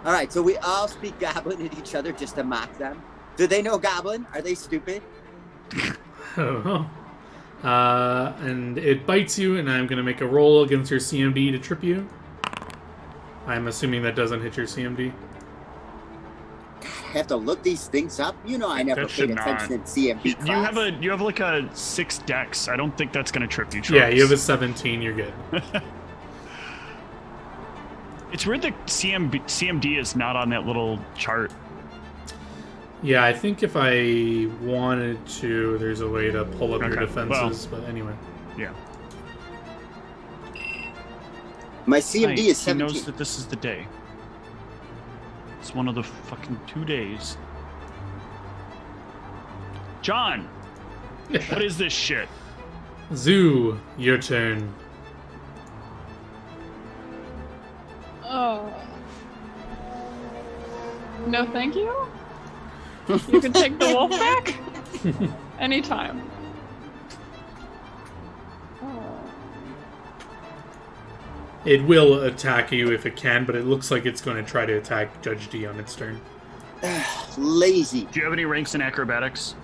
S1: All right, so we all speak goblin at each other just to mock them. Do they know goblin? Are they stupid?
S3: I don't know. And it bites you, and I'm going to make a roll against your CMD to trip you. I'm assuming that doesn't hit your CMD.
S1: I have to look these things up. You know, I never
S2: That should
S1: paid attention in CMB class.
S2: You have like a 6 dex. I don't think that's gonna trip you.
S3: Yeah, you have a
S2: Charles.
S3: 17. You're good.
S2: It's weird that CMD is not on that little chart.
S3: Yeah, I think if I wanted to, there's a way to pull up your
S2: Okay,
S3: defenses. But anyway.
S2: Yeah.
S1: My CMD
S2: Nice.
S1: is
S2: He
S1: 17.
S2: knows that this is the day. It's one of the fucking 2 days. John, what is this shit?
S3: Zoo, your turn.
S5: Oh. No, thank you. You can take the wolf back anytime. Oh.
S3: It will attack you if it can, but it looks like it's going to try to attack Judge D on its turn.
S1: Lazy.
S2: Do you have any ranks in acrobatics?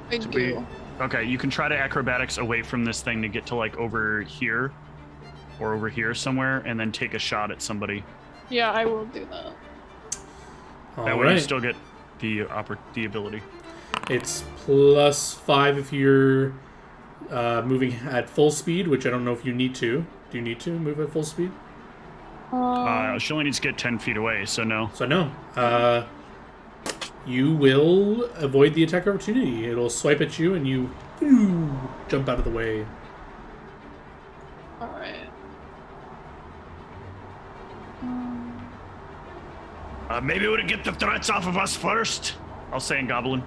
S5: I do.
S2: Okay, you can try to acrobatics away from this thing to get to like over here or over here somewhere, and then take a shot at somebody.
S5: Yeah, I will do that.
S2: That
S3: All
S2: way you
S3: right.
S2: still get the ability.
S3: It's +5 if you're moving at full speed, which I don't know if you need to. Do you need to move at full speed?
S2: She only needs to get 10 feet away, so no.
S3: So no. You will avoid the attack opportunity. It'll swipe at you, and you jump out of the way.
S5: Alright.
S2: Maybe we would get the threats off of us first. I'll say in Goblin.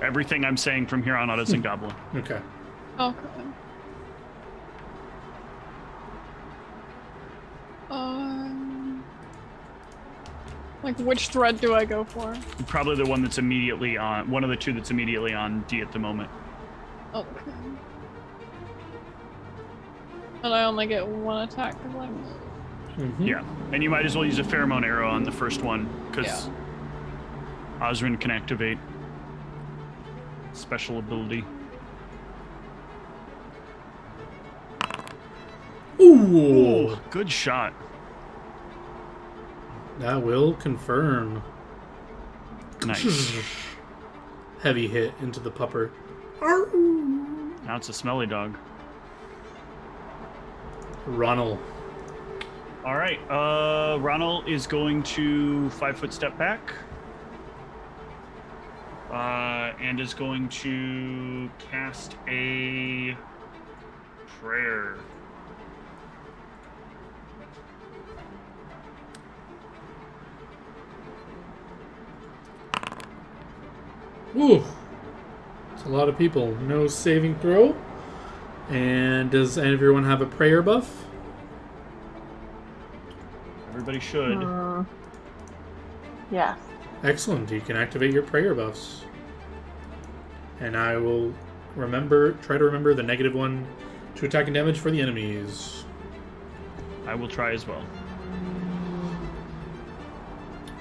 S2: Everything I'm saying from here on out is in Goblin.
S3: Okay.
S5: Okay. Like, which thread do I go for?
S2: Probably the one that's immediately on. One of the two that's immediately on D at the moment.
S5: Okay. And I only get one attack because I'm...
S3: Mm-hmm.
S2: Yeah, and you might as well use a pheromone arrow on the first one, because Osrin can activate special ability.
S3: Ooh,
S2: Good shot.
S3: that will confirm.
S2: Nice.
S3: Heavy hit into the pupper.
S2: Now it's a smelly dog.
S3: Ronald.
S2: All right, Ronald is going to 5-foot step back. And is going to cast a prayer.
S3: Ooh, it's a lot of people. No saving throw. And does everyone have a prayer buff?
S2: Everybody should.
S4: Yes.
S3: Excellent. You can activate your prayer buffs. And I will try to remember the -1 to attack and damage for the enemies.
S2: I will try as well.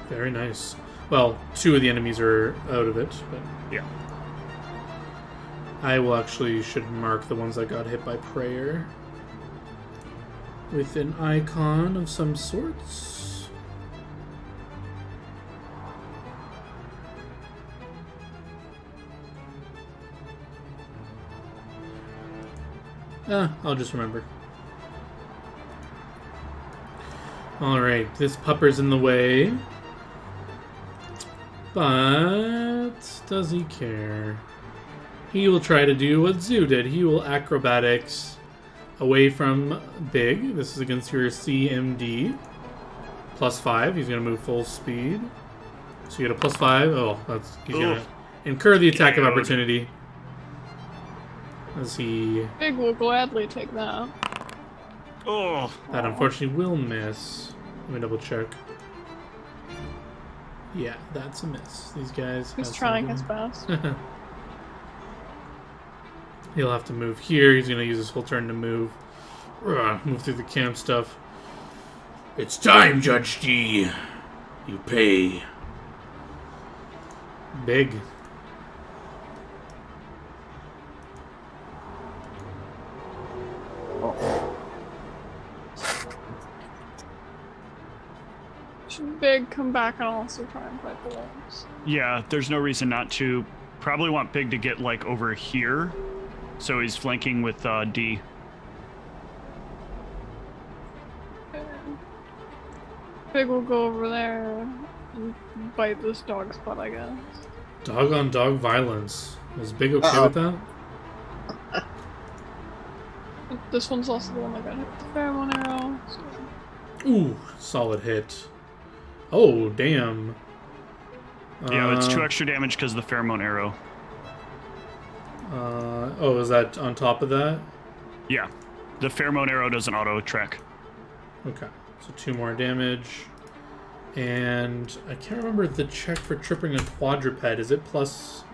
S3: Very nice. Well, 2 of the enemies are out of it, but
S2: Yeah.
S3: I will should mark the ones that got hit by prayer with an icon of some sorts. I'll just remember. Alright, this pupper's in the way. But does he care? He will try to do what Zoo did. He will acrobatics away from Big. This is against your CMD. +5. He's going to move full speed. So you get a +5. Oh, he's going to incur the attack of opportunity. As he...
S5: Big will gladly take that.
S2: Oh.
S3: That unfortunately will miss. Let me double check. Yeah, that's a miss. These guys...
S5: He's
S3: have
S5: trying his
S3: something.
S5: best.
S3: He'll have to move here. He's going to use his whole turn to move. Move through the camp stuff. It's time, Judge D. You pay. Big.
S5: Should Big come back and also try and fight the wolves?
S2: Yeah, there's no reason not to. Probably want Big to get, like, over here. So he's flanking with D.
S5: Big will go over there and bite this dog's butt, I guess.
S3: Dog on dog violence. Is Big okay with that?
S5: This one's also the one that got hit with the pheromone arrow. So.
S3: Ooh, solid hit. Oh, damn.
S2: Yeah, it's 2 extra damage because of the pheromone arrow.
S3: Oh, is that on top of that?
S2: Yeah. The pheromone arrow doesn't auto-track.
S3: Okay, so 2 more damage. And I can't remember the check for tripping a quadruped. Is it plus...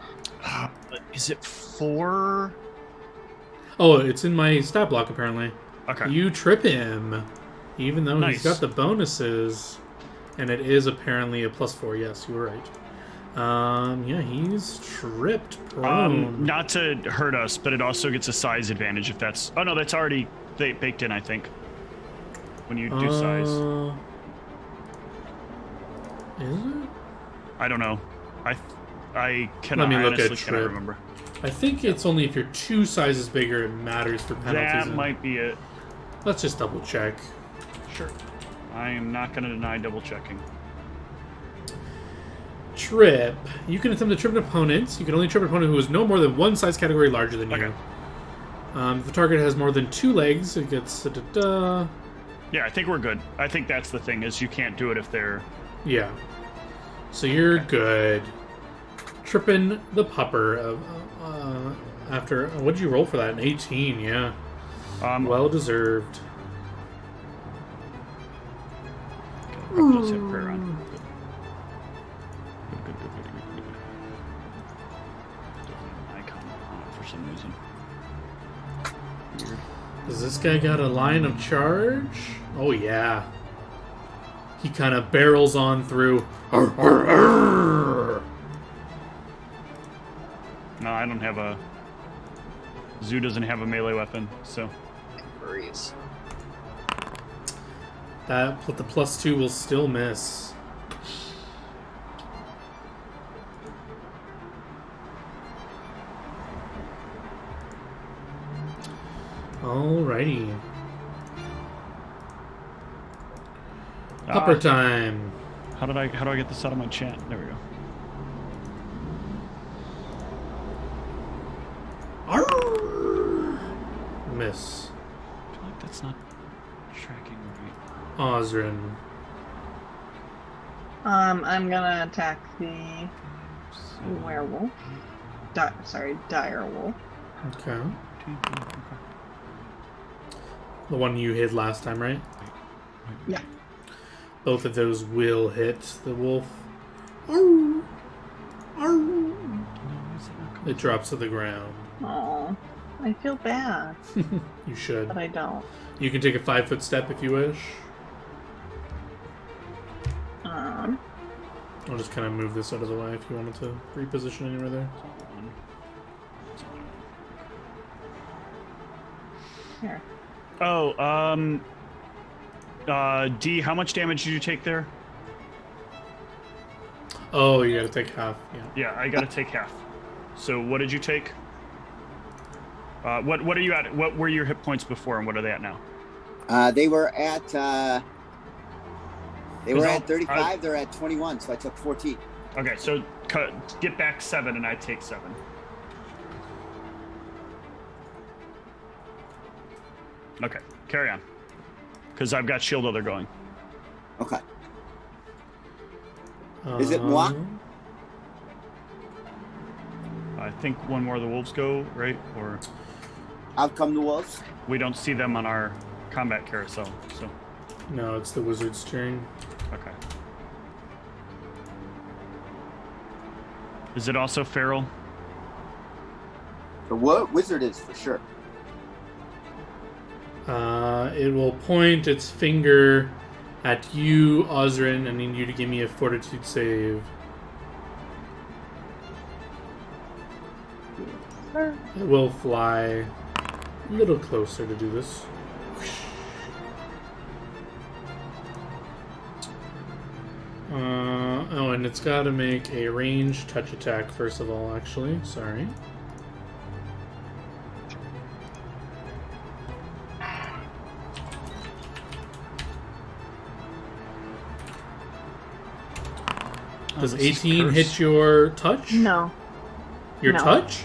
S2: Is it 4?
S3: Oh, it's in my stat block, apparently.
S2: Okay.
S3: You trip him, even though
S2: Nice.
S3: he's got the bonuses. And it is apparently a +4. Yes, you were right. Yeah, he's tripped prone.
S2: Not to hurt us, but it also gets a size advantage if that's... Oh, no, that's already baked in, I think. When you do size.
S3: Is it?
S2: I don't know. I cannot,
S3: Let me look
S2: honestly
S3: at
S2: cannot
S3: trip.
S2: remember.
S3: I think it's only if you're 2 sizes bigger it matters for penalties.
S2: That might be it.
S3: Let's just double check.
S2: Sure. I am not going to deny double checking.
S3: Trip. You can attempt to trip an opponent. You can only trip an opponent who is no more than 1 size category larger than you.
S2: Okay.
S3: If the target has more than 2 legs, it gets...
S2: Yeah, I think we're good. I think that's the thing, is you can't do it if they're...
S3: Yeah. So you're good. Tripping the pupper. After... what did you roll for that? An 18, yeah. Well deserved.
S2: Just hit prayer on. for some reason. Weird.
S3: Does this guy got a line of charge? Oh, yeah. He kind of barrels on through. Arr, arr, arr.
S2: No, I don't have a... Zoo doesn't have a melee weapon, so...
S1: Worries.
S3: The +2 will still miss. Alrighty. Upper time.
S2: How do I get this out of my chat? There we go.
S3: Arr! Miss.
S2: I feel like that's not tracking right.
S3: Osrin.
S6: I'm gonna attack the werewolf. Dire wolf.
S3: Okay. The one you hit last time, right?
S6: Yeah.
S3: Both of those will hit the wolf. Arr! Arr! It drops to the ground.
S6: Oh, I feel bad,
S3: You should.
S6: but I don't.
S3: You can take a 5-foot step if you wish. I'll just kind of move this out of the way if you wanted to reposition anywhere there.
S6: Here.
S2: Oh, D, how much damage did you take there?
S3: Oh, you gotta take half. Yeah.
S2: Yeah, I gotta take half. So what did you take? What are you at? What were your hit points before, and what are they at now?
S1: They were at 35. They're at 21, so I took 14.
S2: Okay, so get back 7, and I take 7. Okay, carry on. Because I've got shield other going.
S1: Okay. Is it moi?
S2: I think one more of the wolves go, right? Or
S1: Out come the wolves.
S2: we don't see them on our combat carousel, so
S3: No, it's the wizard's turn.
S2: okay. Is it also feral?
S1: The wizard is for sure.
S3: It will point its finger at you, Osrin, and need you to give me a fortitude save. It will fly a little closer to do this. Oh, and it's got to make a ranged touch attack first of all, actually. Sorry. Does
S2: this is
S3: 18 hit
S2: cursed.
S3: your touch?
S6: No,
S3: Your
S6: No.
S3: touch?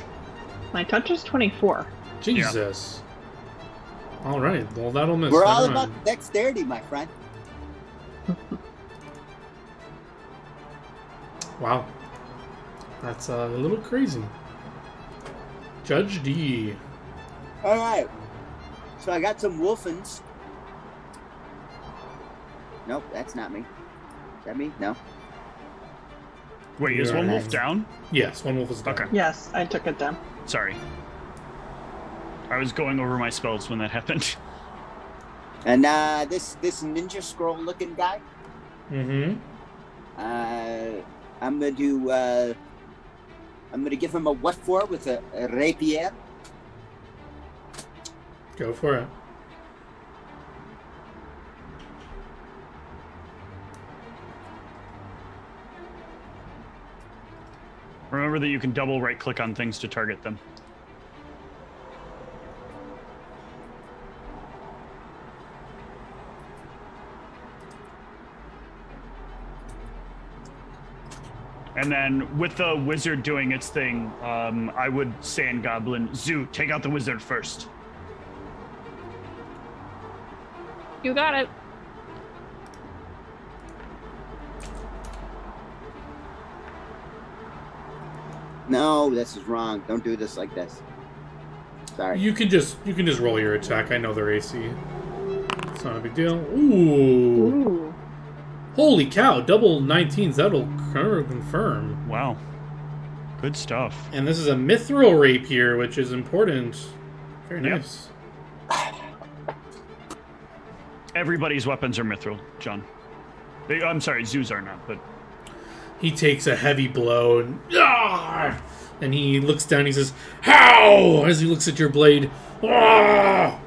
S6: my touch is 24.
S3: Jesus. All right. Well, that'll miss.
S1: We're all
S3: Never
S1: about
S3: mind.
S1: dexterity, my friend.
S3: Wow. That's a little crazy. Judge D.
S1: All right. So I got some wolfins. Nope, that's not me. Is that me? No.
S2: Wait, is
S3: You're
S2: one wolf
S3: right.
S2: down?
S3: Yes, one wolf is down.
S2: Okay.
S6: Yes, I took it down.
S2: Sorry. I was going over my spells when that happened.
S1: And this ninja scroll looking guy.
S3: Mm-hmm.
S1: I'm gonna do. I'm gonna give him a what for with a rapier.
S3: Go for it.
S2: Remember that you can double right click on things to target them. And then with the wizard doing its thing, I would say in Goblin, Zoo, take out the wizard first.
S5: You got it.
S1: No, this is wrong. Don't do this like this. Sorry.
S3: You can just roll your attack. I know their AC. It's not a big deal. Ooh.
S6: Ooh.
S3: Holy cow! Double 19s. That'll confirm.
S2: Wow. Good stuff.
S3: And this is a mithril rapier, which is important. Very
S2: Yep.
S3: nice.
S2: Everybody's weapons are mithril, John. I'm sorry, Zeus are not, but...
S3: He takes a heavy blow and he looks down and he says, "How?" as he looks at your blade. "Ah!"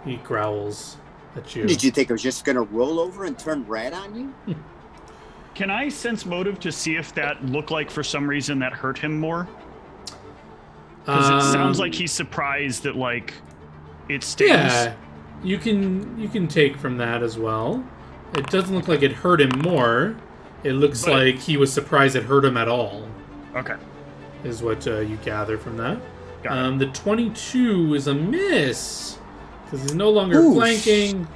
S3: He growls at you.
S1: Did you think I was just going to roll over and turn red on you?
S2: Can I sense motive to see if that looked like for some reason that hurt him more? Because it sounds like he's surprised that, like, it stings.
S3: Yeah, you can take from that as well. It doesn't look like it hurt him more. It looks like he was surprised it hurt him at all.
S2: Okay.
S3: Is what you gather from that.
S2: Got it.
S3: The 22 is a miss because he's no longer flanking.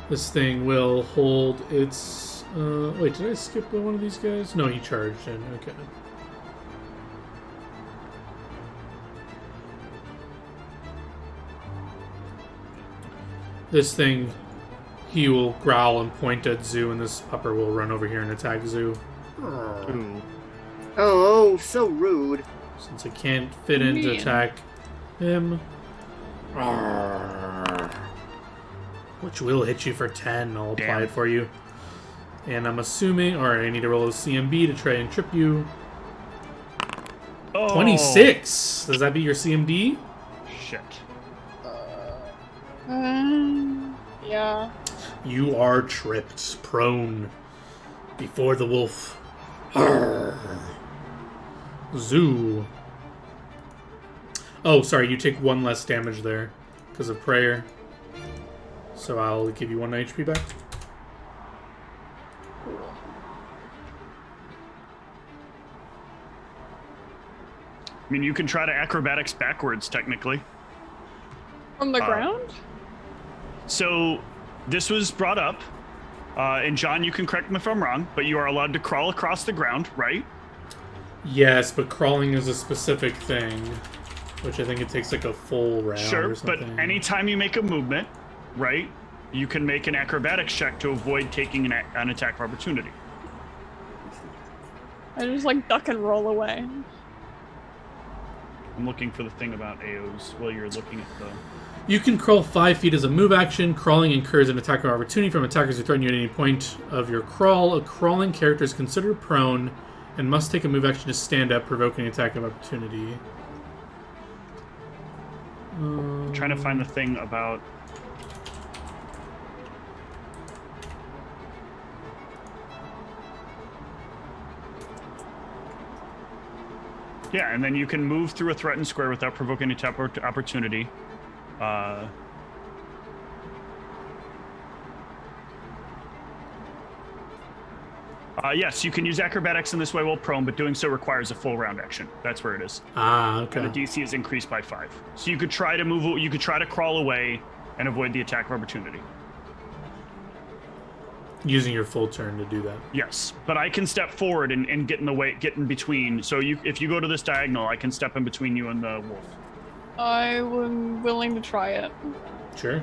S3: This thing will hold its... wait, did I skip one of these guys? No, he charged in. Okay. This thing, he will growl and point at Zoo, and this pupper will run over here and attack Zoo.
S2: Ooh.
S1: Oh, so rude.
S3: Since it can't fit in to
S5: Mean.
S3: attack him. Which will hit you for 10. I'll apply
S2: Damn.
S3: it for you. And I'm assuming... Alright, I need to roll a CMB to try and trip you.
S2: Oh.
S3: 26! Does that beat your CMD?
S2: Shit.
S5: Yeah.
S3: You are tripped, prone, before the wolf. Zoo. Oh, sorry, you take 1 less damage there because of prayer. So I'll give you 1 HP back.
S2: I mean, you can try to acrobatics backwards, technically.
S5: From the ground?
S2: So, this was brought up, and John, you can correct me if I'm wrong, but you are allowed to crawl across the ground, right?
S3: Yes, but crawling is a specific thing, which I think it takes like a full round
S2: Sure,
S3: or
S2: but
S3: something.
S2: anytime you make a movement, right, you can make an acrobatics check to avoid taking an attack of opportunity.
S5: I just like duck and roll away.
S2: I'm looking for the thing about AOs while you're looking at the...
S3: You can crawl 5 feet as a move action. Crawling incurs an attack of opportunity from attackers who threaten you at any point of your crawl. A crawling character is considered prone and must take a move action to stand up, provoking an attack of opportunity.
S2: I'm trying to find the thing about... Yeah, and then you can move through a threatened square without provoking an attack of opportunity. Yes, you can use acrobatics in this way while prone, but doing so requires a full round action. That's where it is.
S3: Okay.
S2: And the DC is increased by 5. So you could try to move. You could try to crawl away and avoid the attack of opportunity.
S3: Using your full turn to do that.
S2: Yes, but I can step forward and get in the way, get in between. So if you go to this diagonal, I can step in between you and the wolf.
S5: I'm willing to try it.
S3: Sure.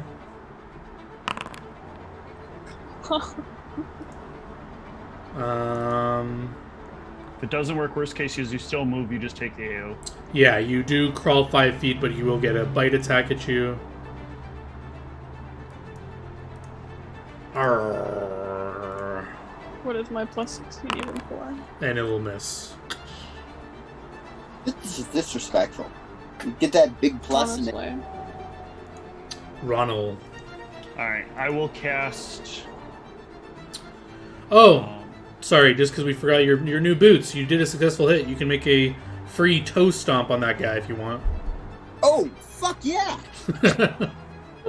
S2: If it doesn't work, worst case is you still move. You just take the AO.
S3: Yeah, you do crawl 5 feet, but he will get a bite attack at you. Arrgh.
S5: What is my plus 16 even for?
S3: And it will miss.
S1: This is disrespectful. You get that big plus and
S5: Honestly.
S3: Ronald.
S2: All right, I will cast.
S3: Oh, sorry, just because we forgot your new boots. You did a successful hit. You can make a free toe stomp on that guy if you want.
S1: Oh, fuck yeah!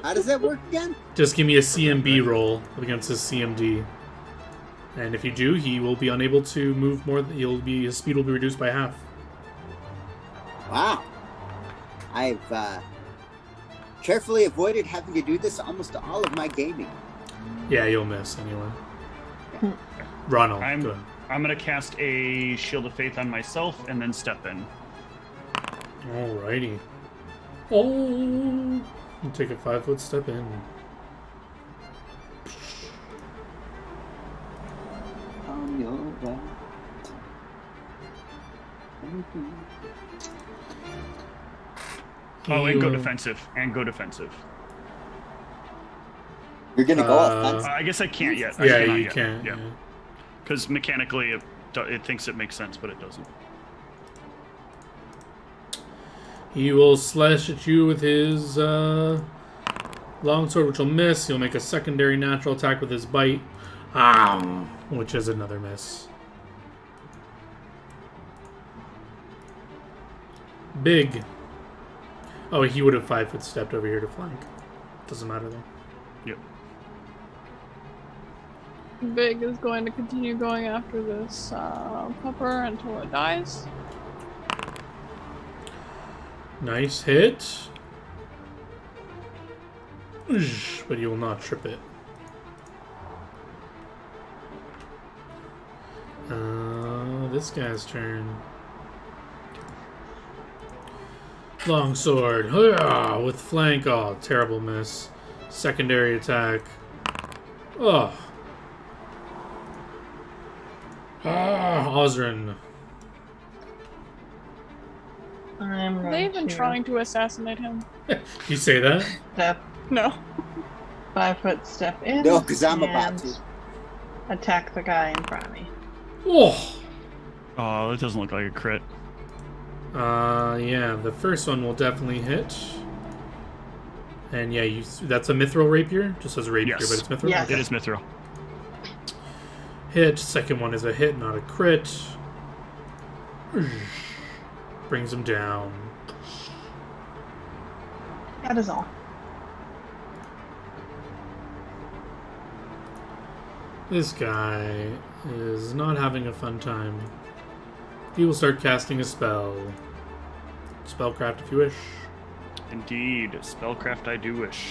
S1: How does that work again?
S3: Just give me a CMB roll against his CMD. And if you do, he will be unable to move more. His speed will be reduced by half.
S1: Wow. I've carefully avoided having to do this almost all of my gaming.
S3: Yeah, you'll miss anyway. Ronald, go ahead.
S2: I'm gonna cast a Shield of Faith on myself and then step in.
S3: Alrighty. Oh, you take a 5-foot step in.
S2: Oh, and go defensive. And go defensive.
S1: You're gonna go offensive.
S2: I guess I can't yet.
S3: Yeah,
S2: I cannot
S3: you
S2: yet.
S3: can't.
S2: Yeah. Because mechanically, it thinks it makes sense, but it doesn't.
S3: He will slash at you with his longsword, which will miss. He'll make a secondary natural attack with his bite, which is another miss. Big. Oh, he would have 5-foot stepped over here to flank. Doesn't matter though.
S2: Yep.
S5: Big is going to continue going after this pupper until it dies.
S3: Nice hit. But you will not trip it. This guy's turn. Longsword. With flank. Oh, terrible miss. Secondary attack. Oh. Osrin.
S6: I'm going
S5: They've been
S6: to
S5: trying to assassinate him.
S3: You say that?
S6: step
S5: No.
S6: 5-foot step in.
S1: No, because I'm about
S6: and
S1: to.
S6: attack the guy in front of me.
S3: Oh.
S2: Oh, that doesn't look like a crit.
S3: Yeah, the first one will definitely hit. And yeah, that's a mithril rapier? Just says rapier,
S2: Yes.
S3: but it's mithril?
S6: Yes.
S2: It is mithril.
S3: Hit. Second one is a hit, not a crit. Brings him down.
S6: That is all.
S3: This guy is not having a fun time. He will start casting a spell. Spellcraft if you wish.
S2: Indeed. Spellcraft I do wish.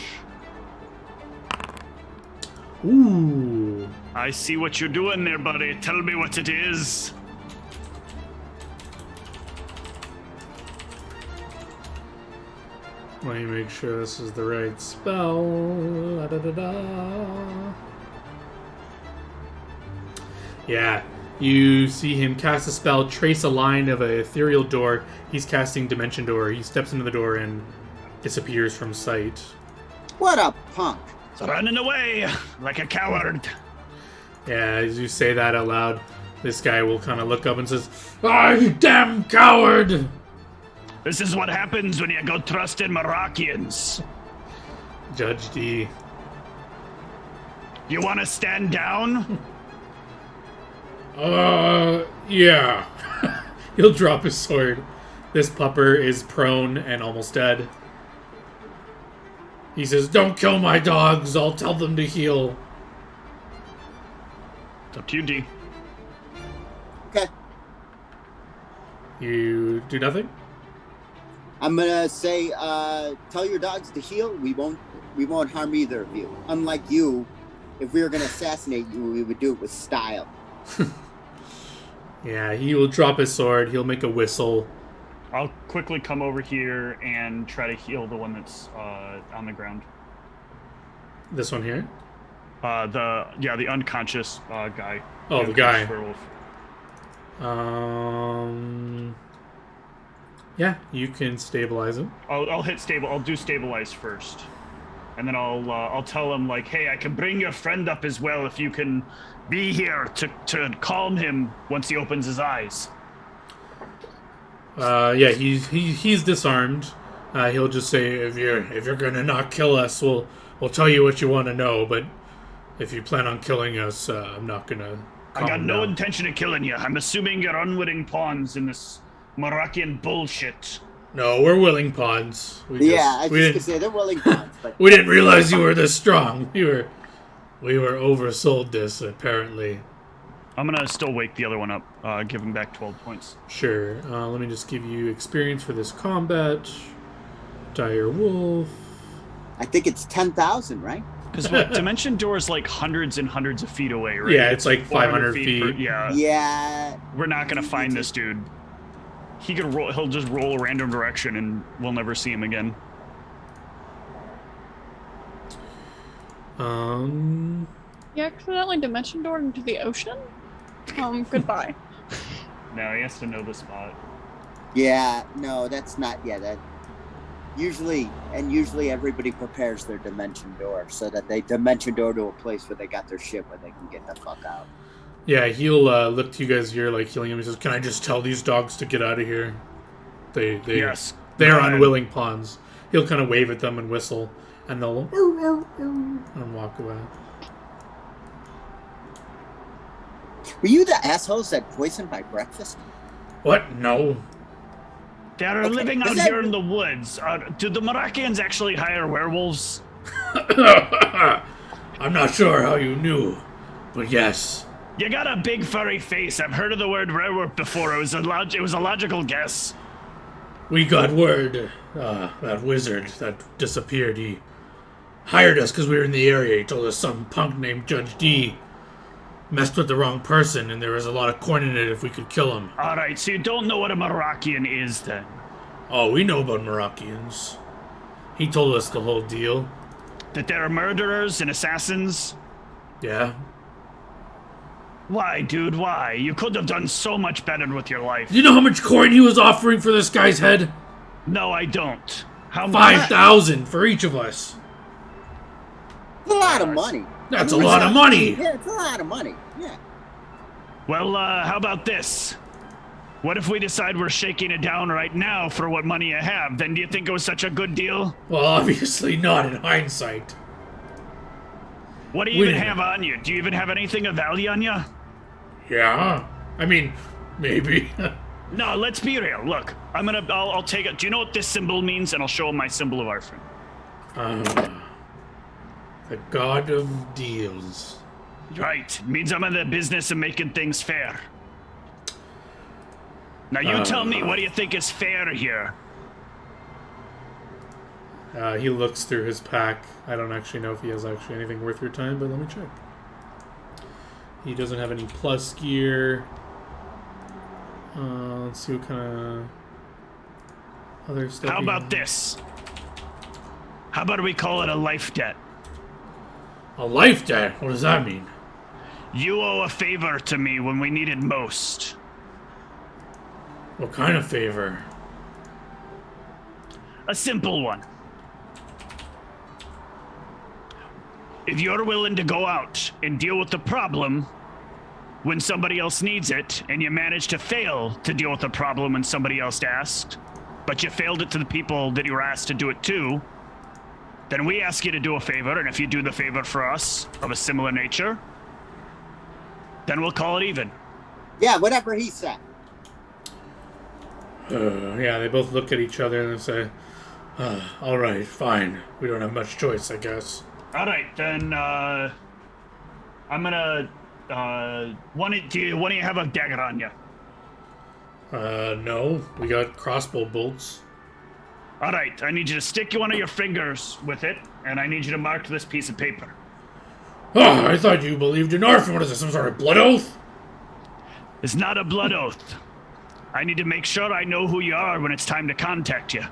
S3: Ooh.
S2: I see what you're doing there, buddy. Tell me what it is.
S3: Let me make sure this is the right spell. Da-da-da-da. Yeah, you see him cast a spell, trace a line of an ethereal door. He's casting Dimension Door. He steps into the door and disappears from sight.
S1: What a punk!
S2: Running away like a coward.
S3: Yeah, as you say that out loud, this guy will kind of look up and says, "Ah, you damn coward!"
S2: This is what happens when you go trust in Moroccans.
S3: Judge D.
S2: You want to stand down?
S3: Yeah. He'll drop his sword. This pupper is prone and almost dead. He says, "Don't kill my dogs. I'll tell them to heal."
S2: It's up to you, D.
S1: Okay,
S3: You do nothing?
S1: I'm gonna say, tell your dogs to heal. We won't harm either of you. Unlike you, if we were gonna assassinate you, we would do it with style.
S3: Yeah, he will drop his sword. He'll make a whistle.
S2: I'll quickly come over here and try to heal the one that's on the ground.
S3: This one here?
S2: The unconscious guy.
S3: Oh, the guy.
S2: Werewolf.
S3: Yeah, you can stabilize him.
S2: I'll hit stable. I'll do stabilize first, and then I'll tell him like, hey, I can bring your friend up as well if you can be here to calm him once he opens his eyes.
S3: Yeah, he's disarmed. He'll just say, if you're gonna not kill us, we'll tell you what you want to know. But if you plan on killing us, I'm not gonna.
S2: I got no intention of killing you. I'm assuming you're unwitting pawns in this Moroccan bullshit.
S3: No, we're willing pawns.
S1: I was just gonna say they're willing pawns, but
S3: We didn't realize you were this strong. We were oversold this apparently.
S2: I'm gonna still wake the other one up. Give him back 12 points.
S3: Sure. Let me just give you experience for this combat. Dire Wolf.
S1: I think it's 10,000, right?
S2: Because Dimension Door is like hundreds and hundreds of feet away, right?
S3: Yeah, it's like 500
S2: 400
S3: feet.
S2: yeah.
S1: Yeah.
S2: We're not gonna find this dude. He could roll. He'll just roll a random direction, and we'll never see him again.
S5: You accidentally dimension doored into the ocean? Goodbye.
S2: No, he has to know the spot.
S1: Yeah, no, that's not. Yeah, that usually everybody prepares their dimension door so that they dimension door to a place where they got their shit where they can get the fuck out.
S3: Yeah, he'll look to you guys here, like healing him. He says, "Can I just tell these dogs to get out of here?
S2: Yes.
S3: They're
S2: Go ahead.
S3: unwilling pawns." He'll kind of wave at them and whistle, and they'll and walk away.
S1: Were you the assholes that poisoned my breakfast?
S3: What? No.
S2: They're
S1: Okay,
S2: living out
S1: is that-
S2: here in the woods. Do the Marakians actually hire werewolves?
S3: I'm not sure how you knew, but yes.
S2: You got a big furry face. I've heard of the word werewolf before. It was a logical guess.
S3: We got word. That wizard that disappeared, he hired us because we were in the area. He told us some punk named Judge D messed with the wrong person, and there was a lot of coin in it if we could kill him.
S2: All right, so you don't know what a Marakian is then?
S3: Oh, we know about Moroccans. He told us the whole deal.
S2: That they're murderers and assassins?
S3: Yeah.
S2: Why, dude, why? You could have done so much better with your life.
S3: Do you know how much coin he was offering for this guy's head?
S2: No, I don't. How much?
S3: 5,000 for each of us.
S1: It's a lot of money.
S3: That's a lot of money.
S1: Yeah, it's a lot of money. Yeah.
S2: Well, how about this? What if we decide we're shaking it down right now for what money you have? Then do you think it was such a good deal?
S3: Well, obviously not in hindsight.
S2: What do you even
S3: didn't-
S2: have on you? Do you even have anything of value on you?
S3: Yeah. I mean, maybe.
S2: No, let's be real. Look, I'll take it. Do you know what this symbol means? And I'll show him my symbol of Arfin.
S3: The god of deals.
S2: Right. It means I'm in the business of making things fair. Now you tell me, what do you think is fair here?
S3: He looks through his pack. I don't actually know if he has actually anything worth your time, but let me check. He doesn't have any plus gear. Let's see what kind of other stuff.
S2: How
S3: he
S2: about
S3: has.
S2: this? How about we call it a life debt?
S3: A life debt? What does that mean?
S2: You owe a favor to me when we need it most.
S3: What kind of favor?
S2: A simple one. If you're willing to go out and deal with the problem when somebody else needs it, and you manage to fail to deal with the problem when somebody else asked, but you failed it to the people that you were asked to do it to, then we ask you to do a favor, and if you do the favor for us of a similar nature, then we'll call it even.
S1: Yeah, whatever he said.
S3: Yeah, they both look at each other and say, all right, fine. We don't have much choice, I guess.
S2: All right, then, I'm gonna, do you have a dagger on you?
S3: No. We got crossbow bolts.
S2: All right, I need you to stick one of your fingers with it, and I need you to mark this piece of paper.
S3: Oh, I thought you believed in Arfin. What is this, some sort of blood oath?
S2: It's not a blood oath. I need to make sure I know who you are when it's time to contact you.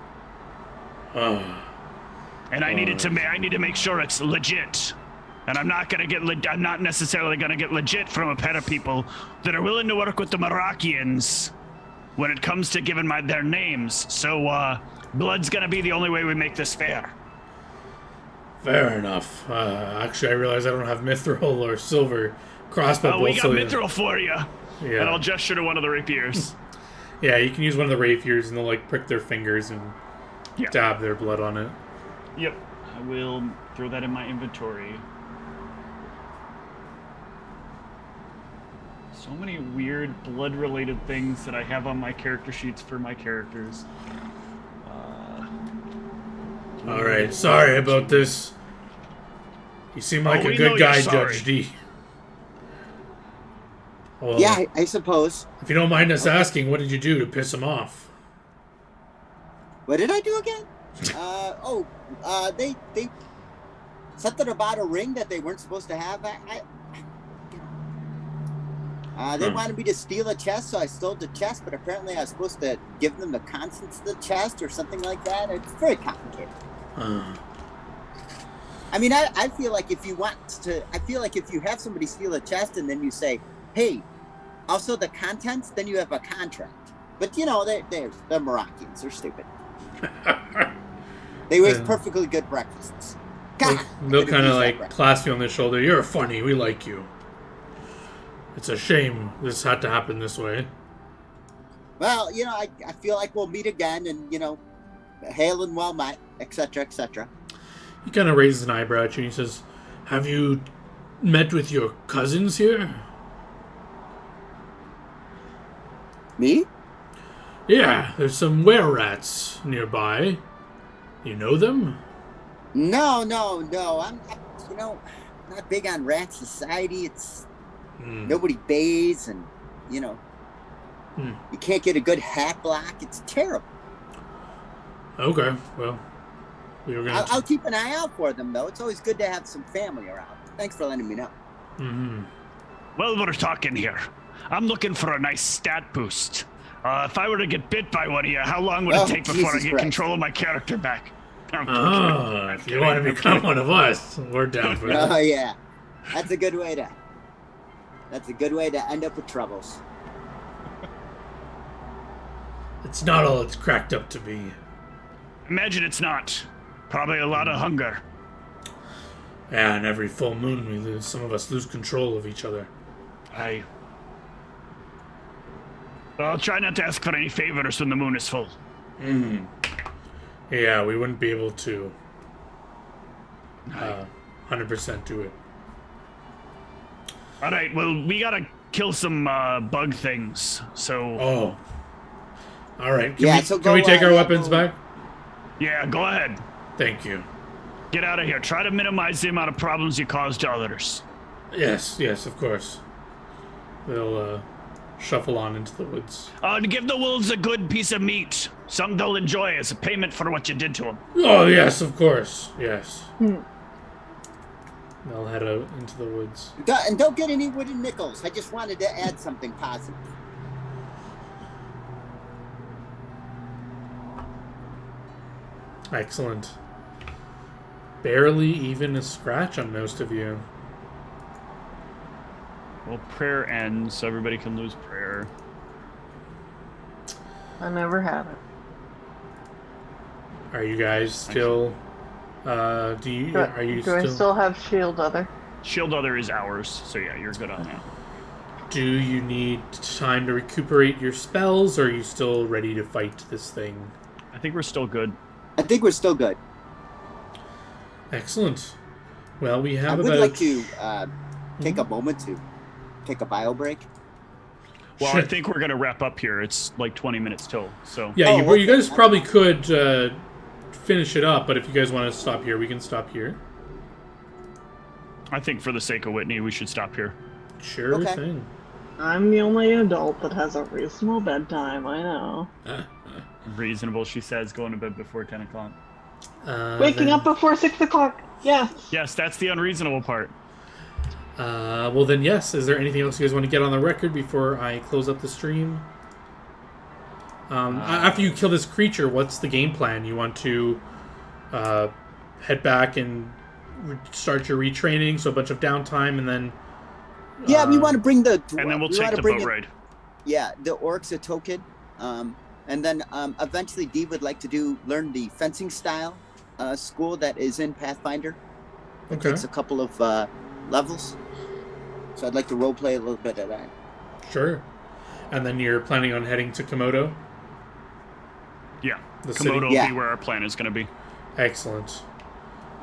S2: And I need to make sure it's legit. And I'm not necessarily gonna get legit from a pair of people that are willing to work with the Moroccans when it comes to giving their names. So, blood's gonna be the only way we make this fair.
S3: Fair enough. Actually, I realize I don't have mithril or silver crossbow
S2: Oh, we
S3: bolts.
S2: got mithril for you.
S3: Yeah.
S2: And I'll gesture to one of the rapiers.
S3: Yeah, you can use one of the rapiers and they'll like prick their fingers and
S2: Yeah.
S3: dab their blood on it.
S2: Yep. I will throw that in my inventory. So many weird blood-related things that I have on my character sheets for my characters.
S3: Alright, sorry about this. You seem like a
S2: we know
S3: good
S2: you're
S3: guy,
S2: sorry.
S3: Judge D. Well,
S1: Yeah, I suppose.
S3: if you don't mind us asking, what did you do to piss him off?
S1: What did I do again? They something about a ring that they weren't supposed to have. They wanted me to steal a chest, so I stole the chest. But apparently, I was supposed to give them the contents of the chest or something like that. It's very complicated. I mean, I feel like if you have somebody steal a chest and then you say, "Hey, Also, the contents, then you have a contract. But, you know, they're Moroccans. They're stupid. They make perfectly good breakfasts. God,
S3: they'll kind of like clasp you on the shoulder. You're funny. We like you. It's a shame this had to happen this way.
S1: Well, you know, I feel like we'll meet again and, you know, hail and well met, etc., etc.
S3: He kind of raises an eyebrow at you and he says, have you met with your cousins here?
S1: Me?
S3: Yeah, there's some were-rats nearby. You know them?
S1: No. I'm not, you know, not big on rat society. It's nobody bathes and, you know, you can't get a good hat block. It's terrible.
S3: Okay, well,
S1: I'll keep an eye out for them, though. It's always good to have some family around. Thanks for letting me know.
S3: Mm-hmm.
S2: Well, we're talking here. I'm looking for a nice stat boost. If I were to get bit by one of you, how long would it take before I get control of my character back?
S3: If you want to become one of us, we're down for that.
S1: Oh, yeah. That's a good way to end up with troubles.
S3: It's not all it's cracked up to be.
S2: Imagine it's not. Probably a lot of hunger.
S3: Yeah, and every full moon some of us lose control of each other.
S2: I'll try not to ask for any favors when the moon is full.
S3: Yeah, we wouldn't be able to 100% do it.
S2: Alright, well, we gotta kill some bug things, so...
S3: Oh. Alright,
S1: can
S3: we take our weapons back?
S2: Yeah, go ahead.
S3: Thank you.
S2: Get out of here. Try to minimize the amount of problems you cause to others.
S3: Yes, of course. They'll shuffle on into the woods.
S2: Give the wolves a good piece of meat. Something they'll enjoy as a payment for what you did to them.
S3: Oh, yes, of course. Yes. They'll head out into the woods.
S1: And don't get any wooden nickels. I just wanted to add something positive.
S3: Excellent. Barely even a scratch on most of you.
S2: Well, prayer ends, so everybody can lose prayer.
S6: I never had it.
S3: Are you guys still? Do
S6: I still have shield other?
S2: Shield other is ours, so yeah, you're good on that.
S3: Do you need time to recuperate your spells, or are you still ready to fight this thing?
S2: I think we're still good.
S1: I think we're still good.
S3: Excellent. Well, we have
S1: I would like to take a moment to take a bio break.
S2: Well, sure. I think we're going to wrap up here. It's like 20 minutes till. So
S3: yeah, you guys probably could finish it up, but if you guys want to stop here, we can stop here.
S2: I think for the sake of Whitney, we should stop here.
S3: Sure thing.
S6: I'm the only adult that has a reasonable bedtime, I know.
S2: Reasonable, she says, going to bed before 10 o'clock.
S6: Waking up before 6 o'clock, yes.
S2: Yes, that's the unreasonable part.
S3: Well then, yes. Is there anything else you guys want to get on the record before I close up the stream? After you kill this creature, what's the game plan? You want to head back and start your retraining, so a bunch of downtime, and then...
S1: Yeah, we want to bring the...
S2: And then we'll take the boat ride.
S1: Yeah, the orcs a token. And then eventually Dee would like to learn the fencing style school that is in Pathfinder. It takes a couple of levels. So I'd like to roleplay a little bit of that.
S3: Sure. And then you're planning on heading to Komodo?
S2: Yeah.
S3: The
S2: Komodo
S3: city?
S2: will be where our plan is going to be.
S3: Excellent.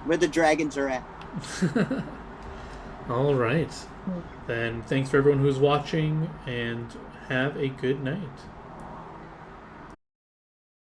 S1: Where the dragons are at.
S3: All right. Then thanks for everyone who's watching, and have a good night.